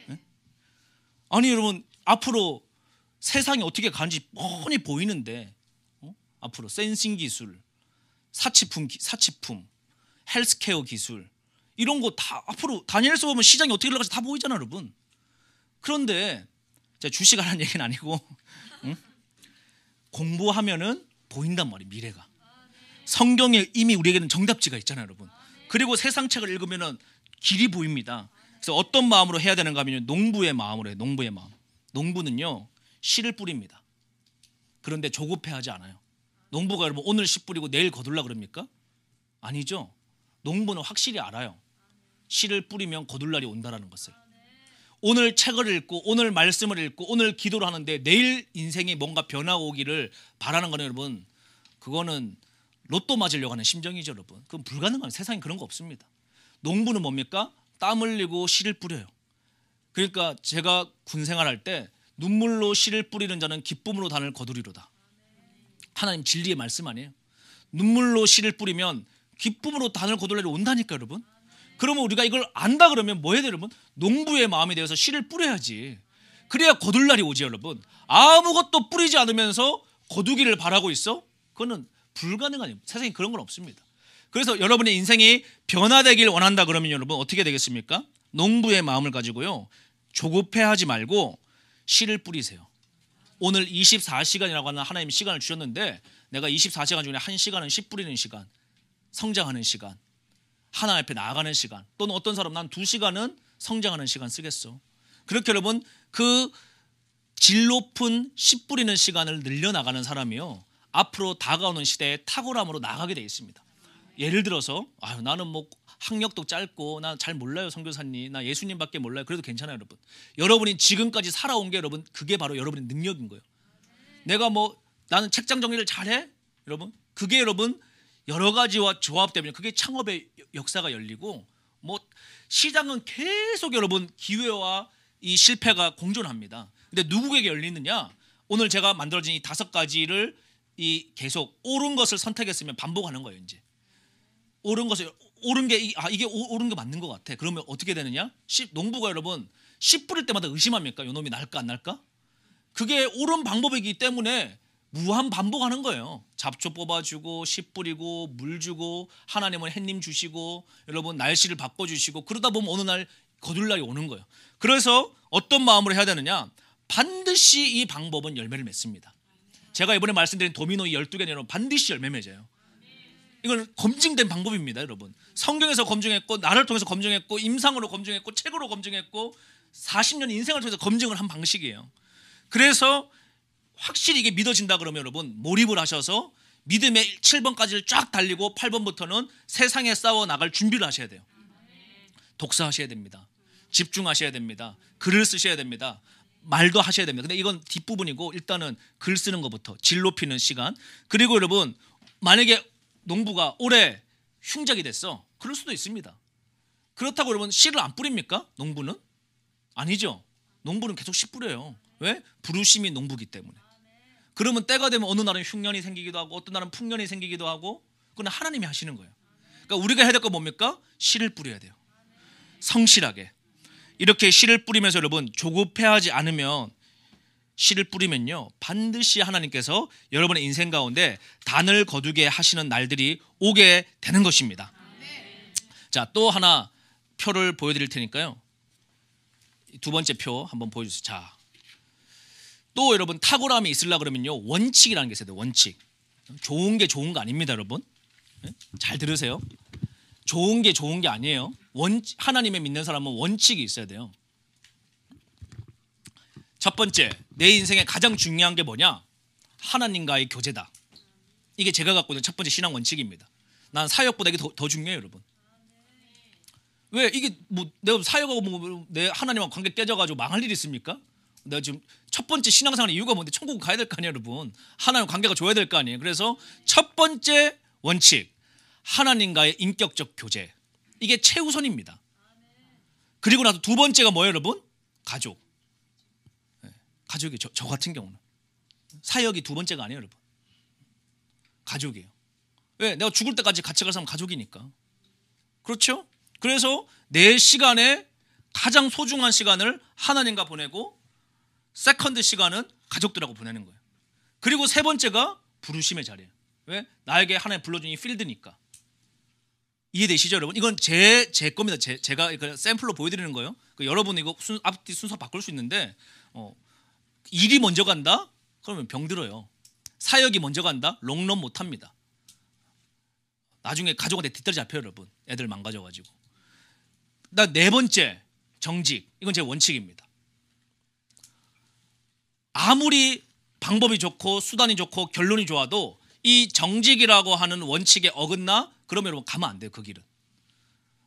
네? 아니 여러분, 앞으로 세상이 어떻게 가는지 뻔히 보이는데 앞으로 센싱 기술, 사치품, 헬스케어 기술 이런 거 다 앞으로 다니엘서 보면 시장이 어떻게 흘러갈지 다 보이잖아요, 여러분. 그런데 제가 주식하라는 얘기는 아니고 공부하면은 보인단 말이에요, 미래가. 성경에 이미 우리에게는 정답지가 있잖아요, 여러분. 그리고 세상 책을 읽으면은 길이 보입니다. 그래서 어떤 마음으로 해야 되는가 하면 농부의 마음으로 해요. 농부의 마음. 농부는요 씨를 뿌립니다. 그런데 조급해하지 않아요. 농부가 여러분 오늘 씨 뿌리고 내일 거둘라 그럽니까? 아니죠. 농부는 확실히 알아요. 씨를 뿌리면 거둘 날이 온다라는 것을. 오늘 책을 읽고 오늘 말씀을 읽고 오늘 기도를 하는데 내일 인생에 뭔가 변화가 오기를 바라는 거는 여러분, 그거는 로또 맞으려고 하는 심정이죠, 여러분. 그건 불가능한, 세상에 그런 거 없습니다. 농부는 뭡니까? 땀 흘리고 씨를 뿌려요. 그러니까 제가 군 생활할 때 눈물로 씨를 뿌리는 자는 기쁨으로 단을 거두리로다. 하나님 진리의 말씀 아니에요? 눈물로 씨를 뿌리면 기쁨으로 단을 거둘 날이 온다니까, 여러분. 그러면 우리가 이걸 안다 그러면 뭐 해야 돼요, 여러분? 농부의 마음에 대해서 씨를 뿌려야지. 그래야 거둘 날이 오지, 여러분. 아무것도 뿌리지 않으면서 거두기를 바라고 있어? 그거는 불가능한, 세상에 그런 건 없습니다. 그래서 여러분의 인생이 변화되길 원한다 그러면 여러분 어떻게 되겠습니까? 농부의 마음을 가지고요, 조급해하지 말고 씨를 뿌리세요. 오늘 24시간이라고 하는 하나님의 시간을 주셨는데 내가 24시간 중에 1시간은 씨 뿌리는 시간, 성장하는 시간, 하나님 앞에 나아가는 시간, 또는 어떤 사람 난 2시간은 성장하는 시간 쓰겠어. 그렇게 여러분 그 질 높은 씨 뿌리는 시간을 늘려나가는 사람이요, 앞으로 다가오는 시대에 탁월함으로 나가게 되어 있습니다. 예를 들어서 나는 뭐 학력도 짧고 나 잘 몰라요, 선교사님, 나 예수님밖에 몰라요. 그래도 괜찮아요, 여러분. 여러분이 지금까지 살아온 게 여러분 그게 바로 여러분의 능력인 거예요. 내가 나는 책장 정리를 잘해, 여러분. 그게 여러분 여러 가지와 조합되면 그게 창업의 역사가 열리고, 시장은 계속 여러분 기회와 이 실패가 공존합니다. 근데 누구에게 열리느냐? 오늘 제가 만들어진 이 5가지를 이 계속 옳은 것을 선택했으면 반복하는 거예요. 이제 옳은 것을 옳은 게 이게 옳은 게 맞는 것 같아. 그러면 어떻게 되느냐? 농부가 여러분 씨 뿌릴 때마다 의심합니까? 요 놈이 날까 안 날까? 그게 옳은 방법이기 때문에 무한 반복하는 거예요. 잡초 뽑아주고 씨 뿌리고 물 주고 하나님은 햇님 주시고 여러분 날씨를 바꿔주시고 그러다 보면 어느 날 거둘 날이 오는 거예요. 그래서 어떤 마음으로 해야 되느냐? 반드시 이 방법은 열매를 맺습니다. 제가 이번에 말씀드린 도미노 이 12개는 여러분 반드시 열매 맺어요. 이건 검증된 방법입니다. 여러분 성경에서 검증했고 나를 통해서 검증했고 임상으로 검증했고 책으로 검증했고 40년 인생을 통해서 검증을 한 방식이에요. 그래서 확실히 이게 믿어진다 그러면 여러분 몰입을 하셔서 믿음의 7번까지를 쫙 달리고 8번부터는 세상에 싸워 나갈 준비를 하셔야 돼요. 독서하셔야 됩니다. 집중하셔야 됩니다. 글을 쓰셔야 됩니다. 말도 하셔야 됩니다. 근데 이건 뒷부분이고 일단은 글 쓰는 것부터 질 높이는 시간. 그리고 여러분 만약에 농부가 올해 흉작이 됐어. 그럴 수도 있습니다. 그렇다고 여러분 씨를 안 뿌립니까? 농부는? 아니죠. 농부는 계속 씨 뿌려요. 왜? 부르심이 농부기 때문에. 그러면 때가 되면 어느 날은 흉년이 생기기도 하고 어떤 날은 풍년이 생기기도 하고 그건 하나님이 하시는 거예요. 그러니까 우리가 해야 될 건 뭡니까? 씨를 뿌려야 돼요. 성실하게. 이렇게 씨를 뿌리면서 여러분 조급해하지 않으면 씨를 뿌리면요 반드시 하나님께서 여러분의 인생 가운데 단을 거두게 하시는 날들이 오게 되는 것입니다. 자, 또 하나 표를 보여드릴 테니까요. 두 번째 표 한번 보여주세요. 자, 또 여러분 탁월함이 있으려고 그러면요 원칙이라는 게 있어야 돼요. 원칙. 좋은 게 좋은 거 아닙니다. 여러분 잘 들으세요. 좋은 게 좋은 게 아니에요. 하나님의 믿는 사람은 원칙이 있어야 돼요. 첫 번째, 내 인생에 가장 중요한 게 뭐냐? 하나님과의 교제다. 이게 제가 갖고 있는 첫 번째 신앙 원칙입니다. 난 사역보다 이게 더 중요해요, 여러분. 왜 이게 뭐 내가 사역하고 뭐 내 하나님하고 관계 깨져가지고 망할 일이 있습니까? 내가 지금 첫 번째 신앙생활의 이유가 뭔데 천국 가야 될 거 아니에요, 여러분. 하나님 관계가 좋아야 될 거 아니에요. 그래서 첫 번째 원칙, 하나님과의 인격적 교제. 이게 최우선입니다. 그리고 나서 두 번째가 뭐예요, 여러분? 가족. 가족이 저 같은 경우는 사역이 두 번째가 아니에요, 여러분. 가족이에요. 왜? 내가 죽을 때까지 같이 갈 사람은 가족이니까. 그렇죠? 그래서 내 시간에 가장 소중한 시간을 하나님과 보내고 세컨드 시간은 가족들하고 보내는 거예요. 그리고 세 번째가 부르심의 자리예요. 왜? 나에게 하나님 불러준 이 필드니까. 이해되시죠, 여러분? 이건 제 겁니다. 제가 샘플로 보여드리는 거예요. 여러분 이거 앞뒤 순서 바꿀 수 있는데 일이 먼저 간다? 그러면 병들어요. 사역이 먼저 간다? 롱런 못합니다. 나중에 가족한테 뒷다리 잡혀요, 여러분. 애들 망가져가지고. 네 번째, 정직. 이건 제 원칙입니다. 아무리 방법이 좋고 수단이 좋고 결론이 좋아도 이 정직이라고 하는 원칙에 어긋나? 그러면 여러분 가면 안 돼요, 그 길은.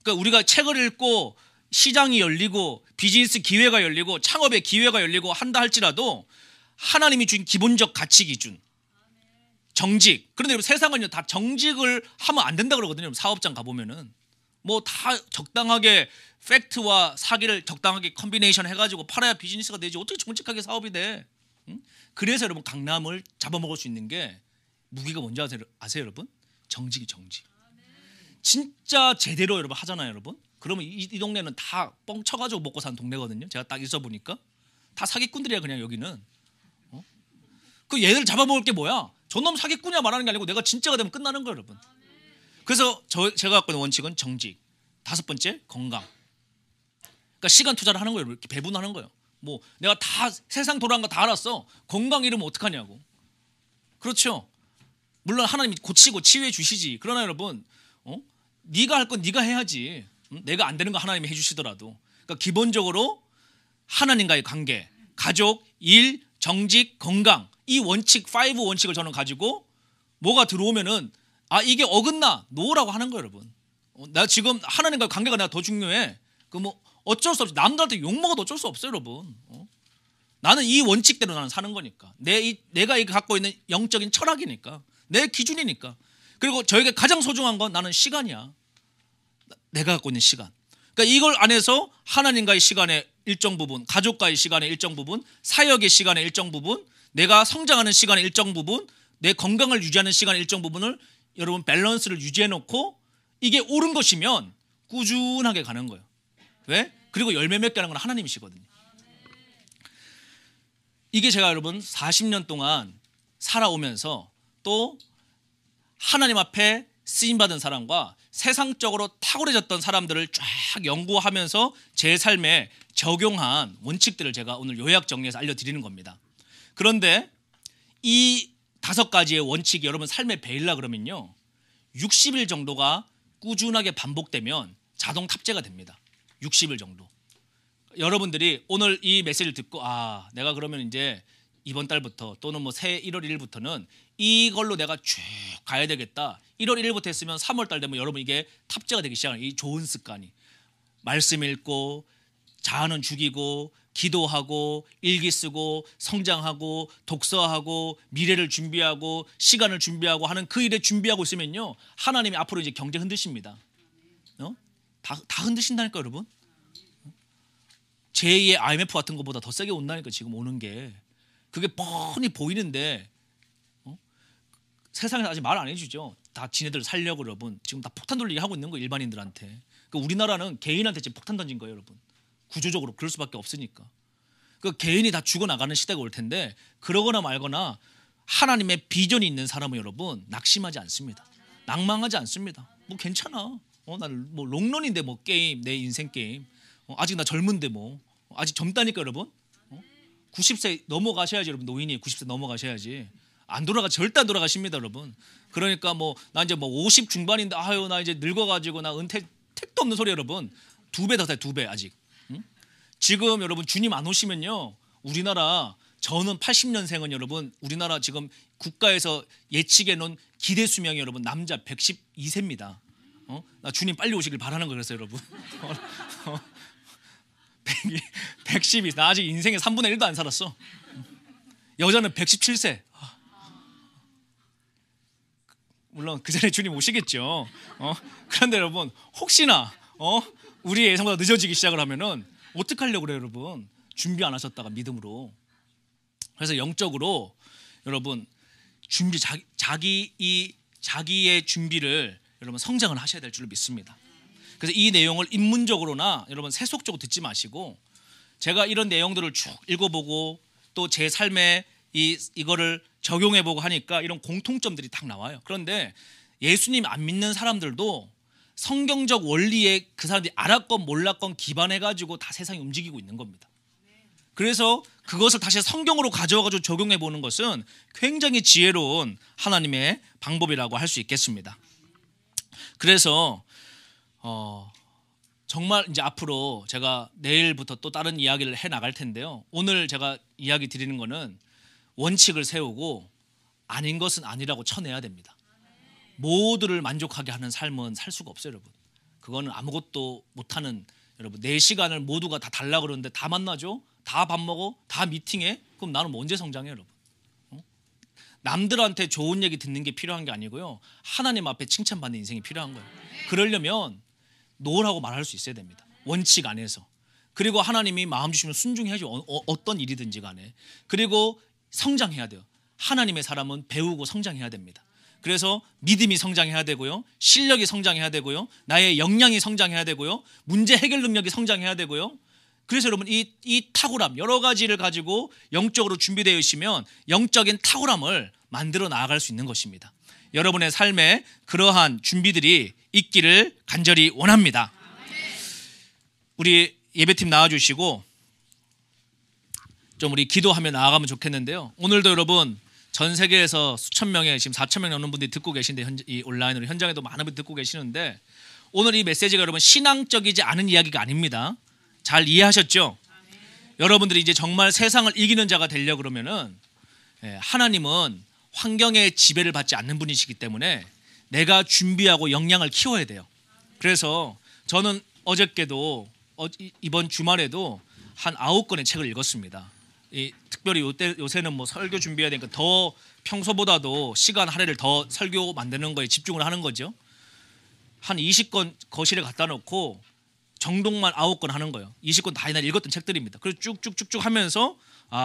그러니까 우리가 책을 읽고 시장이 열리고 비즈니스 기회가 열리고 창업의 기회가 열리고 한다 할지라도 하나님이 준 기본적 가치 기준 정직. 그런데 세상은요 다 정직을 하면 안 된다 그러거든요. 사업장 가보면은 뭐 다 적당하게 팩트와 사기를 적당하게 컨비네이션 해가지고 팔아야 비즈니스가 되지 어떻게 정직하게 사업이 돼? 응? 그래서 여러분 강남을 잡아먹을 수 있는 게 무기가 뭔지 아세요 여러분? 정직이 정직. 진짜 제대로 여러분 하잖아요 여러분. 그러면 이 동네는 다 뻥쳐가지고 먹고 사는 동네거든요. 제가 딱 있어 보니까 다 사기꾼들이야 그냥 여기는. 그 얘들 잡아먹을 게 뭐야? 저놈 사기꾼이야 말하는 게 아니고 내가 진짜가 되면 끝나는 거예요 여러분. 그래서 제가 갖고 있는 원칙은 정직. 다섯 번째 건강. 그러니까 시간 투자를 하는 거예요. 이렇게 배분하는 거예요. 뭐 내가 다 세상 돌아간 거 다 알았어. 건강 잃으면 어떡하냐고. 그렇죠. 물론 하나님이 고치고 치유해 주시지. 그러나 여러분 네가 할 건 네가 해야지. 내가 안 되는 거 하나님이 해주시더라도. 그러니까 기본적으로 하나님과의 관계, 가족, 일, 정직, 건강 이 원칙 5 원칙을 저는 가지고 뭐가 들어오면은 이게 어긋나 노라고 하는 거예요 여러분. 나 지금 하나님과의 관계가 내가 더 중요해. 그 뭐 어쩔 수 없이 남들한테 욕먹어도 어쩔 수 없어요 여러분. 나는 이 원칙대로 나는 사는 거니까. 내가 갖고 있는 영적인 철학이니까. 내 기준이니까. 그리고 저에게 가장 소중한 건 나는 시간이야. 내가 갖고 있는 시간. 그러니까 이걸 안에서 하나님과의 시간의 일정 부분, 가족과의 시간의 일정 부분, 사역의 시간의 일정 부분, 내가 성장하는 시간의 일정 부분, 내 건강을 유지하는 시간의 일정 부분을 여러분 밸런스를 유지해 놓고 이게 옳은 것이면 꾸준하게 가는 거예요. 왜? 그리고 열매 맺게 하는 건 하나님이시거든요. 이게 제가 여러분 40년 동안 살아오면서 또 하나님 앞에 쓰임받은 사람과 세상적으로 탁월해졌던 사람들을 쫙 연구하면서 제 삶에 적용한 원칙들을 제가 오늘 요약 정리해서 알려드리는 겁니다. 그런데 이 5가지의 원칙이 여러분 삶에 배일라 그러면요 60일 정도가 꾸준하게 반복되면 자동 탑재가 됩니다. 60일 정도. 여러분들이 오늘 이 메시지를 듣고 내가 그러면 이제 이번 달부터 또는 뭐 새해 1월 1일부터는 이걸로 내가 쭉 가야 되겠다. 1월 1일부터 했으면 3월 달 되면 여러분 이게 탑재가 되기 시작하는 이 좋은 습관이 말씀 읽고 자아는 죽이고 기도하고 일기 쓰고 성장하고 독서하고 미래를 준비하고 시간을 준비하고 하는 그 일에 준비하고 있으면요 하나님이 앞으로 이제 경제 흔드십니다. 다 흔드신다니까 여러분. 제2의 IMF 같은 것보다 더 세게 온다니까 지금 오는 게. 그게 뻔히 보이는데 세상에서 아직 말 안 해주죠. 다 지네들 살려고 여러분 지금 다 폭탄 돌리기 하고 있는 거예요 일반인들한테. 우리나라는 개인한테 지금 폭탄 던진 거예요 여러분. 구조적으로 그럴 수밖에 없으니까. 그 개인이 다 죽어나가는 시대가 올 텐데 그러거나 말거나 하나님의 비전이 있는 사람은 여러분 낙심하지 않습니다. 낭망하지 않습니다. 뭐 괜찮아. 나는 뭐 롱런인데 뭐 게임 내 인생 게임. 아직 나 젊은데 뭐 아직 젊다니까 여러분. 90세 넘어가셔야지 여러분. 노인이 90세 넘어가셔야지. 안 절대 안 돌아가십니다 여러분. 그러니까 뭐 나 이제 뭐 50 중반인데 나 이제 늙어가지고 나 은퇴 택도 없는 소리 여러분. 2배 더 돼 2배 아직. 지금 여러분 주님 안 오시면요 우리나라 저는 80년생은 여러분 우리나라 지금 국가에서 예측해 놓은 기대 수명이 여러분 남자 112세입니다. 나 주님 빨리 오시길 바라는 거 그랬어요 여러분. 112. 나 아직 인생의 3분의 1도 안 살았어. 여자는 117세. 물론 그 전에 주님 오시겠죠. 그런데 여러분 혹시나 우리의 예상보다 늦어지기 시작을 하면은 어떡하려고 그래요 여러분. 준비 안 하셨다가 믿음으로. 그래서 영적으로 여러분 준비 자기의 준비를 여러분 성장을 하셔야 될 줄 믿습니다. 그래서 이 내용을 인문적으로나 여러분 세속적으로 듣지 마시고 제가 이런 내용들을 쭉 읽어보고 또 제 삶에 이거를 적용해보고 하니까 이런 공통점들이 딱 나와요. 그런데 예수님 안 믿는 사람들도 성경적 원리에 그 사람들이 알았건 몰랐건 기반해가지고 다 세상이 움직이고 있는 겁니다. 그래서 그것을 다시 성경으로 가져와가지고 적용해보는 것은 굉장히 지혜로운 하나님의 방법이라고 할 수 있겠습니다. 그래서 정말 이제 앞으로 제가 내일부터 또 다른 이야기를 해 나갈 텐데요. 오늘 제가 이야기 드리는 거는 원칙을 세우고 아닌 것은 아니라고 쳐내야 됩니다. 모두를 만족하게 하는 삶은 살 수가 없어요 여러분. 그거는 아무것도 못하는 여러분. 내 시간을 모두가 다 달라 그러는데 다 만나죠. 다 밥 먹어. 다 미팅해. 그럼 나는 뭐 언제 성장해 여러분. 남들한테 좋은 얘기 듣는 게 필요한 게 아니고요. 하나님 앞에 칭찬받는 인생이 필요한 거예요. 그러려면 노라고 말할 수 있어야 됩니다. 원칙 안에서. 그리고 하나님이 마음 주시면 순종해야죠. 어떤 일이든지 간에. 그리고 성장해야 돼요. 하나님의 사람은 배우고 성장해야 됩니다. 그래서 믿음이 성장해야 되고요. 실력이 성장해야 되고요. 나의 역량이 성장해야 되고요. 문제 해결 능력이 성장해야 되고요. 그래서 여러분 이 탁월함 여러 가지를 가지고 영적으로 준비되어 있으면 영적인 탁월함을 만들어 나아갈 수 있는 것입니다. 여러분의 삶에 그러한 준비들이 있기를 간절히 원합니다. 우리 예배팀 나와주시고 좀 우리 기도하며 나아가면 좋겠는데요. 오늘도 여러분 전 세계에서 수천 명의 지금 4천 명 넘는 분들이 듣고 계신데 이 온라인으로 현장에도 많은 분들이 듣고 계시는데 오늘 이 메시지가 여러분 신앙적이지 않은 이야기가 아닙니다. 잘 이해하셨죠? 여러분들이 이제 정말 세상을 이기는 자가 되려고 그러면은 하나님은 환경의 지배를 받지 않는 분이시기 때문에 내가 준비하고 역량을 키워야 돼요. 그래서 저는 어저께도 이번 주말에도 한 9권의 책을 읽었습니다. 특별히 요새는 뭐 설교 준비해야 되니까 더 평소보다도 시간 할애를 더 설교 만드는 거에 집중을 하는 거죠. 한 20권 거실에 갖다 놓고 정독만 9권 하는 거예요. 20권 다 옛날에 읽었던 책들입니다. 그래서 쭉쭉쭉쭉 하면서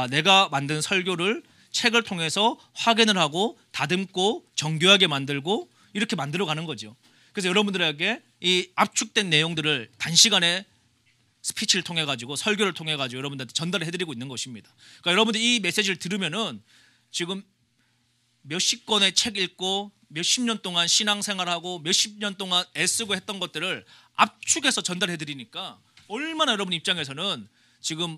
내가 만든 설교를 책을 통해서 확인을 하고 다듬고 정교하게 만들고 이렇게 만들어가는 거죠. 그래서 여러분들에게 이 압축된 내용들을 단시간에 스피치를 통해 가지고 설교를 통해 가지고 여러분들한테 전달해 드리고 있는 것입니다. 그러니까 여러분들이 이 메시지를 들으면은 지금 몇십 권의 책 읽고 몇십 년 동안 신앙생활하고 몇십 년 동안 애쓰고 했던 것들을 압축해서 전달해 드리니까 얼마나 여러분 입장에서는 지금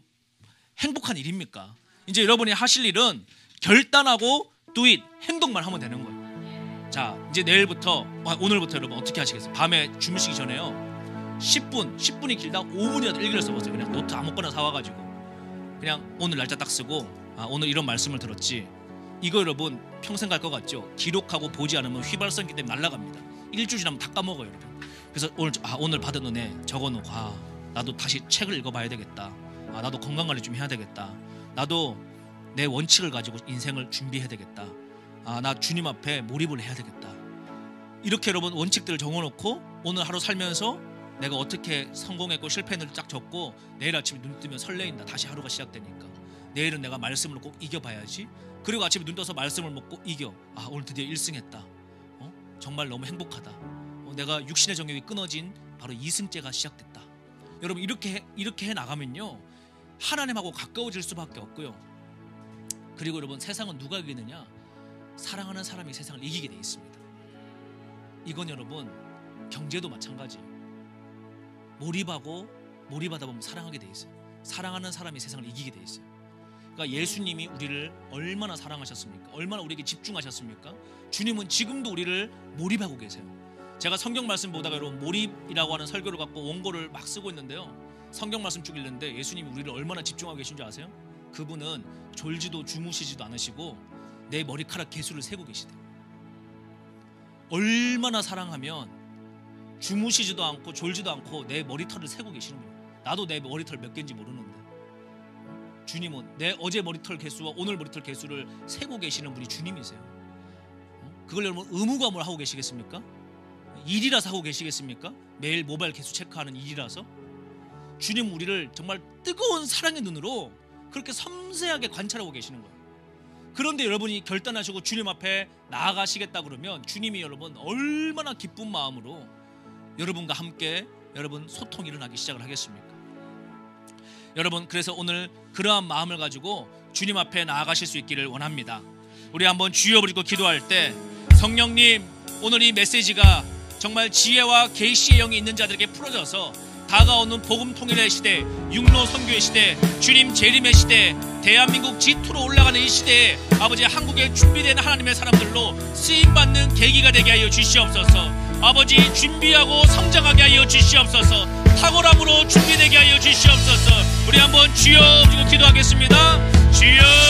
행복한 일입니까? 이제 여러분이 하실 일은 결단하고 do it, 행동만 하면 되는 거예요. 자, 이제 내일부터 오늘부터 여러분 어떻게 하시겠어요? 밤에 주무시기 전에요 10분이 길다 5분이라도 일기를 써보세요. 그냥 노트 아무거나 사와가지고 그냥 오늘 날짜 딱 쓰고 오늘 이런 말씀을 들었지. 이거 여러분 평생 갈 것 같죠? 기록하고 보지 않으면 휘발성기 때문에 날아갑니다. 일주일 지나면 다 까먹어요, 여러분. 그래서 오늘 받은 은혜 적어놓고 나도 다시 책을 읽어봐야 되겠다. 나도 건강관리 좀 해야 되겠다. 나도 내 원칙을 가지고 인생을 준비해야 되겠다. 나 주님 앞에 몰입을 해야 되겠다. 이렇게 여러분 원칙들을 정해놓고 오늘 하루 살면서 내가 어떻게 성공했고 실패했는지 딱 적고 내일 아침에 눈 뜨면 설레인다. 다시 하루가 시작되니까 내일은 내가 말씀을 꼭 이겨봐야지. 그리고 아침에 눈 떠서 말씀을 먹고 이겨. 오늘 드디어 1승했다. 정말 너무 행복하다. 내가 육신의 정욕이 끊어진 바로 2승째가 시작됐다. 여러분 이렇게 해 나가면요 하나님하고 가까워질 수밖에 없고요. 그리고 여러분 세상은 누가 이기느냐? 사랑하는 사람이 세상을 이기게 돼 있습니다. 이건 여러분 경제도 마찬가지예요. 몰입하다 보면 사랑하게 돼 있어요. 사랑하는 사람이 세상을 이기게 돼 있어요. 그러니까 예수님이 우리를 얼마나 사랑하셨습니까? 얼마나 우리에게 집중하셨습니까? 주님은 지금도 우리를 몰입하고 계세요. 제가 성경 말씀 보다가 여러분 몰입이라고 하는 설교를 갖고 원고를 막 쓰고 있는데요. 성경 말씀 쭉 읽는데 예수님이 우리를 얼마나 집중하고 계신 줄 아세요? 그분은 졸지도 주무시지도 않으시고 내 머리카락 개수를 세고 계시대요. 얼마나 사랑하면 주무시지도 않고 졸지도 않고 내 머리털을 세고 계시는 거예요. 나도 내 머리털 몇 개인지 모르는데 주님은 내 어제 머리털 개수와 오늘 머리털 개수를 세고 계시는 분이 주님이세요. 그걸 여러분 의무감을 하고 계시겠습니까? 일이라서 하고 계시겠습니까? 매일 모바일 개수 체크하는 일이라서? 주님은 우리를 정말 뜨거운 사랑의 눈으로 그렇게 섬세하게 관찰하고 계시는 거예요. 그런데 여러분이 결단하시고 주님 앞에 나아가시겠다 그러면 주님이 여러분 얼마나 기쁜 마음으로 여러분과 함께 여러분 소통이 일어나기 시작을 하겠습니까? 여러분 그래서 오늘 그러한 마음을 가지고 주님 앞에 나아가실 수 있기를 원합니다. 우리 한번 주여 부르고 기도할 때 성령님 오늘 이 메시지가 정말 지혜와 계시의 영이 있는 자들에게 풀어져서 다가오는 복음 통일의 시대, 육로 선교의 시대, 주님 재림의 시대, 대한민국 G2로 올라가는 이 시대에 아버지 한국에 준비된 하나님의 사람들로 쓰임받는 계기가 되게 하여 주시옵소서. 아버지 준비하고 성장하게 하여 주시옵소서. 탁월함으로 준비되게 하여 주시옵소서. 우리 한번 주여 부르고 기도하겠습니다. 주여